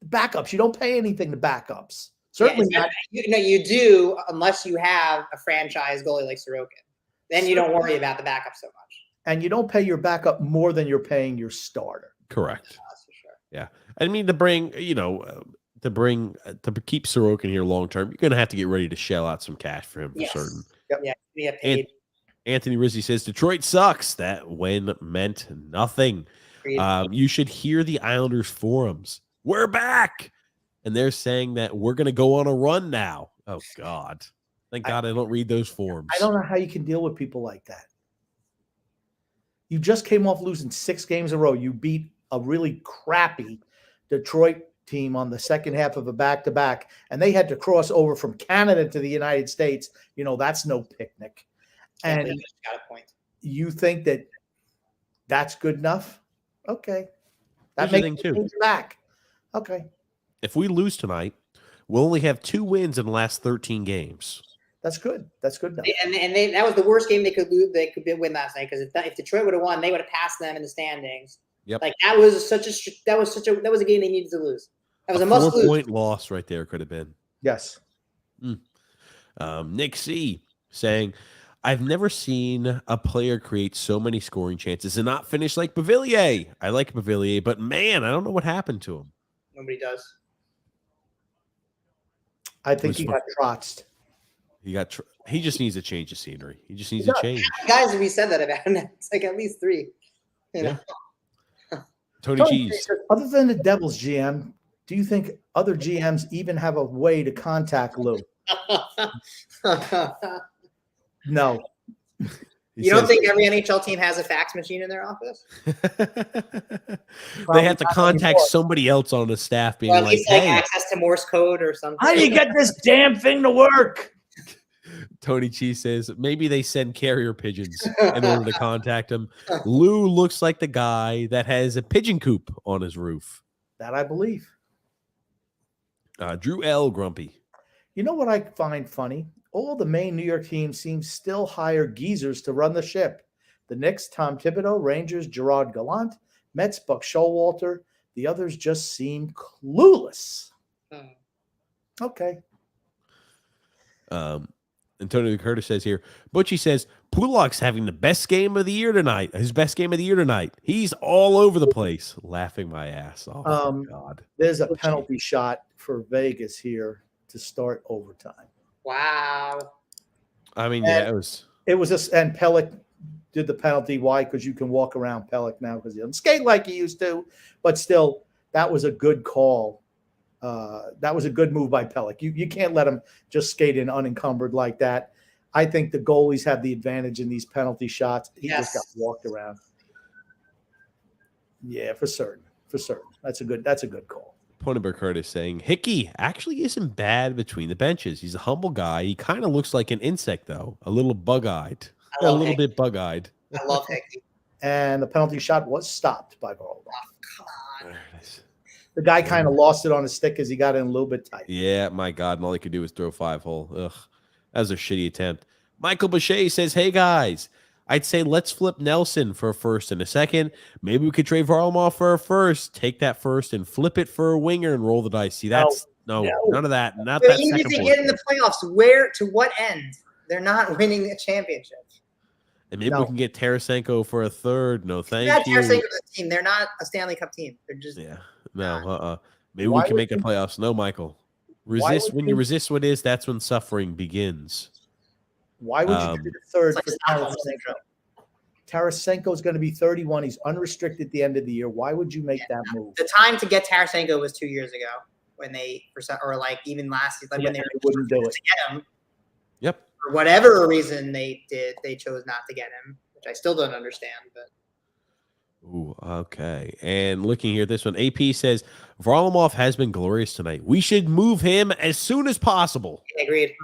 backups. You don't pay anything to backups. Certainly not. You do unless you have a franchise goalie like Sorokin. Then you don't worry about the backup so much. And you don't pay your backup more than you're paying your starter. Correct. That's for sure. Yeah. I mean, to keep Sorokin here long term, you're going to have to get ready to shell out some cash for him for certain. Yep. Yeah. We get paid. Anthony Rizzi says Detroit sucks. That win meant nothing. You should hear the Islanders forums. We're back. And they're saying that we're going to go on a run now. Oh, God. Thank God I don't read those forums. I don't know how you can deal with people like that. You just came off losing 6 games in a row. You beat a really crappy Detroit team on the second half of a back-to-back, and they had to cross over from Canada to the United States. That's no picnic. And got a point. You think that that's good enough? Okay. That Here's the makes thing, too. back. Okay. If we lose tonight, we'll only have 2 wins in the last 13 games. That's good. That's good enough. And that was the worst game they could lose. They could win last night because if Detroit would have won, they would have passed them in the standings. Yep. Like that was a game they needed to lose. That was a must lose. 4-point loss right there could have been. Yes. Nick C saying, I've never seen a player create so many scoring chances and not finish like Beauvillier. I like Beauvillier, but man, I don't know what happened to him. Nobody does. I think he got trotzed. He just needs a change of scenery. He just needs a change. Guys, we said that about him. It's like at least 3. Yeah. Tony Cheese. Other than the Devils GM, do you think other GMs even have a way to contact Lou? No. You don't think every NHL team has a fax machine in their office? They have to contact somebody else on the staff being or at like, least hey, access to Morse code or something. How do you get this damn thing to work? Tony Cheese says maybe they send carrier pigeons in order to contact him. Lou looks like the guy that has a pigeon coop on his roof. That I believe. Drew L. Grumpy. You know what I find funny? All the main New York teams seem still hire geezers to run the ship. The Knicks, Tom Thibodeau, Rangers, Gerard Gallant, Mets, Buck Showalter. The others just seem clueless. Okay. Antonio Curtis says here, Butchie says, Pulak's having the best game of the year tonight. His best game of the year tonight. He's all over the place. Laughing my ass off. Oh, God. There's a penalty shot for Vegas here to start overtime. Wow. I mean, and it was and Pellick did the penalty. Why? Because you can walk around Pellick now because he doesn't skate like he used to. But still, that was a good call. That was a good move by Pellick. You can't let him just skate in unencumbered like that. I think the goalies have the advantage in these penalty shots. He just got walked around. Yeah, for certain. For certain. That's a good call. Ponenberg Curtis saying, Hickey actually isn't bad between the benches. He's a humble guy. He kind of looks like an insect, though. A little bug-eyed. A little bit bug-eyed. I love Hickey. And the penalty shot was stopped by Barzal. Oh, come on. The guy kind of lost it on his stick as he got in a little bit tight. Yeah, my God. And all he could do was throw 5-hole. Ugh. That was a shitty attempt. Michael Boucher says, hey, guys, I'd say let's flip Nelson for a first and a second. Maybe we could trade Varlamov for a first. Take that first and flip it for a winger and roll the dice. See, that's none of that. Not but that even if they get in the playoffs, where to what end? They're not winning the championship. And maybe we can get Tarasenko for a third. No, thank you. Tarasenko's a team. They're not a Stanley Cup team. They're just Maybe we can make the playoffs. No, Michael. Resist when you resist what is. That's when suffering begins. Why would you do the third for Tarasenko? Tarasenko is going to be 31. He's unrestricted at the end of the year. Why would you make that move? The time to get Tarasenko was 2 years ago when they, or like even last year, when they wouldn't do it. To get him. Yep. For whatever reason they chose not to get him, which I still don't understand. But ooh, okay. And looking here, this one, AP says Varlamov has been glorious tonight. We should move him as soon as possible. Yeah, agreed.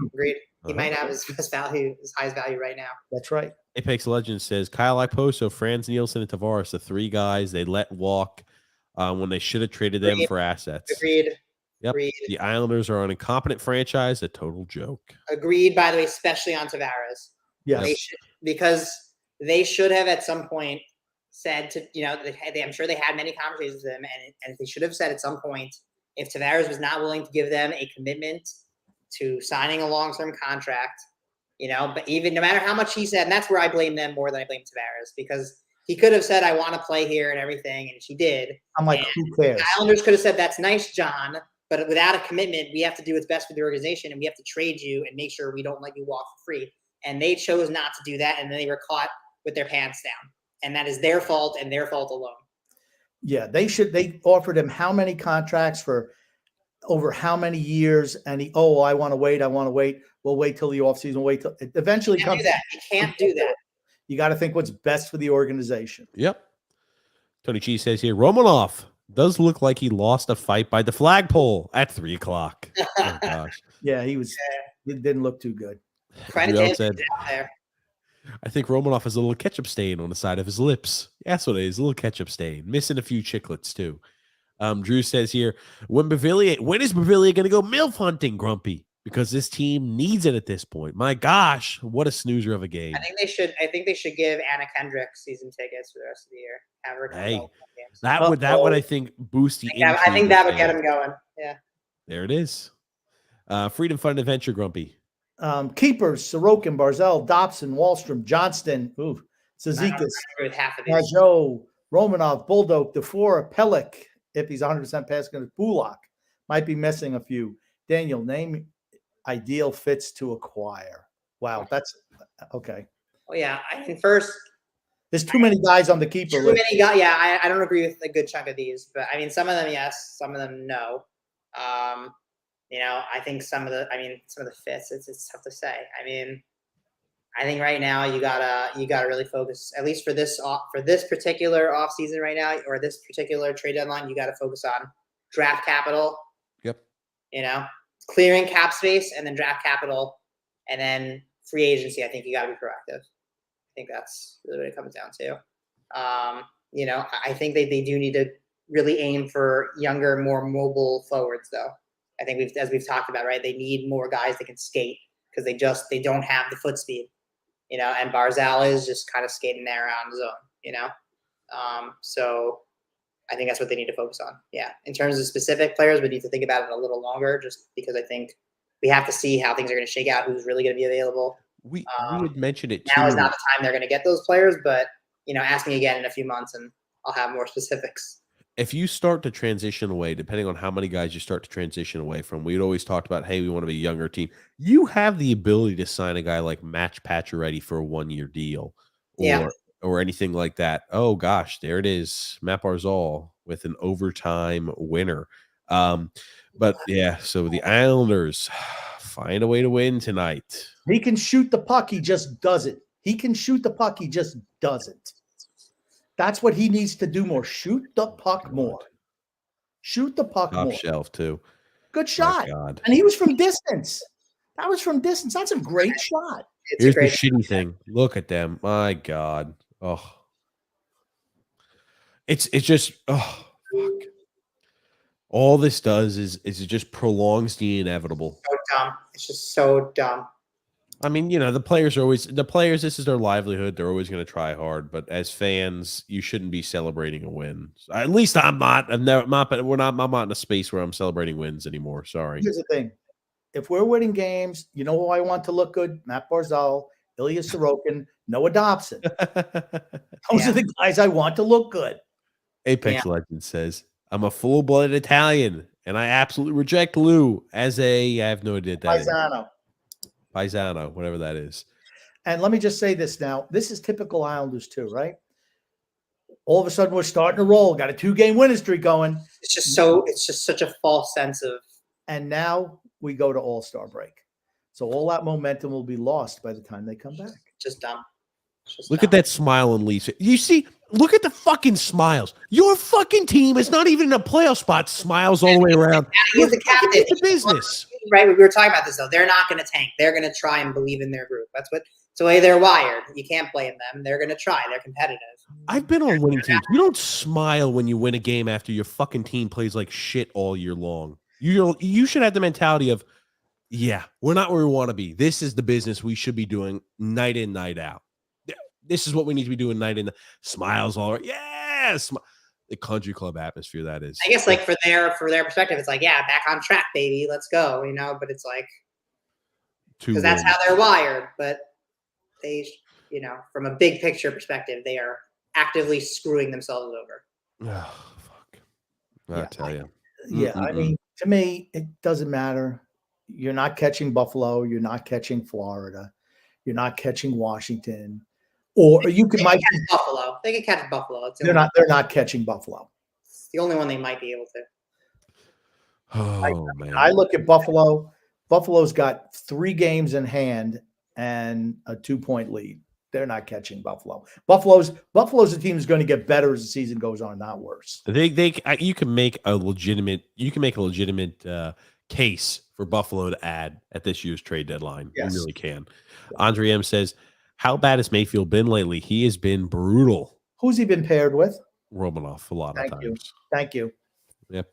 He might have his best value, his highest value right now. That's right. Apex Legends says Kyle Iposo, Franz Nielsen, and Tavares, the 3 guys they let walk when they should have traded them for assets. Agreed. Yep. Agreed. The Islanders are an incompetent franchise, a total joke. Agreed, by the way, especially on Tavares. Yes. Because they should have at some point said to, I'm sure they had many conversations with him, and they should have said at some point, If Tavares was not willing to give them a commitment to signing a long-term contract, but even no matter how much he said, and that's where I blame them more than I blame Tavares, because he could have said, I want to play here and everything, and she did. I'm like, who cares? The Islanders could have said, that's nice, John, but without a commitment, we have to do what's best for the organization, and we have to trade you and make sure we don't let you walk for free. And they chose not to do that, and then they were caught with their pants down. And that is their fault and their fault alone. Yeah, they offered him how many contracts for over how many years? And I want to wait. We'll wait till the offseason. Wait till it eventually You comes. can't do that. You got to think what's best for the organization. Yep. Tony G says here, Romanov does look like he lost a fight by the flagpole at 3:00. Oh gosh. Yeah, it didn't look too good. Credit to him out there. I think Romanov has a little ketchup stain on the side of his lips. That's what it is, a little ketchup stain. Missing a few chiclets, too. Drew says here, when is Bavilier going to go MILF hunting, Grumpy? Because this team needs it at this point. My gosh, what a snoozer of a game. I think they should give Anna Kendrick season tickets for the rest of the year. Have her come games. That would I think boost the I think that would get him going. Yeah. There it is. Freedom Fun Adventure, Grumpy. Keepers: Sorokin, Barzal, Dobson, Wallstrom, Johnston, Cizikas, Pajot, Romanov, Bulldog, DeFore, Pellick, if he's 100% passing, Bullock. Might be missing a few. Daniel, name ideal fits to acquire. Wow, that's okay. Well, yeah, I think first, there's too many guys on the keeper list. Too many guys. Yeah, I don't agree with a good chunk of these, but I mean, some of them yes, some of them no. I think some of the fits, it's tough to say. I mean, I think right now you gotta really focus, at least for this particular off season right now, or this particular trade deadline, you got to focus on draft capital. Yep. Clearing cap space and then draft capital, and then free agency. I think you got to be proactive. I think that's really what it comes down to. I think they do need to really aim for younger, more mobile forwards, though. I think as we've talked about, right? They need more guys that can skate because they don't have the foot speed, and Barzal is just kind of skating there around the zone, So I think that's what they need to focus on. Yeah. In terms of specific players, we need to think about it a little longer just because I think we have to see how things are going to shake out, who's really going to be available. We had mentioned it too. Now is not the time they're going to get those players, but, ask me again in a few months and I'll have more specifics. If you start to transition away, depending on how many guys you start to transition away from, we'd always talked about, hey, we want to be a younger team. You have the ability to sign a guy like Match Pacioretty for a 1-year deal or anything like that. Oh, gosh, there it is. Matt Barzal with an overtime winner. But, yeah, so the Islanders find a way to win tonight. He can shoot the puck. He just doesn't. He can shoot the puck. He just doesn't. That's what he needs to do more. Shoot the puck more. Shoot the puck more. Top shelf, too. Good shot. And he was from distance. That was from distance. That's a great shot. Here's the shitty thing. Look at them. My God. Oh. It's just, oh, fuck. All this does is it just prolongs the inevitable. So dumb. It's just so dumb. I mean, the players, this is their livelihood. They're always going to try hard. But as fans, you shouldn't be celebrating a win. At least I'm not. I'm not in a space where I'm celebrating wins anymore. Sorry. Here's the thing. If we're winning games, you know who I want to look good? Matt Barzal, Ilya Sorokin, Noah Dobson. Those are the guys I want to look good. Apex Legend says, I'm a full-blooded Italian, and I absolutely reject Lou as I have no idea. Paisano, whatever that is. And let me just say this now. This is typical Islanders too, right? All of a sudden, we're starting to roll. Got a 2-game winning streak going. It's just such a false sense of. And now we go to All-Star break. So all that momentum will be lost by the time they come back. Just dumb. Look at that smile on Leafs. You see, look at the fucking smiles. Your fucking team is not even in a playoff spot. Smiles all the way around. He's the captain. It's a business. Right, we were talking about this, though. They're not going to tank. They're going to try and believe in their group. It's the way they're wired. You can't blame them. They're going to try. They're competitive. I've been on winning teams. You don't smile when you win a game after your fucking team plays like shit all year long. You should have the mentality of, yeah, we're not where we want to be. This is the business we should be doing night in, night out. This is what we need to be doing night in. Smiles all right. Yes. the country club atmosphere that is. I guess like for their perspective, it's like, yeah, back on track, baby, let's go, but it's like, because that's how they're wired. But they, from a big picture perspective, they are actively screwing themselves over. Oh, fuck. I tell you. Yeah, I mean, to me, it doesn't matter. You're not catching Buffalo. You're not catching Florida. You're not catching Washington. Or you could catch Buffalo. They can catch Buffalo. They're not catching Buffalo. It's the only one they might be able to. Oh, man. I look at Buffalo. Buffalo's got 3 games in hand and a 2-point lead. They're not catching Buffalo. Buffalo's a team that's going to get better as the season goes on, not worse. You can make a legitimate case for Buffalo to add at this year's trade deadline. Yes. You really can. Andre M says, how bad has Mayfield been lately? He has been brutal. Who's he been paired with? Romanoff a lot of times. Thank you. Yep.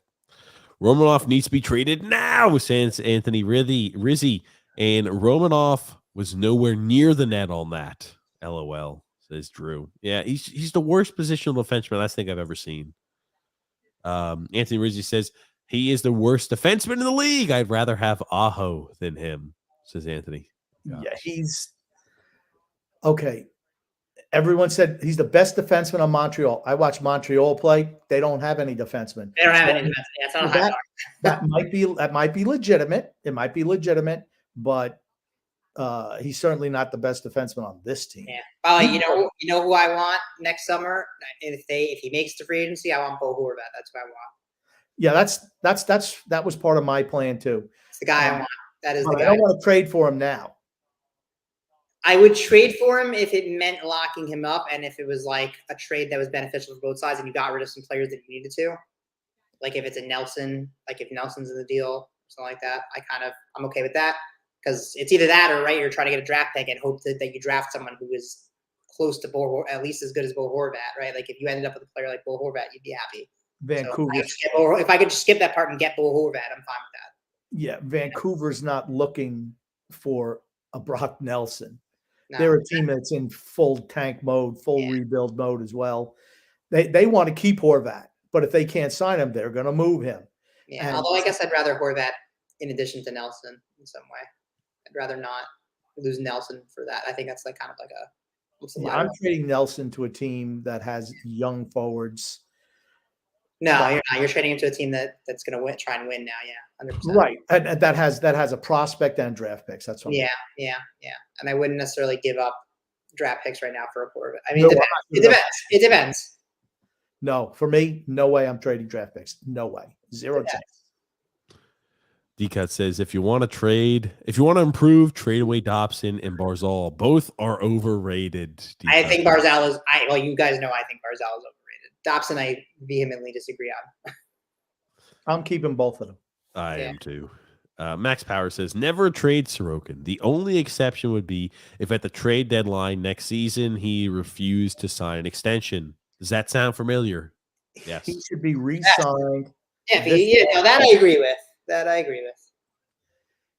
Romanoff needs to be traded now, says Anthony Rizzi. And Romanoff was nowhere near the net on that. LOL, says Drew. Yeah, he's the worst positional defenseman I think I've ever seen. Anthony Rizzi says he is the worst defenseman in the league. I'd rather have Aho than him, says Anthony. Gosh. Yeah, he's okay. Everyone said he's the best defenseman on Montreal. I watch Montreal play. They don't have any defensemen. They don't have any defensemen. That might be legitimate. It might be legitimate, but he's certainly not the best defenseman on this team. Yeah. Well, you know who I want next summer? If he makes the free agency, I want Bo Horvat. That's what I want. Yeah, that was part of my plan too. It's the guy I want. That is the guy. I don't want to trade for him now. I would trade for him if it meant locking him up and if it was like a trade that was beneficial for both sides and you got rid of some players that you needed to. Like if it's a Nelson, like if Nelson's in the deal, something like that, I'm okay with that. Because it's either that or, you're trying to get a draft pick and hope that you draft someone who is close to Bo, at least as good as Bo Horvat, right? Like if you ended up with a player like Bo Horvat, you'd be happy. Vancouver. So if I could just skip that part and get Bo Horvat, I'm fine with that. Yeah, Vancouver's not looking for a Brock Nelson. No. They're a team that's in full tank mode, full rebuild mode as well. They want to keep Horvat, but if they can't sign him, they're going to move him. Yeah, and although I guess I'd rather Horvat in addition to Nelson in some way. I'd rather not lose Nelson for that. I think that's like kind of like I'm trading Nelson to a team that has young forwards. No, you're not. You're trading him to a team that's going to try and win now. Yeah, 100%. Right, and that has a prospect and draft picks. That's what. Yeah. And I wouldn't necessarily give up draft picks right now for a Horvat. I mean, it depends. No, for me, no way. I'm trading draft picks. No way. 0 chance. D-Cut says, if you want to improve, trade away Dobson and Barzal. Both are overrated. D-Cut. I think Barzal is. Well, you guys know I think Barzal is overrated. Dobson, I vehemently disagree on. I'm keeping both of them. I am too. Max Power says, never trade Sorokin. The only exception would be if at the trade deadline next season he refused to sign an extension. Does that sound familiar? Yes. He should be re-signed. Yeah, that I agree with.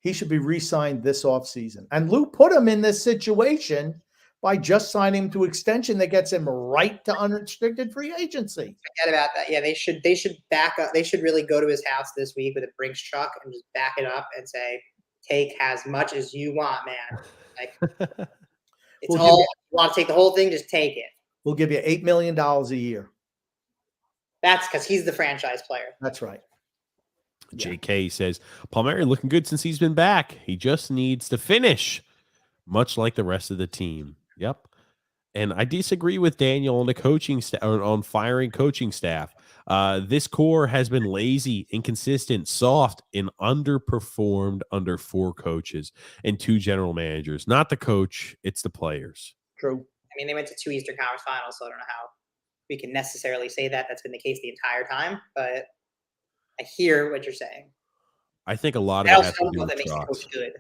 He should be re-signed this offseason. And Lou put him in this situation by just signing him to extension that gets him right to unrestricted free agency. Forget about that. Yeah, they should back up. They should really go to his house this week with a Brinks truck and just back it up and say, take as much as you want, man. Like, you want to take the whole thing, just take it. We'll give you $8 million a year. That's because he's the franchise player. That's right. JK says, Palmieri looking good since he's been back. He just needs to finish, much like the rest of the team. Yep. And I disagree with Daniel on the coaching on firing coaching staff. This core has been lazy, inconsistent, soft, and underperformed under 4 coaches and 2 general managers. Not the coach, it's the players. True. I mean, they went to 2 Eastern Conference Finals, so I don't know how we can necessarily say that that's been the case the entire time, but I hear what you're saying. I think a lot of it has to do with that makes the coach good.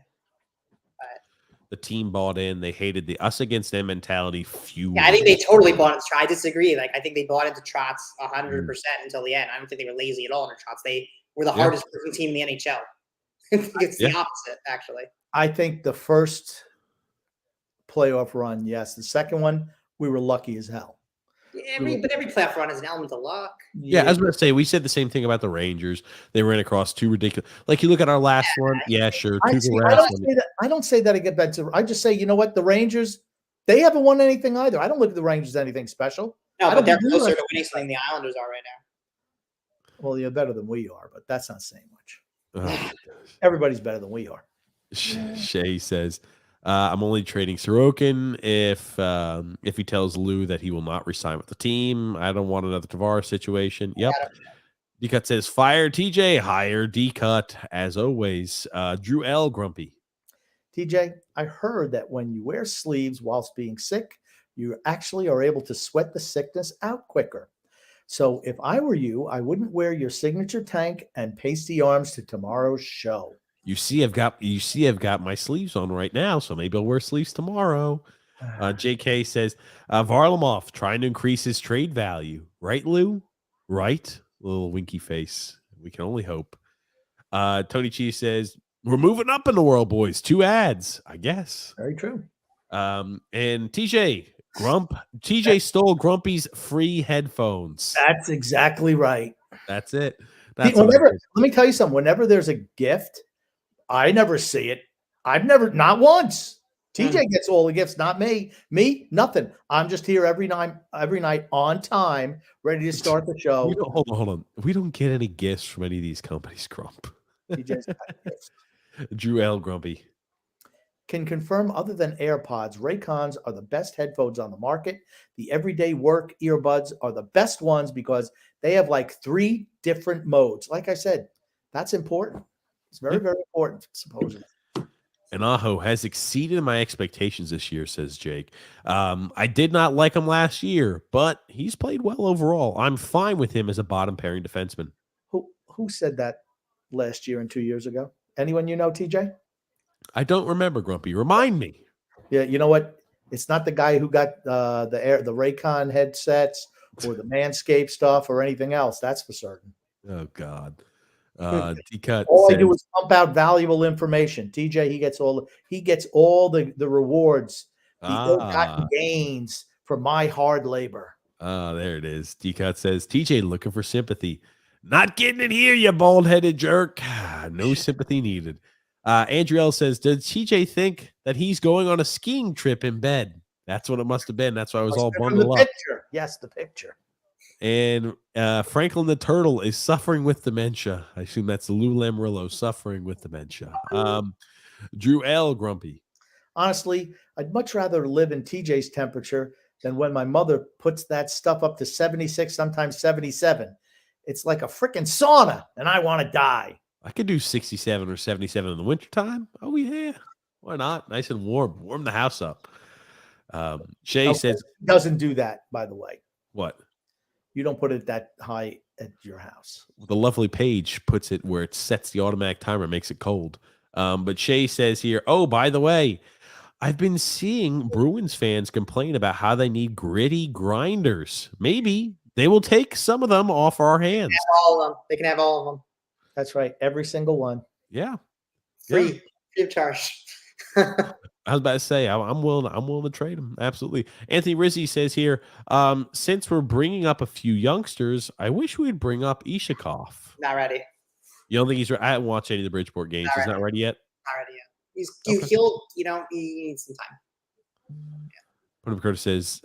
The team bought in. They hated the us against them mentality. Yeah, I think they totally bought into Trotz. I disagree. Like, I think they bought into Trotz 100% until the end. I don't think they were lazy at all under Trotz. They were the hardest working team in the NHL. It's the opposite, actually. I think the first playoff run, yes. The second one, we were lucky as hell. But every playoff run is an element of luck. Yeah, I was going to say, we said the same thing about the Rangers. They ran across two ridiculous. Like, you look at our last one. Yeah, sure. I don't say that again. I just say, you know what? The Rangers, they haven't won anything either. I don't look at the Rangers as anything special. No, but they're closer to winning something the Islanders are right now. Well, you're better than we are, but that's not saying much. Oh, Everybody's better than we are. Shay says, I'm only trading Sorokin if he tells Lou that he will not resign with the team. I don't want another Tavares situation. Yep. D-Cut says, fire TJ, hire D-Cut, as always. Drew L. Grumpy. TJ, I heard that when you wear sleeves whilst being sick, you actually are able to sweat the sickness out quicker. So if I were you, I wouldn't wear your signature tank and pasty arms to tomorrow's show. You see, I've got my sleeves on right now, so maybe I'll wear sleeves tomorrow. JK says, Varlamov trying to increase his trade value. Right, Lou? Right? Little winky face. We can only hope. Tony Cheese says, we're moving up in the world, boys. 2 ads, I guess. Very true. And TJ stole Grumpy's free headphones. That's exactly right. That's it. Let me tell you something. Whenever there's a gift, I never see it. Not once. TJ gets all the gifts, not me. Me, nothing. I'm just here every night on time, ready to start the show. Hold on. We don't get any gifts from any of these companies, Grump. TJ's got gifts. Drew L. Grumpy. Can confirm, other than AirPods, Raycons are the best headphones on the market. The everyday work earbuds are the best ones because they have like 3 different modes. Like I said, that's important. It's very, very important, supposedly. And Aho has exceeded my expectations this year, says Jake. I did not like him last year, but he's played well overall. I'm fine with him as a bottom pairing defenseman. Who said that last year and 2 years ago? Anyone you know, TJ? I don't remember, Grumpy. Remind me. Yeah, you know what? It's not the guy who got the Raycon headsets or the Manscaped stuff or anything else. That's for certain. Oh God. D-Cut all I do is pump out valuable information. TJ, he gets all the rewards, the ill-gotten gains from my hard labor. There it is. D-Cut says, TJ looking for sympathy. Not getting it here, you bald-headed jerk. No sympathy needed. Andrew L says, does TJ think that he's going on a skiing trip in bed? That's what it must have been. That's why I was all bundled up. Yes, the picture. And Franklin the Turtle is suffering with dementia. I assume that's Lou Lamrillo suffering with dementia. Drew L. Grumpy. Honestly, I'd much rather live in TJ's temperature than when my mother puts that stuff up to 76, sometimes 77. It's like a freaking sauna, and I want to die. I could do 67 or 77 in the wintertime. Oh, yeah. Why not? Nice and warm. Warm the house up. Shay says... doesn't do that, by the way. What? You don't put it that high at your house. The lovely Paige puts it where it sets the automatic timer, makes it cold. But Shay says here, oh, by the way, I've been seeing Bruins fans complain about how they need gritty grinders. Maybe they will take some of them off our hands. All of them. They can have all of them. That's right. Every single one. Yeah. Free of charge. I was about to say, I'm willing to trade him. Absolutely. Anthony Rizzi says here, since we're bringing up a few youngsters, I wish we'd bring up Ishikov. Not ready. You don't think he's ready? I haven't watched any of the Bridgeport games. He's not ready yet? Not ready yet. He needs some time. Adam Curtis says,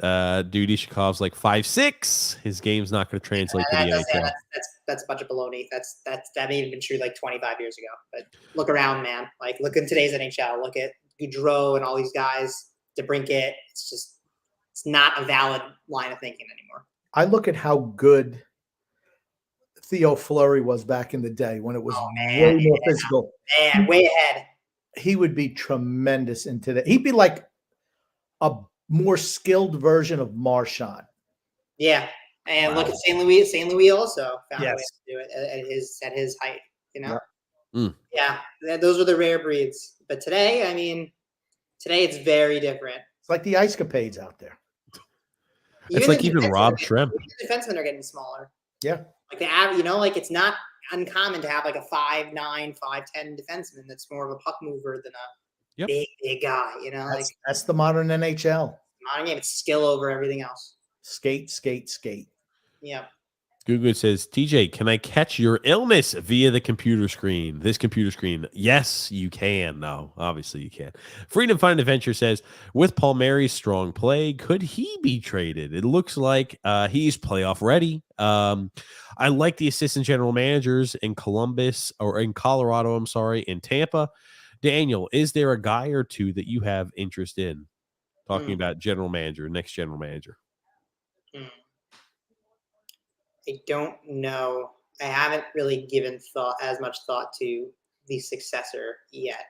dude, Ishikov's like 5'6". His game's not going to translate to the NHL. That's a bunch of baloney. That may have been true like 25 years ago. But look around, man. Like, look in today's NHL. Look at Goudreau and all these guys, DeBrincat. It's not a valid line of thinking anymore. I look at how good Theo Fleury was back in the day when it was way more physical. Man, way ahead. He would be tremendous in today. He'd be like a more skilled version of Marchand. Yeah. And look at St. Louis. St. Louis also found a way to do it at his height, you know? Yeah. Those were the rare breeds. But today it's very different. It's like the ice capades out there. It's like even Rob Schremp. The defensemen are getting smaller. Yeah. Like the average, it's not uncommon to have like a 5'9", 5'10" defenseman that's more of a puck mover than a big guy, That's the modern NHL. Modern game, it's skill over everything else. Skate, skate, skate. Yeah. Google says, TJ, can I catch your illness via the computer screen? This computer screen. Yes, you can. No, obviously you can. Freedom Find Adventure says, with Palmieri's strong play, could he be traded? It looks like he's playoff ready. I like the assistant general managers in Columbus or in Colorado, I'm sorry, in Tampa. Daniel, is there a guy or two that you have interest in? Talking about general manager, next general manager. I don't know. I haven't really given as much thought to the successor yet.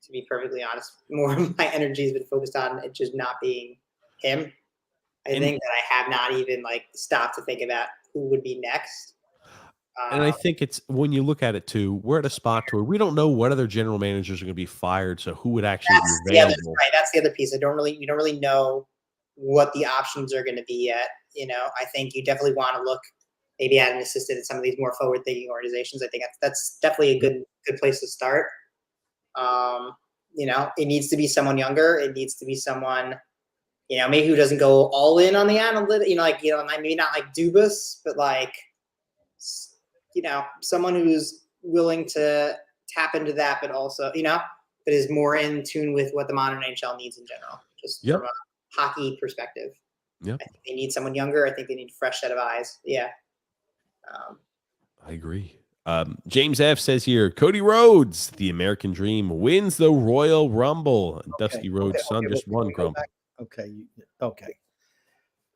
To be perfectly honest, more of my energy has been focused on it just not being him. I think that I have not even stopped to think about who would be next. And I think it's when you look at it too, we're at a spot where we don't know what other general managers are going to be fired. So who would actually be available? That's the other piece. You don't really know what the options are going to be yet. I think you definitely want to look maybe at an assistant at some of these more forward-thinking organizations. I think that's definitely a good place to start. It needs to be someone younger. It needs to be someone, maybe who doesn't go all in on the analytics. Maybe not like Dubas, but someone who's willing to tap into that, but also, but is more in tune with what the modern NHL needs in general, just from a hockey perspective. Yeah, I think they need someone younger. I think they need a fresh set of eyes. Yeah. I agree. James F says here, Cody Rhodes, the American Dream, wins the Royal Rumble. Dusty Rhodes' son just won, Grump. Okay.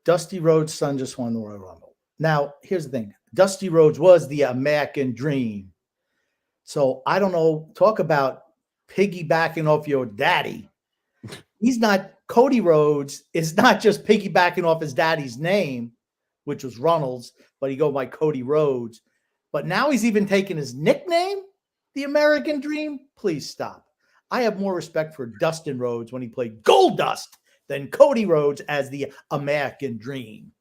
Dusty Rhodes' son just won the Royal Rumble. Now, here's the thing. Dusty Rhodes was the American Dream. So I don't know. Talk about piggybacking off your daddy. He's not. Cody Rhodes is not just piggybacking off his daddy's name, which was Runnels, but he go by Cody Rhodes. But now he's even taking his nickname, the American Dream. Please stop. I have more respect for Dustin Rhodes when he played Gold Dust than Cody Rhodes as the American Dream.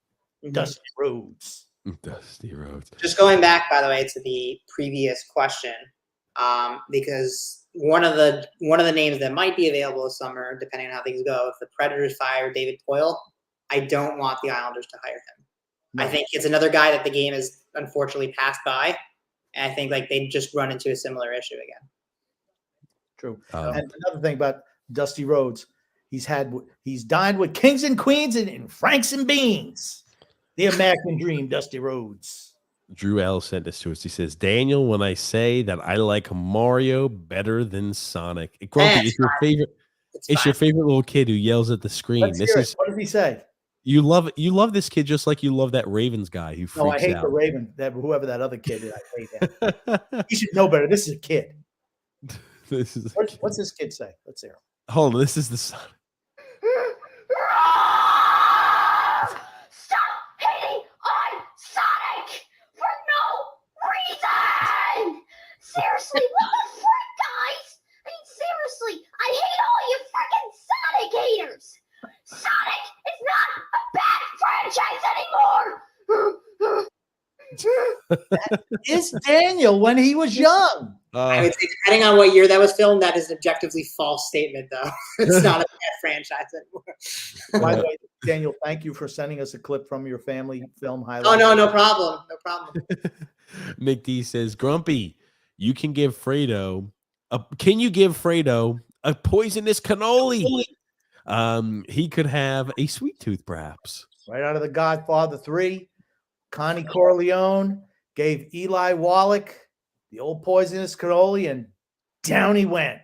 Mm-hmm. Dusty Rhodes. Dusty Rhodes. Just going back, by the way, to the previous question, because one of the names that might be available this summer, depending on how things go, if the Predators fire David Poile, I don't want the Islanders to hire him. No. I think it's another guy that the game has unfortunately passed by, and I think they just run into a similar issue again. True. And another thing about Dusty Rhodes, he's dined with kings and queens and Franks and beans. The American Dream, Dusty Rhodes. Drew L sent this to us. He says, Daniel, when I say that I like Mario better than Sonic. Grumpy, it's your favorite. It's your favorite little kid who yells at the screen. What does he say? You love this kid just like you love that Ravens guy who freaks out. No, I hate the Raven. Whoever that other kid is, I hate him. He should know better. This is a kid. What's this kid say? Let's hear him. Hold on, this is the Sonic. Stop hating on Sonic for no reason! Seriously, what the frick, guys? I mean, seriously, I hate all you freaking Sonic haters! Sonic is not a bad franchise anymore! That is Daniel when he was young. I would say, depending on what year that was filmed, that is an objectively false statement, though. It's not a bad franchise anymore. By the way, Daniel, thank you for sending us a clip from your family film highlight. Oh, no problem. No problem. Nick D says, Grumpy, you can give Fredo a poisonous cannoli? He could have a sweet tooth, perhaps. Right out of The Godfather 3, Connie Corleone gave Eli Wallach the old poisonous cannoli, and down he went.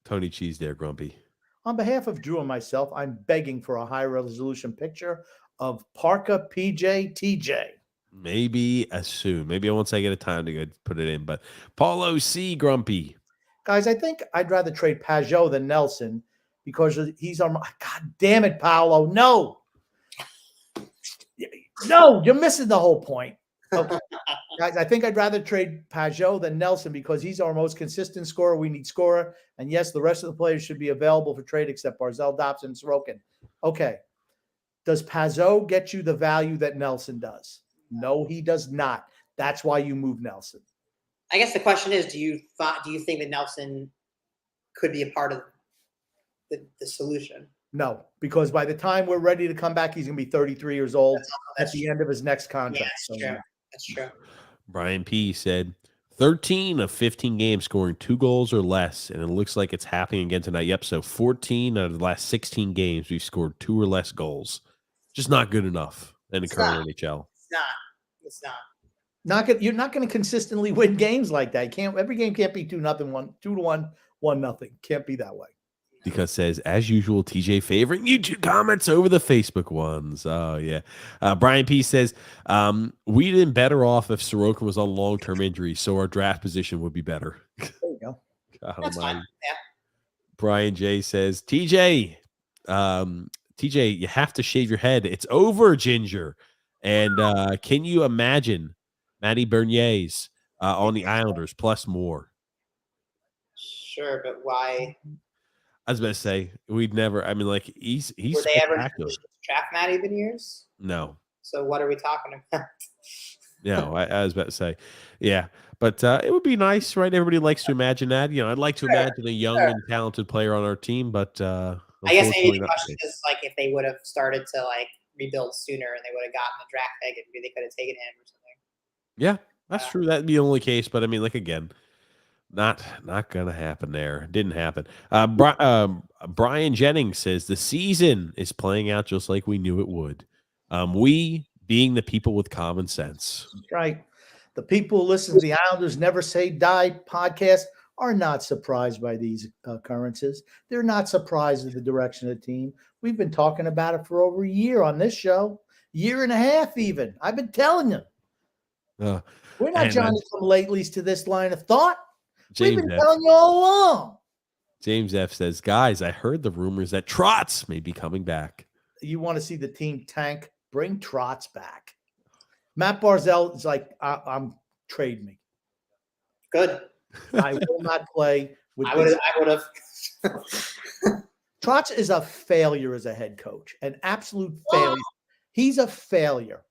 Tony Cheese there, Grumpy. On behalf of Drew and myself, I'm begging for a high-resolution picture of Parka PJ TJ. Maybe soon. Maybe once I get a time to go put it in. But Paulo C, Grumpy. Guys, I think I'd rather trade Pajot than Nelson because he's on. God damn it, Paolo! No, you're missing the whole point. Okay. Guys, I think I'd rather trade Pajot than Nelson because he's our most consistent scorer. We need scorer. And yes, the rest of the players should be available for trade except Barzal, Dobson, and Sorokin. Okay. Does Pajot get you the value that Nelson does? No, he does not. That's why you move Nelson. I guess the question is, do you think that Nelson could be a part of the solution? No, because by the time we're ready to come back, he's going to be 33 years old That's at the end of his next contract. Yeah, that's true. That's true. Brian P. said 13 of 15 games scoring 2 goals or less, and it looks like it's happening again tonight. Yep, so 14 out of the last 16 games, we've scored 2 or less goals. Just not good enough in the current NHL. It's not. You're not going to consistently win games like that. Every game can't be 2-1, 2-1, 1-0. Can't be that way. Because says, as usual, TJ favoring YouTube comments over the Facebook ones. Oh, yeah. Brian P. says, we'd been better off if Sorokin was on long-term injury, so our draft position would be better. There you go. That's fine. Yeah. Brian J. says, TJ, you have to shave your head. It's over, Ginger. And can you imagine Matty Bernier's on the Islanders plus more? Sure, but why? I was about to say we'd never. I mean, like he's Were they ever spectacular. draft Matty Beniers? No. So what are we talking about? No, I was about to say, yeah, but it would be nice, right? Everybody likes to imagine that. You know, I'd like to imagine a young and talented player on our team, but I guess maybe the not question is like if they would have started to like rebuild sooner and they would have gotten a draft pick and maybe they could have taken him or something. Yeah, that's true. That'd be the only case, but I mean, like again. Not gonna happen there. Didn't happen. Brian Jennings says the season is playing out just like we knew it would. We being the people with common sense. Right. The people who listen to the Islanders Never Say Die podcast are not surprised by these occurrences. They're not surprised at the direction of the team. We've been talking about it for over a year on this show, year and a half even. I've been telling you. We're not Johnny come latelys to this line of thought. We've been telling you all along. James F. says, guys, I heard the rumors that Trotz may be coming back. You want to see the team tank? Bring Trotz back. Matt Barzal is like, I'm trade me. Good. I will not play with I would have. Trotz is a failure as a head coach, an absolute failure. He's a failure.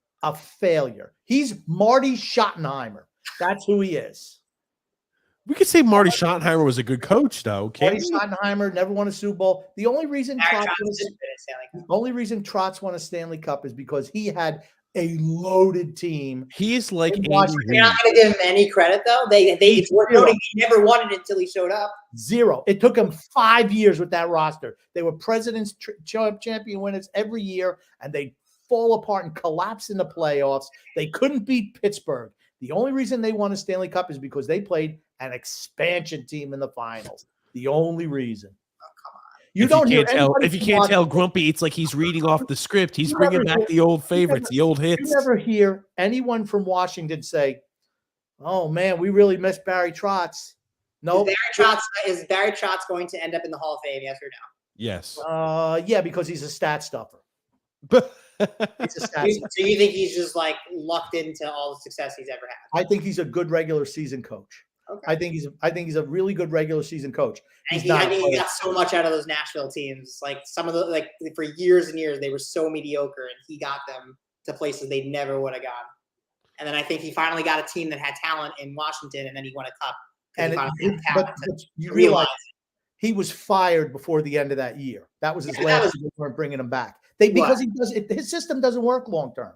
He's Marty Schottenheimer. That's who he is. We could say Marty Schottenheimer was a good coach, though. Marty Schottenheimer never won a Super Bowl. The only reason Trotz won a Stanley Cup is because he had a loaded team. He's like Andy You're not going to give him any credit, though. They were noting he never won it until he showed up. 0. It took him 5 years with that roster. They were President's champion winners every year, and they fall apart and collapse in the playoffs. They couldn't beat Pittsburgh. The only reason they won a Stanley Cup is because they played an expansion team in the finals. The only reason. Oh, come on. If you can't tell Grumpy, it's like he's reading off the script. He's bringing back the old favorites, the old hits. You never hear anyone from Washington say, oh, man, we really miss Barry Trotz. No. Is Barry Trotz going to end up in the Hall of Fame, yes or no? Yes. Yeah, because he's a stat stuffer. So you think he's just like lucked into all the success he's ever had? I think he's a good regular season coach. Okay. I think he's a really good regular season coach. I think he got so much out of those Nashville teams. Like some of the for years and years they were so mediocre, and he got them to places they never would have gone. And then I think he finally got a team that had talent in Washington, and then he won a cup. But you realize he was fired before the end of that year. That was his last year. They weren't bringing him back. Because his system doesn't work long term.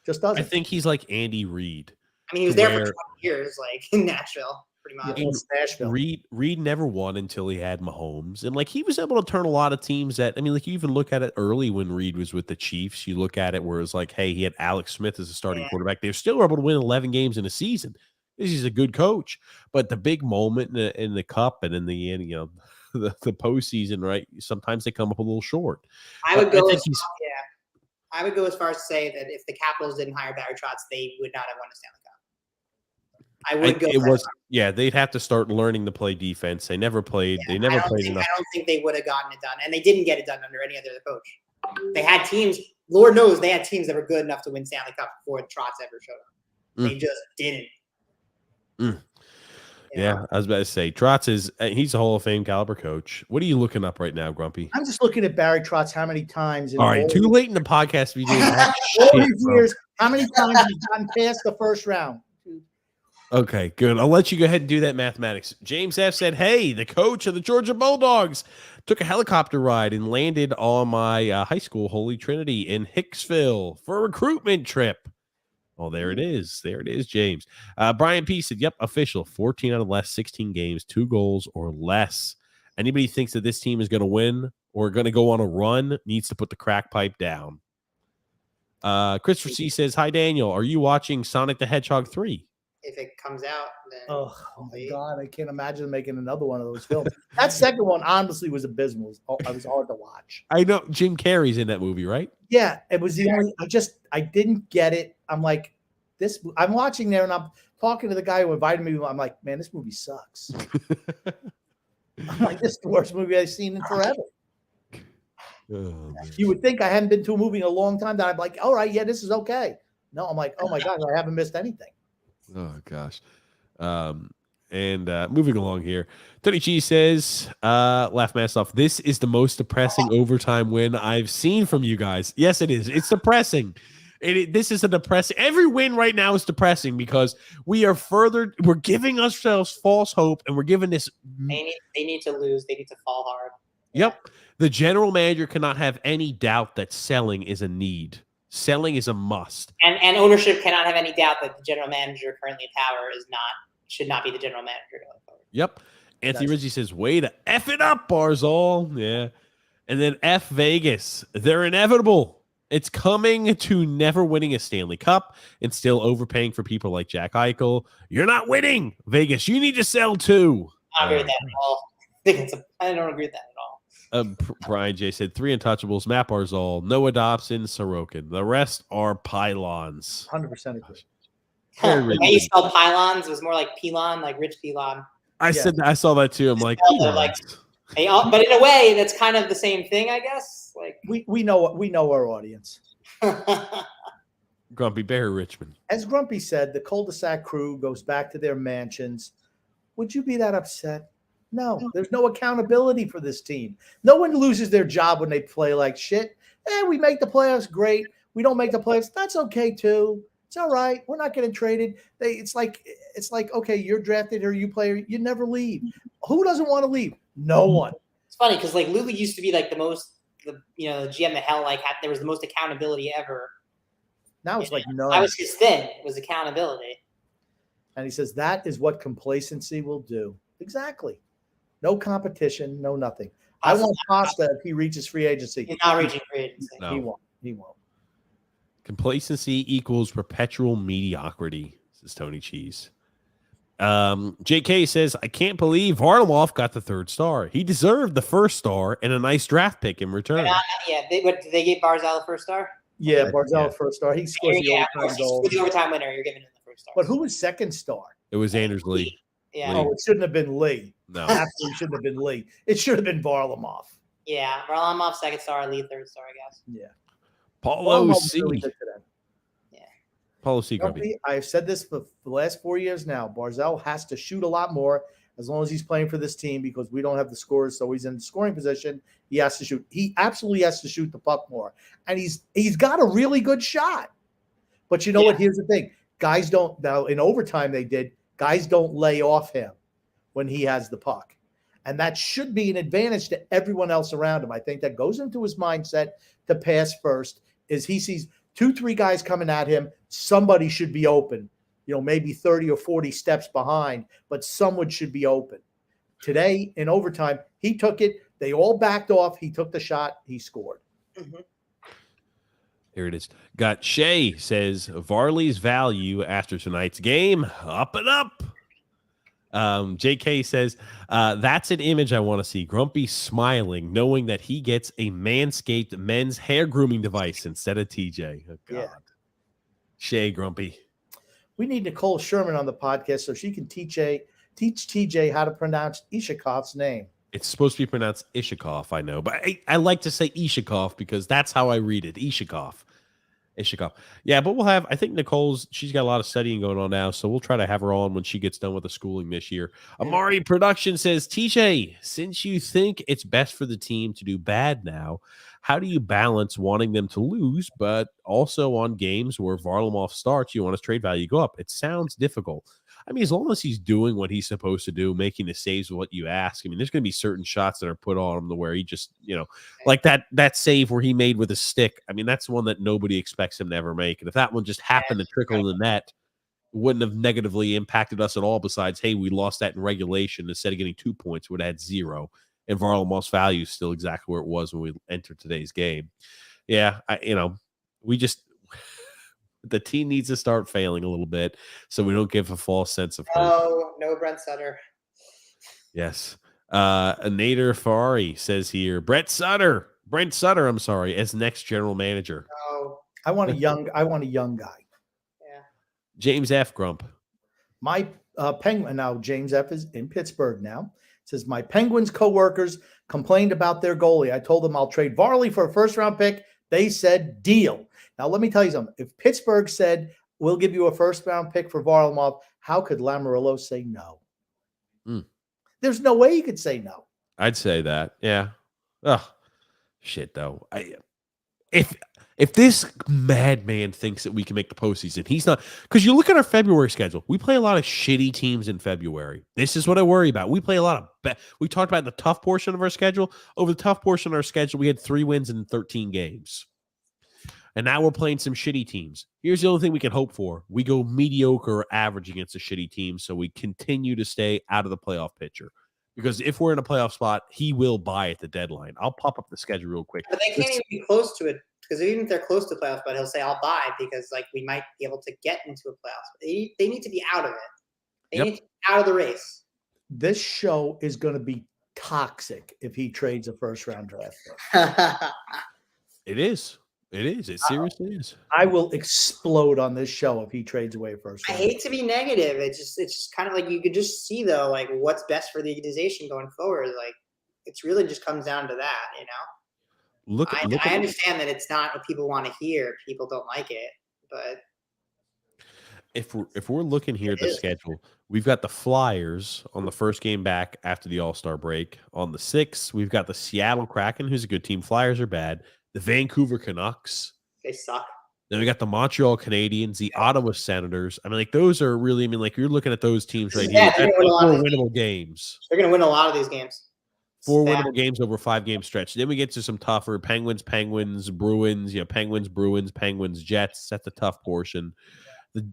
Just doesn't. I think he's like Andy Reid. I mean, he was there for 20 years, like in Nashville, pretty much. Nashville. Reid never won until he had Mahomes, and like he was able to turn a lot of teams. You even look at it early when Reid was with the Chiefs. You look at it where it's like, hey, he had Alex Smith as a starting quarterback. They were still able to win 11 games in a season. He's a good coach, but the big moment in the cup and in the end, the postseason, right? Sometimes they come up a little short. I would go as far as to say that if the Capitals didn't hire Barry Trotz, they would not have won a Stanley Cup. I would go. They'd have to start learning to play defense. They never played. They never played enough. I don't think they would have gotten it done, and they didn't get it done under any other coach. They had teams. Lord knows they had teams that were good enough to win Stanley Cup before Trotz ever showed up. They just didn't. Yeah, I was about to say Trotz he's a Hall of Fame caliber coach. What are you looking up right now, Grumpy? I'm just looking at Barry Trotz. How many times? All right, too late in the podcast. We all these years. How many times he's gotten past the first round? Okay, good. I'll let you go ahead and do that mathematics. James F. said, hey, the coach of the Georgia Bulldogs took a helicopter ride and landed on my high school, Holy Trinity, in Hicksville for a recruitment trip. Oh, there it is. There it is, James. Brian P. said, yep, official. 14 out of the last 16 games, 2 goals or less. Anybody thinks that this team is going to win or going to go on a run needs to put the crack pipe down. Christopher C. says, hi, Daniel. Are you watching Sonic the Hedgehog 3? If it comes out, then Oh my God, I can't imagine making another one of those films. That second one honestly was abysmal. It was hard to watch. I know Jim Carrey's in that movie, right? Yeah, it was the only. I didn't get it. I'm like, this. I'm watching there, and I'm talking to the guy who invited me. I'm like, man, this movie sucks. I'm like, this is the worst movie I've seen in forever. Oh, You would think I hadn't been to a movie in a long time that I'm like, all right, yeah, this is okay. No, I'm like, oh my God, I haven't missed anything. oh gosh. And moving along here, Tony G says, laugh mask off. This is the most depressing overtime win I've seen from you guys. Yes, it is. It's depressing. This is a depressing. Every win right now is depressing because we're giving ourselves false hope, and we're giving this. they need to lose. They need to fall hard. Yep. The general manager cannot have any doubt that selling is a need. Selling is a must. And ownership cannot have any doubt that the general manager currently in power should not be the general manager going forward. Yep. Anthony Rizzi says, way to F it up, Barzal. Yeah. And then F Vegas. They're inevitable. It's coming to never winning a Stanley Cup and still overpaying for people like Jack Eichel. You're not winning, Vegas. You need to sell too. I don't agree with that at all. I don't agree with that at all. Brian J said 3 untouchables, Matt Barzal, Noah Dobson, Sorokin. The rest are pylons. 100% agree. The way you spelled pylons was more like pelon, like Rich Pelon. I saw that too. I'm like, but in a way, that's kind of the same thing, I guess. Like we know our audience. Grumpy Bear Richmond. As Grumpy said, the cul-de-sac crew goes back to their mansions. Would you be that upset? No, there's no accountability for this team. No one loses their job when they play like shit. We make the playoffs, great. We don't make the playoffs, that's okay too. It's all right. We're not getting traded. It's like okay, you're drafted or you play, you never leave. Who doesn't want to leave? No one. It's funny because like Lulu used to be like the GM that hell there was the most accountability ever. Now it's like no. That was his thing. It was accountability. And he says that is what complacency will do. Exactly. No competition, no nothing. I want Pasta if he reaches free agency. He's not reaching free agency. No. He won't. Complacency equals perpetual mediocrity, says Tony Cheese. JK says, I can't believe Varlamov got the 3rd star. He deserved the 1st star and a nice draft pick in return. They gave Barzal the 1st star? Yeah, Barzal 1st star. He scores the overtime goal. The overtime winner, you're giving him the 1st star. But who was 2nd star? It was Anders Lee. Yeah. Oh, it shouldn't have been Lee. No. Absolutely shouldn't have been Lee. It should have been Varlamov. Yeah, Varlamov 2nd star, Lee 3rd star, I guess. Yeah. Paulo C. Yeah. Paulo C. Grumpy. I've said this for the last 4 years now. Barzal has to shoot a lot more as long as he's playing for this team because we don't have the scores. So he's in the scoring position. He has to shoot. He absolutely has to shoot the puck more. And he's got a really good shot. But you know what? Here's the thing. Guys don't, now in overtime guys don't lay off him when he has the puck. And that should be an advantage to everyone else around him. I think that goes into his mindset to pass first is he sees 2-3 guys coming at him. Somebody should be open, maybe 30 or 40 steps behind, but someone should be open. Today in overtime, he took it. They all backed off. He took the shot. He scored. Mm-hmm. Here it is. Got Shay says Varley's value after tonight's game up and up. JK says that's an image I want to see. Grumpy smiling, knowing that he gets a Manscaped men's hair grooming device instead of TJ. Oh, God. Yeah. Shay Grumpy. We need Nicole Sherman on the podcast so she can teach TJ how to pronounce Ishikov's name. It's supposed to be pronounced Ishikov, I know, but I like to say Ishikov because that's how I read it. Ishikov. Yeah, but I think she's got a lot of studying going on now, so we'll try to have her on when she gets done with the schooling this year. Amari Production says, TJ, since you think it's best for the team to do bad now, how do you balance wanting them to lose, but also on games where Varlamov starts, you want his trade value go up? It sounds difficult. I mean, as long as he's doing what he's supposed to do, making the saves with what you ask. I mean, there's going to be certain shots that are put on him to where he just, like that save where he made with a stick. I mean, that's one that nobody expects him to ever make. And if that one just happened to trickle in the net, it wouldn't have negatively impacted us at all. Besides, hey, we lost that in regulation. Instead of getting 2 points, would have had 0. And Varlamov's value is still exactly where it was when we entered today's game. Yeah, we just the team needs to start failing a little bit so we don't give a false sense of hope. Oh, no Brent Sutter. Yes. Nader Ferrari says here, Brent Sutter, I'm sorry, as next general manager. Oh, I want a young guy. yeah. James F. Grump. My Penguin, now James F. is in Pittsburgh now, says, my Penguins co-workers complained about their goalie. I told them I'll trade Varley for a first-round pick. They said, deal. Now, let me tell you something. If Pittsburgh said, we'll give you a first-round pick for Varlamov, how could Lamoriello say no? There's no way he could say no. I'd say that. Yeah. Oh, shit, though. If this madman thinks that we can make the postseason, he's not. Because you look at our February schedule. We play a lot of shitty teams in February. This is what I worry about. We play a lot of we talked about the tough portion of our schedule. Over the tough portion of our schedule, we had 3 wins in 13 games. And now we're playing some shitty teams. Here's the only thing we can hope for. We go mediocre or average against a shitty team, so we continue to stay out of the playoff picture. Because if we're in a playoff spot, he will buy at the deadline. I'll pop up the schedule real quick. But they can't even be close to it, because even if they're close to playoffs, but he'll say, I'll buy, because we might be able to get into a playoffs. They need to be out of it. They need to be out of the race. This show is going to be toxic if he trades a first-round draft pick. It is. It is. It seriously is. I will explode on this show if he trades away first. I hate to be negative. It's just kind of you could just see though, what's best for the organization going forward. It's really just comes down to that, I understand that it's not what people want to hear. People don't like it, but if we're looking here at the schedule, we've got the Flyers on the first game back after the All-Star break. On the 6th, we've got the Seattle Kraken, who's a good team. Flyers are bad. The Vancouver Canucks. They suck. Then we got the Montreal Canadiens, the Ottawa Senators. I mean, those are really, you're looking at those teams right here. They're 4 winnable games. They're going to win a lot of these games. 4 winnable games over a 5-game stretch. Then we get to some tougher Penguins, Bruins, Penguins, Bruins, Penguins, Jets. That's a tough portion.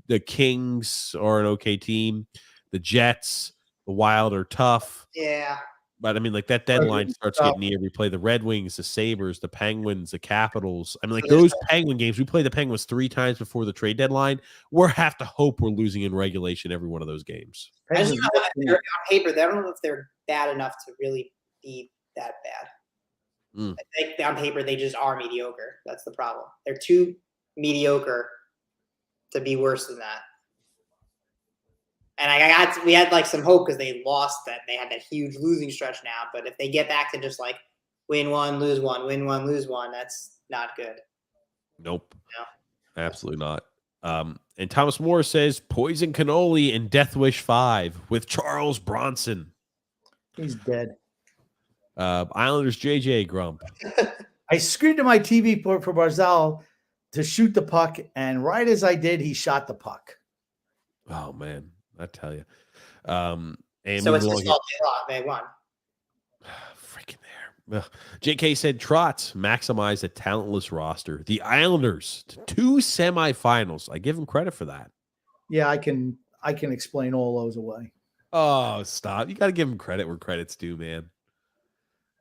The Kings are an okay team. The Jets, the Wild are tough. Yeah. But that deadline starts getting near. We play the Red Wings, the Sabres, the Penguins, the Capitals. Those Penguin games, we play the Penguins 3 times before the trade deadline. We'll have to hope we're losing in regulation every one of those games. I just know that on paper, they don't know if they're bad enough to really be that bad. I think on paper, they just are mediocre. That's the problem. They're too mediocre to be worse than that. And we had some hope because they lost that. They had that huge losing stretch now. But if they get back to just win 1, lose 1, win 1, lose 1, that's not good. Nope. No. Absolutely not. And Thomas Moore says Poison Cannoli and Death Wish 5 with Charles Bronson. He's dead. Islanders JJ Grump. I screamed to my TV for Barzal to shoot the puck, and right as I did, he shot the puck. Oh man, I tell you. And so it's just all they won. Freaking there. JK said Trotz maximize a talentless roster. The Islanders to 2 semifinals. I give them credit for that. Yeah, I can explain all those away. Oh, stop. You got to give them credit where credit's due, man.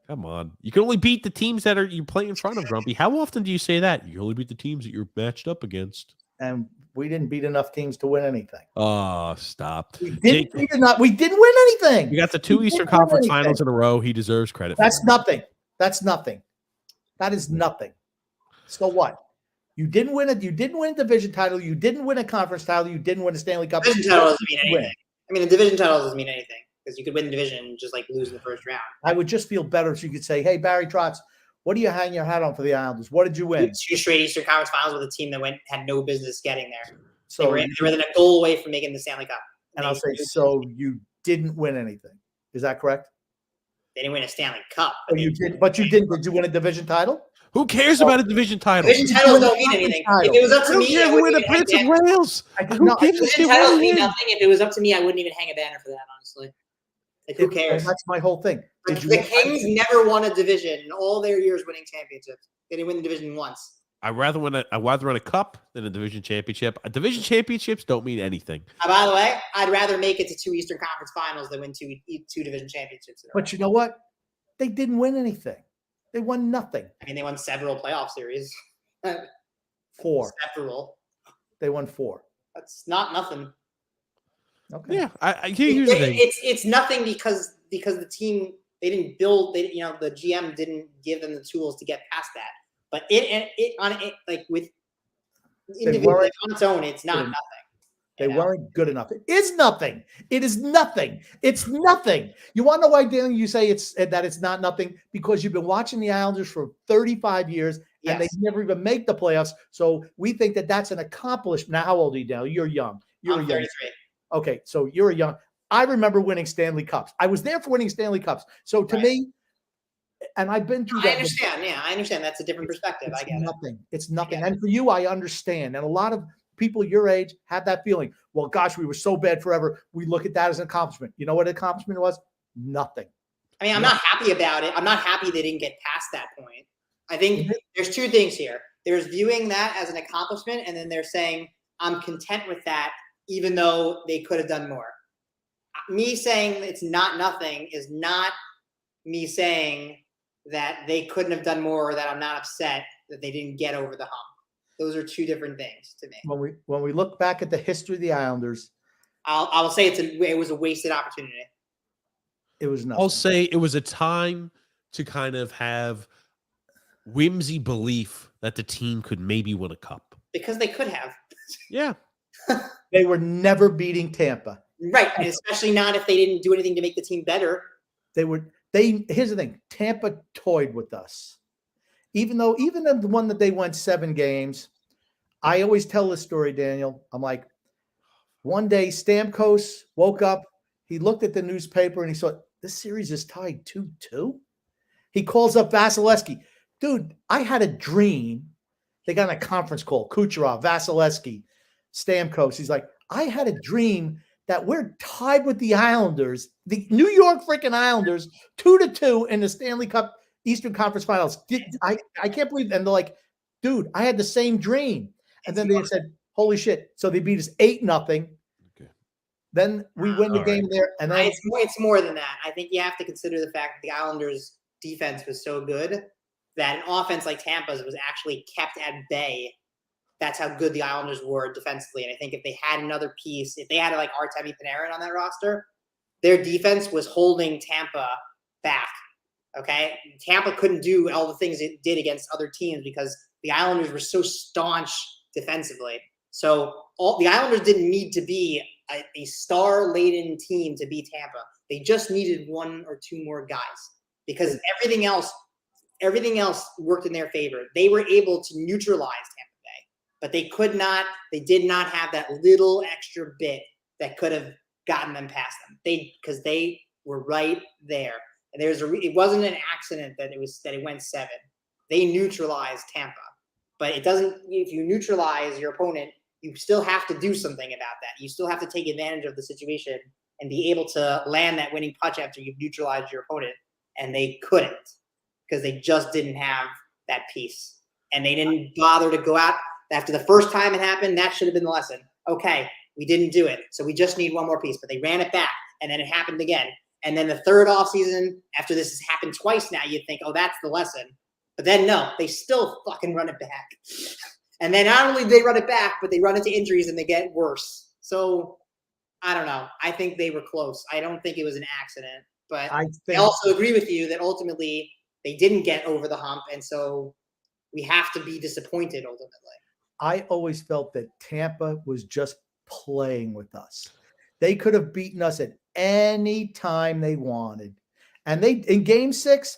Come on. You can only beat the teams that you play in front of, Grumpy. How often do you say that? You only beat the teams that you're matched up against. And we didn't beat enough teams to win anything. Oh, stop. We didn't win anything. We got the 2 Eastern Conference finals in a row. He deserves credit. That's nothing. That's nothing. That is nothing. So what? You didn't win it. You didn't win a division title. You didn't win a conference title. You didn't win a Stanley Cup. Division title doesn't mean anything. I mean, the division title doesn't mean anything because you could win the division and just lose in the first round. I would just feel better if you could say, hey, Barry Trotz, what do you hang your hat on for the Islanders? What did you win? 2 straight Eastern Conference finals with a team that had no business getting there. So they were within a goal away from making the Stanley Cup. And I'll say, so you didn't win anything. Is that correct? They didn't win a Stanley Cup. Oh, you did, but you didn't. Did you win a division title? Who cares about a division title? Division titles don't mean anything. If it was up I to don't me, care I who win wouldn't the even Prince of hang banner. Wales. I Who no, gives a Division shit titles what mean he is? nothing. If it was up to me, I wouldn't even hang a banner for that, honestly. Like, who cares? That's my whole thing. Did you The win- Kings never won a division in all their years winning championships. They didn't win the division once. I'd rather win a cup than a division championship. Division championships don't mean anything. By the way, I'd rather make it to 2 Eastern Conference Finals than win two division championships. But you know what? They didn't win anything. They won nothing. I mean, they won several playoff series. 4. Several. They won 4. That's not nothing. Okay. Yeah, here's the thing. It's nothing because the team, they didn't build. The GM didn't give them the tools to get past that. But with individually on its own, it's not nothing. They weren't good enough. It is nothing. It is nothing. It's nothing. You want to know why, Daniel, you say it's not nothing? Because you've been watching the Islanders for 35 years and they never even make the playoffs. So we think that that's an accomplishment. Now, how old are you, Daniel? You're young. I'm 33. Okay, so you're a young. I remember winning Stanley Cups. I was there for winning Stanley Cups. So to me, and I've been through that. I understand. Yeah, I understand. That's a different perspective. I get nothing. It's nothing. And for you, I understand. And a lot of people your age have that feeling. Well, gosh, we were so bad forever. We look at that as an accomplishment. You know what an accomplishment was? Nothing. I mean, I'm not happy about it. I'm not happy they didn't get past that point. I think there's two things here. There's viewing that as an accomplishment, and then they're saying, I'm content with that, even though they could have done more. Me saying it's not nothing is not me saying that they couldn't have done more or that I'm not upset that they didn't get over the hump. Those are two different things to me. When we look back at the history of the Islanders, I will say it was a wasted opportunity. It was nothing. I'll say it was a time to kind of have whimsy belief that the team could maybe win a cup. Because they could have. Yeah. They were never beating Tampa. Right. And especially not if they didn't do anything to make the team better. Here's the thing. Tampa toyed with us. Even the one that they won 7 games, I always tell this story, Daniel. I'm like, one day Stamkos woke up, he looked at the newspaper and he saw this series is tied 2-2. He calls up Vasilevsky. Dude, I had a dream. They got on a conference call, Kucherov, Vasilevsky, Stamkos. He's like, I had a dream that we're tied with the Islanders, the New York freaking Islanders, 2-2 in the Stanley Cup Eastern Conference Finals. I can't believe. And they're like, dude, I had the same dream. And then they said, holy shit. So they beat us 8-0. Okay. Then we win the game there. And then it's more than that. I think you have to consider the fact that the Islanders defense was so good that an offense like Tampa's was actually kept at bay. That's how good the Islanders were defensively. And I think if they had another piece, if they had like Artemi Panarin on that roster, their defense was holding Tampa back. Okay. Tampa couldn't do all the things it did against other teams because the Islanders were so staunch defensively. So the Islanders didn't need to be a star-laden team to beat Tampa. They just needed 1 or 2 more guys because everything else worked in their favor. They were able to neutralize Tampa Bay, but they did not have that little extra bit that could have gotten them past them. Because they were right there. And it wasn't an accident that it went 7. They neutralized Tampa. But it doesn't, if you neutralize your opponent, you still have to do something about that. You still have to take advantage of the situation and be able to land that winning punch after you've neutralized your opponent. And they couldn't because they just didn't have that piece. And they didn't bother to go out. After the first time it happened, that should have been the lesson. Okay, we didn't do it. So we just need 1 more piece. But they ran it back. And then it happened again. And then the third offseason, after this has happened twice now, you'd think, oh, that's the lesson. But then, no, they still fucking run it back. And then not only do they run it back, but they run into injuries and they get worse. So, I don't know. I think they were close. I don't think it was an accident. But I also agree with you that ultimately they didn't get over the hump. And so we have to be disappointed ultimately. I always felt that Tampa was just playing with us. They could have beaten us at any time they wanted. And in game 6,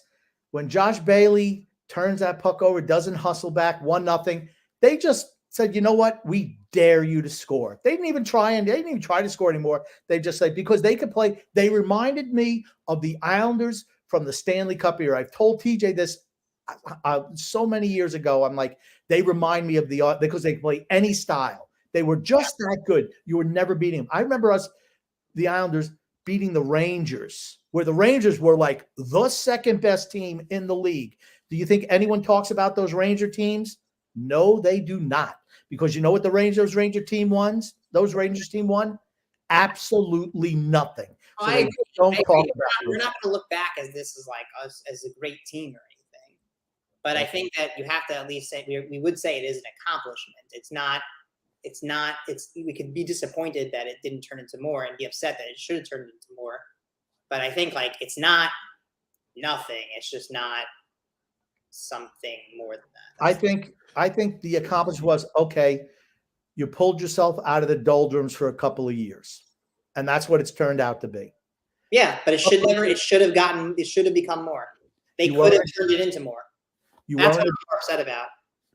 when Josh Bailey turns that puck over, doesn't hustle back, 1-0, they just said, you know what? We dare you to score. They didn't even try to score anymore. They just said, because they could play. They reminded me of the Islanders from the Stanley Cup era. I've told TJ this so many years ago. I'm like, they remind me of because they play any style. They were just that good. You were never beating them. I remember us, the Islanders, beating the Rangers, where the Rangers were like the second best team in the league. Do you think anyone talks about those Ranger teams? No, they do not. Because you know what the Rangers team won? Those Rangers team won? Absolutely nothing. So I agree. don't talk about We're not going to look back as this is like us as a great team or anything. But I think that you have to at least say we would say it is an accomplishment. We could be disappointed that it didn't turn into more and be upset that it should have turned into more. But I think like it's not nothing. It's just not something more than that. I think the accomplishment was, okay, you pulled yourself out of the doldrums for a couple of years. And that's what it's turned out to be. Yeah, but it should have become more. They could have turned it into more. That's what I'm upset about.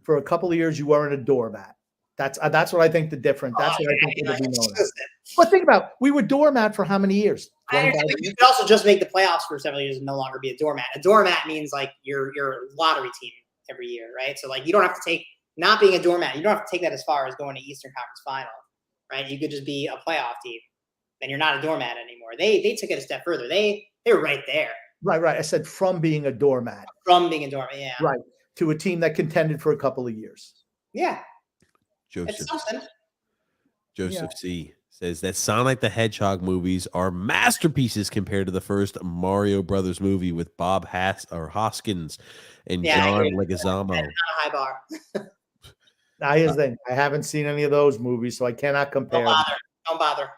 For a couple of years, you weren't a doormat. That's what I think the difference. That's what I think it'll be known as. But think about, we were doormat for how many years? You could also just make the playoffs for several years and no longer be a doormat. A doormat means like you're a lottery team every year, right? So like you don't have to take not being a doormat. You don't have to take that as far as going to Eastern Conference Final, right? You could just be a playoff team, and you're not a doormat anymore. They took it a step further. They were right there. Right. I said from being a doormat. From being a doormat, yeah. Right. To a team that contended for a couple of years. Yeah. Joseph Yeah. C. says that Sonic the Hedgehog movies are masterpieces compared to the first Mario Brothers movie with Bob Hoskins and John Leguizamo. Not a high bar. Now here's the thing. I haven't seen any of those movies, so I cannot compare. Don't bother.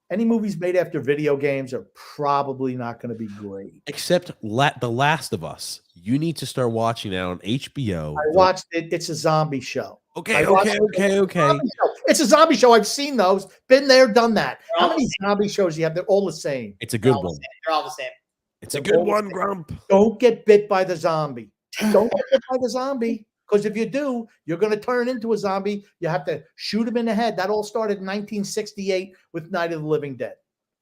Any movies made after video games are probably not going to be great. Except The Last of Us. You need to start watching that on HBO. I watched it. It's a zombie show. Okay. It's a zombie show. I've seen those. Been there, done that. How many zombie shows do you have? They're all the same. It's a good one. They're all the same. It's a good one, Grump. Don't get bit by the zombie. Don't get bit by the zombie. Because if you do, you're going to turn into a zombie. You have to shoot him in the head. That all started in 1968 with Night of the Living Dead.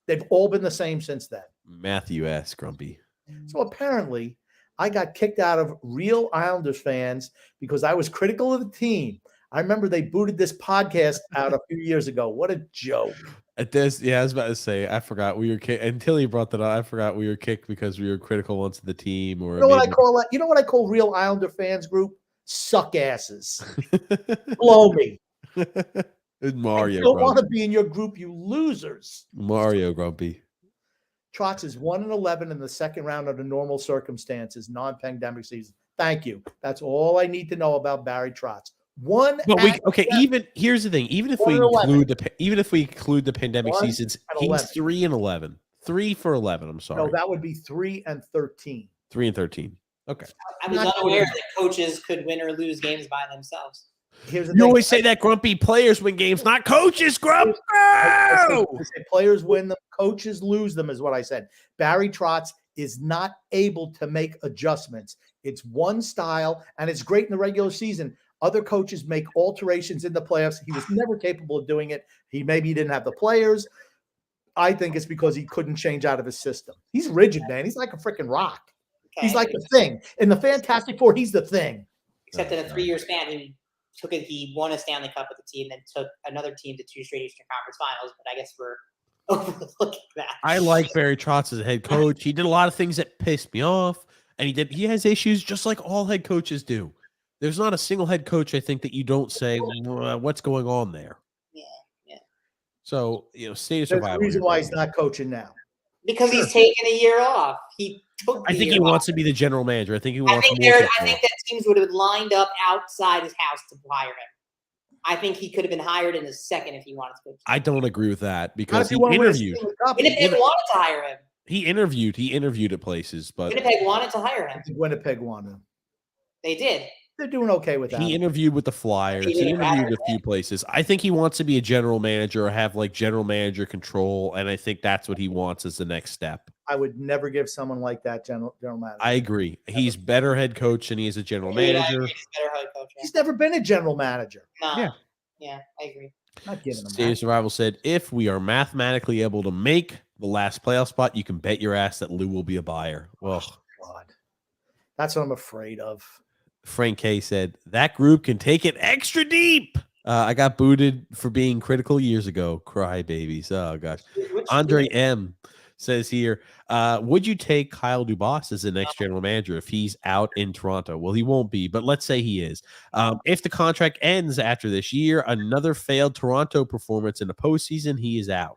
They've all been the same since then. Matthew S. Grumpy. So apparently, I got kicked out of Real Islanders fans because I was critical of the team. I remember they booted this podcast out a few years ago. What a joke. I was about to say, I forgot we were kicked until he brought that up. I forgot we were kicked because we were critical once of the team. Or you know what I call it? You know what I call Real Islander fans group? Suck asses. Blow me. Mario. I don't want to be in your group, you losers. Mario Grumpy. Trotz is 1-11 in the second round under normal circumstances, non-pandemic season. Thank you. That's all I need to know about Barry Trotz. Even here's the thing. Even if we include the pandemic seasons, he's 3-11. 3 for 11. I'm sorry. No, that would be 3-13. 3-13. Okay. I was unaware that coaches could win or lose games by themselves. You always say that, Grumpy. Players win games, not coaches, Grump. I say players win them, coaches lose them, is what I said. Barry Trotz is not able to make adjustments. It's one style, and it's great in the regular season. Other coaches make alterations in the playoffs. He was never capable of doing it. Maybe didn't have the players. I think it's because he couldn't change out of his system. He's rigid, man. He's like a freaking rock. Okay. He's like the thing. In the Fantastic Four, he's the thing. Except in a 3-year span, he won a Stanley Cup with the team and took another team to 2 straight Eastern Conference Finals. But I guess we're overlooking that. I like Barry Trotz as a head coach. He did a lot of things that pissed me off, and he has issues just like all head coaches do. There's not a single head coach, I think, that you don't say, what's going on there? Yeah. So, state of survival. There's a reason why he's not coaching now. Because he's taking a year off. I think he wants to be the general manager. I think he wants I think that teams would have lined up outside his house to hire him. I think he could have been hired in a second if he wanted to. I don't agree with that because he interviewed. Winnipeg wanted to hire him. He interviewed at places, but Winnipeg wanted to hire him. Winnipeg wanted him. They did. They're doing okay with that. He interviewed with the Flyers. He interviewed a few places. I think he wants to be a general manager or have like general manager control, and I think that's what he wants as the next step. I would never give someone like that general manager. I agree. He's better head coach than he is a general manager. He's better head coach. Yeah. He's never been a general manager. Yeah, I agree. Not giving him. State of Survival said, if we are mathematically able to make The last playoff spot, you can bet your ass that Lou will be a buyer. Well, God, that's what I'm afraid of. Frank K said that group can take it extra deep. I got booted for being critical years ago. Cry babies. Oh gosh. Andre M says here, would you take Kyle Dubas as the next general manager if he's out in Toronto? Well, he won't be, but let's say he is. If the contract ends after this year, another failed Toronto performance in the postseason, he is out.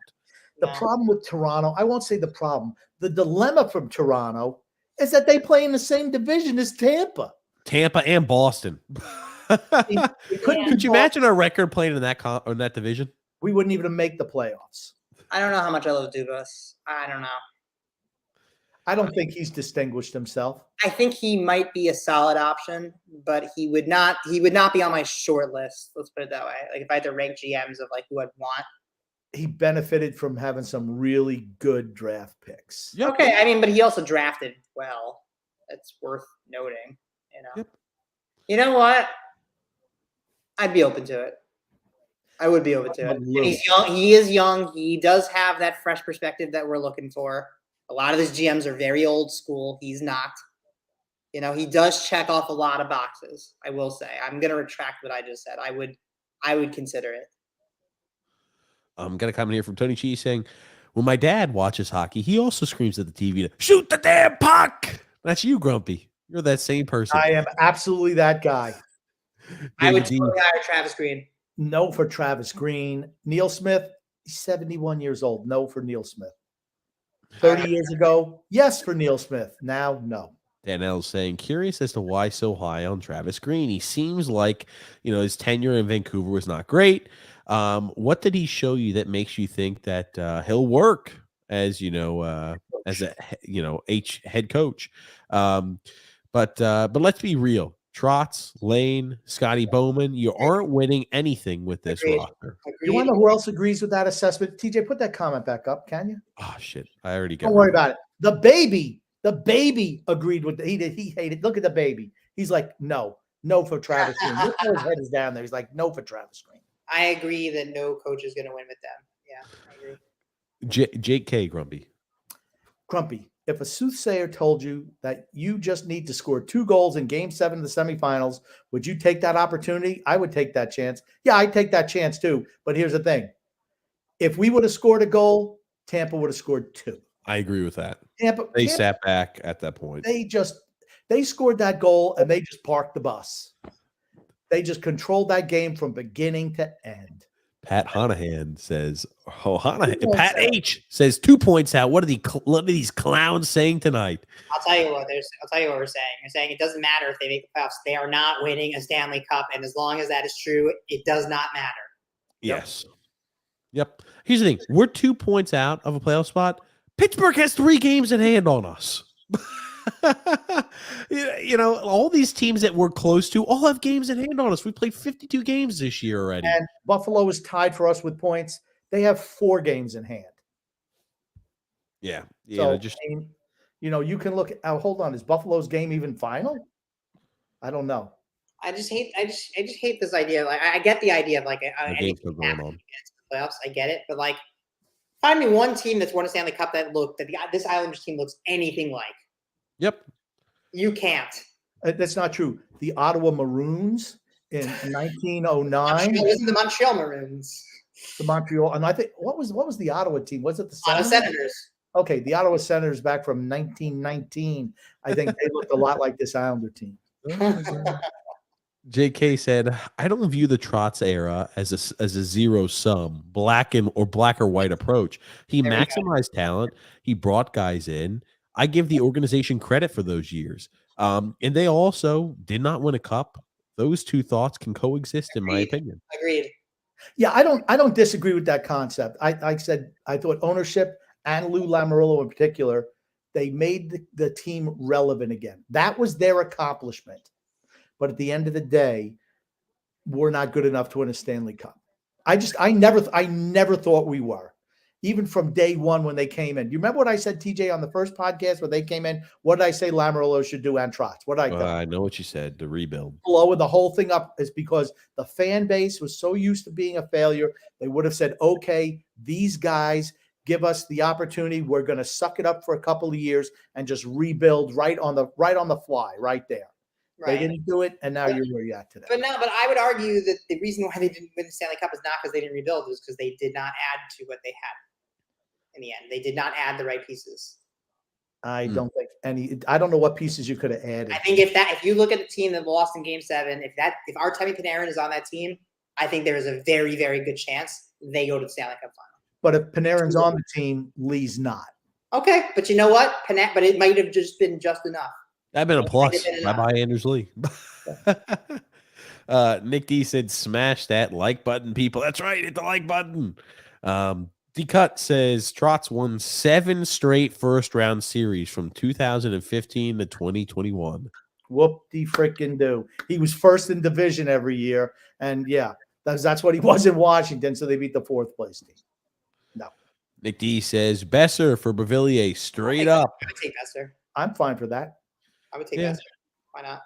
The problem with Toronto, I won't say the problem. The dilemma from Toronto is that they play in the same division as Tampa. Tampa and Boston. Could you imagine our record playing in that division? We wouldn't even make the playoffs. I don't know how much I love Dubas. I don't know. I don't think he's distinguished himself. I think he might be a solid option, but he would not be on my short list. Let's put it that way. Like if I had to rank GMs of like who I'd want. He benefited from having some really good draft picks. Yep. Okay, I mean, but he also drafted well. That's worth noting. You know. Yep. You know what? I'd be open to it. I would be open to it. He's young. He is young. He does have that fresh perspective that we're looking for. A lot of his GMs are very old school. He's not. You know, he does check off a lot of boxes. I will say. I'm going to retract what I just said. I would consider it. I'm going to comment here from Tony Cheese saying, when my dad watches hockey, he also screams at the TV, shoot the damn puck. That's you, Grumpy. You're that same person. I am absolutely that guy. I would totally hire Travis Green. No for Travis Green. Neil Smith, he's 71 years old. No for Neil Smith. 30 years ago, yes for Neil Smith. Now, no. Daniel's saying, curious as to why so high on Travis Green. He seems like, his tenure in Vancouver was not great. What did he show you that makes you think that he'll work as as a head coach? But let's be real. Trotz, Lane, Scotty Bowman, you aren't winning anything with this roster. You want to know who else agrees with that assessment? TJ, put that comment back up, can you? Oh shit, I already got. Don't worry about it. The baby agreed with he hated. Look at the baby. He's like, no for Travis Green. Look how his head is down there. He's like, no for Travis Green. I agree that no coach is going to win with them. Yeah, I agree. Jake K. Grumpy, if a soothsayer told you that you just need to score 2 goals in Game 7 of the semifinals, would you take that opportunity? I would take that chance. Yeah, I'd take that chance too. But here's the thing. If we would have scored a goal, Tampa would have scored 2. I agree with that. Tampa sat back at that point. They scored that goal and they just parked the bus. They just controlled that game from beginning to end. Pat Honahan says, Pat H says 2 points out. What are these clowns saying tonight? I'll tell you what we're saying. You're saying it doesn't matter if they make the playoffs. They are not winning a Stanley Cup. And as long as that is true, it does not matter. Yes. Yep. Here's the thing. We're 2 points out of a playoff spot. Pittsburgh has 3 games in hand on us. All these teams that we're close to all have games in hand on us. We played 52 games this year already. And Buffalo is tied for us with points. They have 4 games in hand. Yeah. So, you can look at, hold on. Is Buffalo's game even final? I don't know. I just hate this idea. Like, I get the idea of like game's still going on. Playoffs. I get it. But like, find me one team that's won a Stanley Cup that this Islanders team looks anything like. Yep. You can't. That's not true. The Ottawa Maroons in 1909. It wasn't the Montreal Maroons. The Montreal, and I think what was the Ottawa team? Was it the Senators? Okay, the Ottawa Senators back from 1919. I think they looked a lot like this Islander team. JK said, I don't view the Trotz era as a zero sum, black or white approach. He maximized talent. He brought guys in. I give the organization credit for those years. And they also did not win a cup. Those two thoughts can coexist, in my opinion. Agreed. Yeah, I don't disagree with that concept. I said I thought ownership and Lou Lamoriello in particular, they made the team relevant again. That was their accomplishment. But at the end of the day, we're not good enough to win a Stanley Cup. I never thought we were. Even from day one when they came in. You remember what I said, TJ, on the first podcast where they came in? What did I say Lamoriello should do and Trotz? What did I I know what you said, the rebuild. Blowing the whole thing up is because the fan base was so used to being a failure. They would have said, okay, these guys give us the opportunity. We're going to suck it up for a couple of years and just rebuild right on the fly, right there. They Right. didn't do it, and now you're where you're at today. But I would argue that the reason why they didn't win the Stanley Cup is not because they didn't rebuild, it was because they did not add to what they had in the end. They did not add the right pieces. I don't think I don't know what pieces you could have added. I think if you look at the team that lost in Game 7, if Artemi Panarin is on that team, I think there is a very, very good chance they go to the Stanley Cup final. But if Panarin's on the team, Lee's not. Okay, but you know what? But it might have just been just enough. That'd been a plus. Bye-bye, Anders Lee. Nick D said, smash that like button, people. That's right. Hit the like button. D-Cut says, Trotz won 7 straight first-round series from 2015 to 2021. Whoop-de-frickin-do. He was first in division every year. And, yeah, that's what he was in Washington, so they beat the 4th-place team. No. Nick D says, Besser for Bavillier, straight up. I would take Besser. I'm fine for that. I would take Besser. Why not?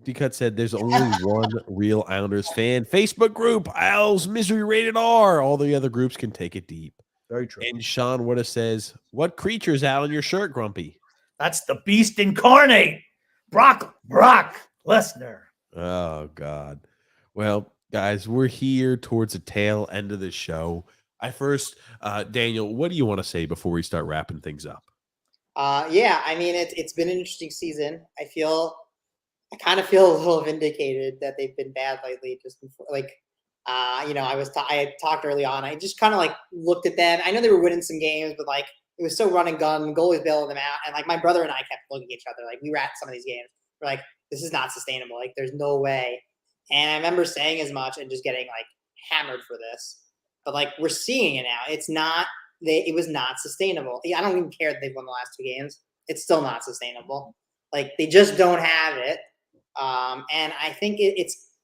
D-Cut said there's only one real Islanders fan Facebook group, Isles Misery Rated R. All the other groups can take it deep. Very true. And Sean Woodda says, what creature's out on your shirt, Grumpy? That's the beast incarnate, Brock Lesnar. Oh, God. Well, guys, we're here towards the tail end of the show. Daniel, what do you want to say before we start wrapping things up? Yeah, I mean, it's been an interesting season. I kind of feel a little vindicated that they've been bad lately. Just like, I had talked early on. I just kind of like looked at them. I know they were winning some games, but like it was so run and gun. Goalies bailing them out, and like my brother and I kept looking at each other. Like we were at some of these games. We're like, this is not sustainable. Like there's no way. And I remember saying as much and just getting like hammered for this. But like we're seeing it now. It was not sustainable. I don't even care that they've won the last 2 games. It's still not sustainable. Like they just don't have it. And I think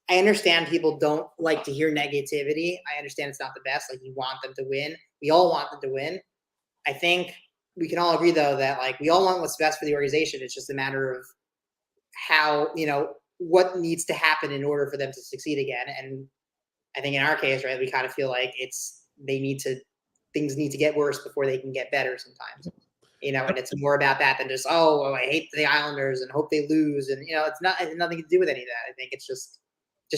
I understand people don't like to hear negativity. I understand it's not the best. Like you want them to win. We all want them to win. I think we can all agree though that like we all want what's best for the organization. It's just a matter of how, what needs to happen in order for them to succeed again. And I think in our case, right, we kind of feel like things need to get worse before they can get better sometimes. And it's more about that than just, I hate the Islanders and hope they lose. And, it has nothing to do with any of that. I think it's just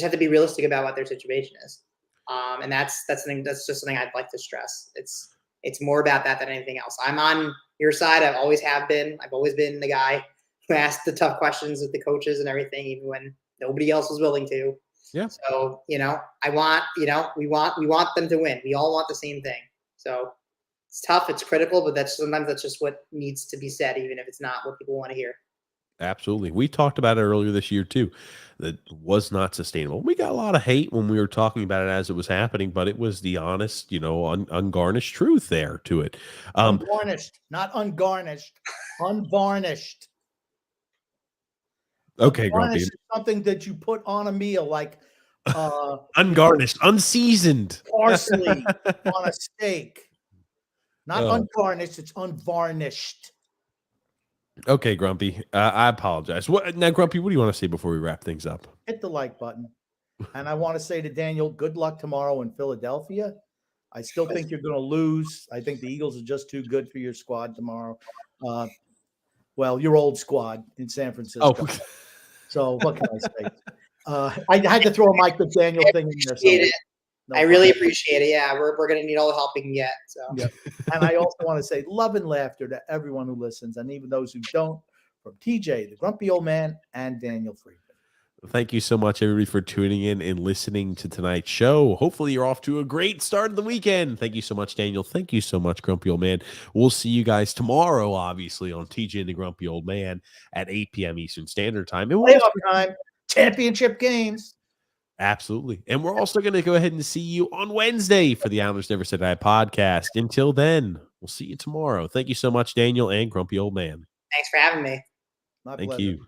have to be realistic about what their situation is. And that's just something I'd like to stress. It's more about that than anything else. I'm on your side. I always have been. I've always been the guy who asked the tough questions with the coaches and everything, even when nobody else was willing to. Yeah. So, we want them to win. We all want the same thing. So it's tough. It's critical, but sometimes that's just what needs to be said, even if it's not what people want to hear. Absolutely. We talked about it earlier this year too. That was not sustainable. We got a lot of hate when we were talking about it as it was happening, but it was the honest, ungarnished truth there to it. Unvarnished, not ungarnished, unvarnished. Okay, Grumpy. Something that you put on a meal, like ungarnished, unseasoned parsley on a steak. Not ungarnished, it's unvarnished. Okay, Grumpy. I apologize. Now, Grumpy, what do you want to say before we wrap things up? Hit the like button. And I want to say to Daniel, good luck tomorrow in Philadelphia. I still think you're going to lose. I think the Eagles are just too good for your squad tomorrow. Your old squad in San Francisco. Oh. So what can I say? I had to throw a Mike McDaniel thing in there. I really appreciate it. Yeah, we're going to need all the help we can get. So. Yeah. And I also want to say love and laughter to everyone who listens, and even those who don't, from TJ, the grumpy old man, and Daniel Friedman. Thank you so much, everybody, for tuning in and listening to tonight's show. Hopefully, you're off to a great start of the weekend. Thank you so much, Daniel. Thank you so much, Grumpy Old Man. We'll see you guys tomorrow, obviously, on TJ and the Grumpy Old Man at 8 p.m. Eastern Standard Time. Playoff time, championship games. Absolutely. And we're also going to go ahead and see you on Wednesday for the Islanders Never Say Die podcast. Until then, we'll see you tomorrow. Thank you so much, Daniel and Grumpy Old Man. Thanks for having me. My Thank pleasure. you.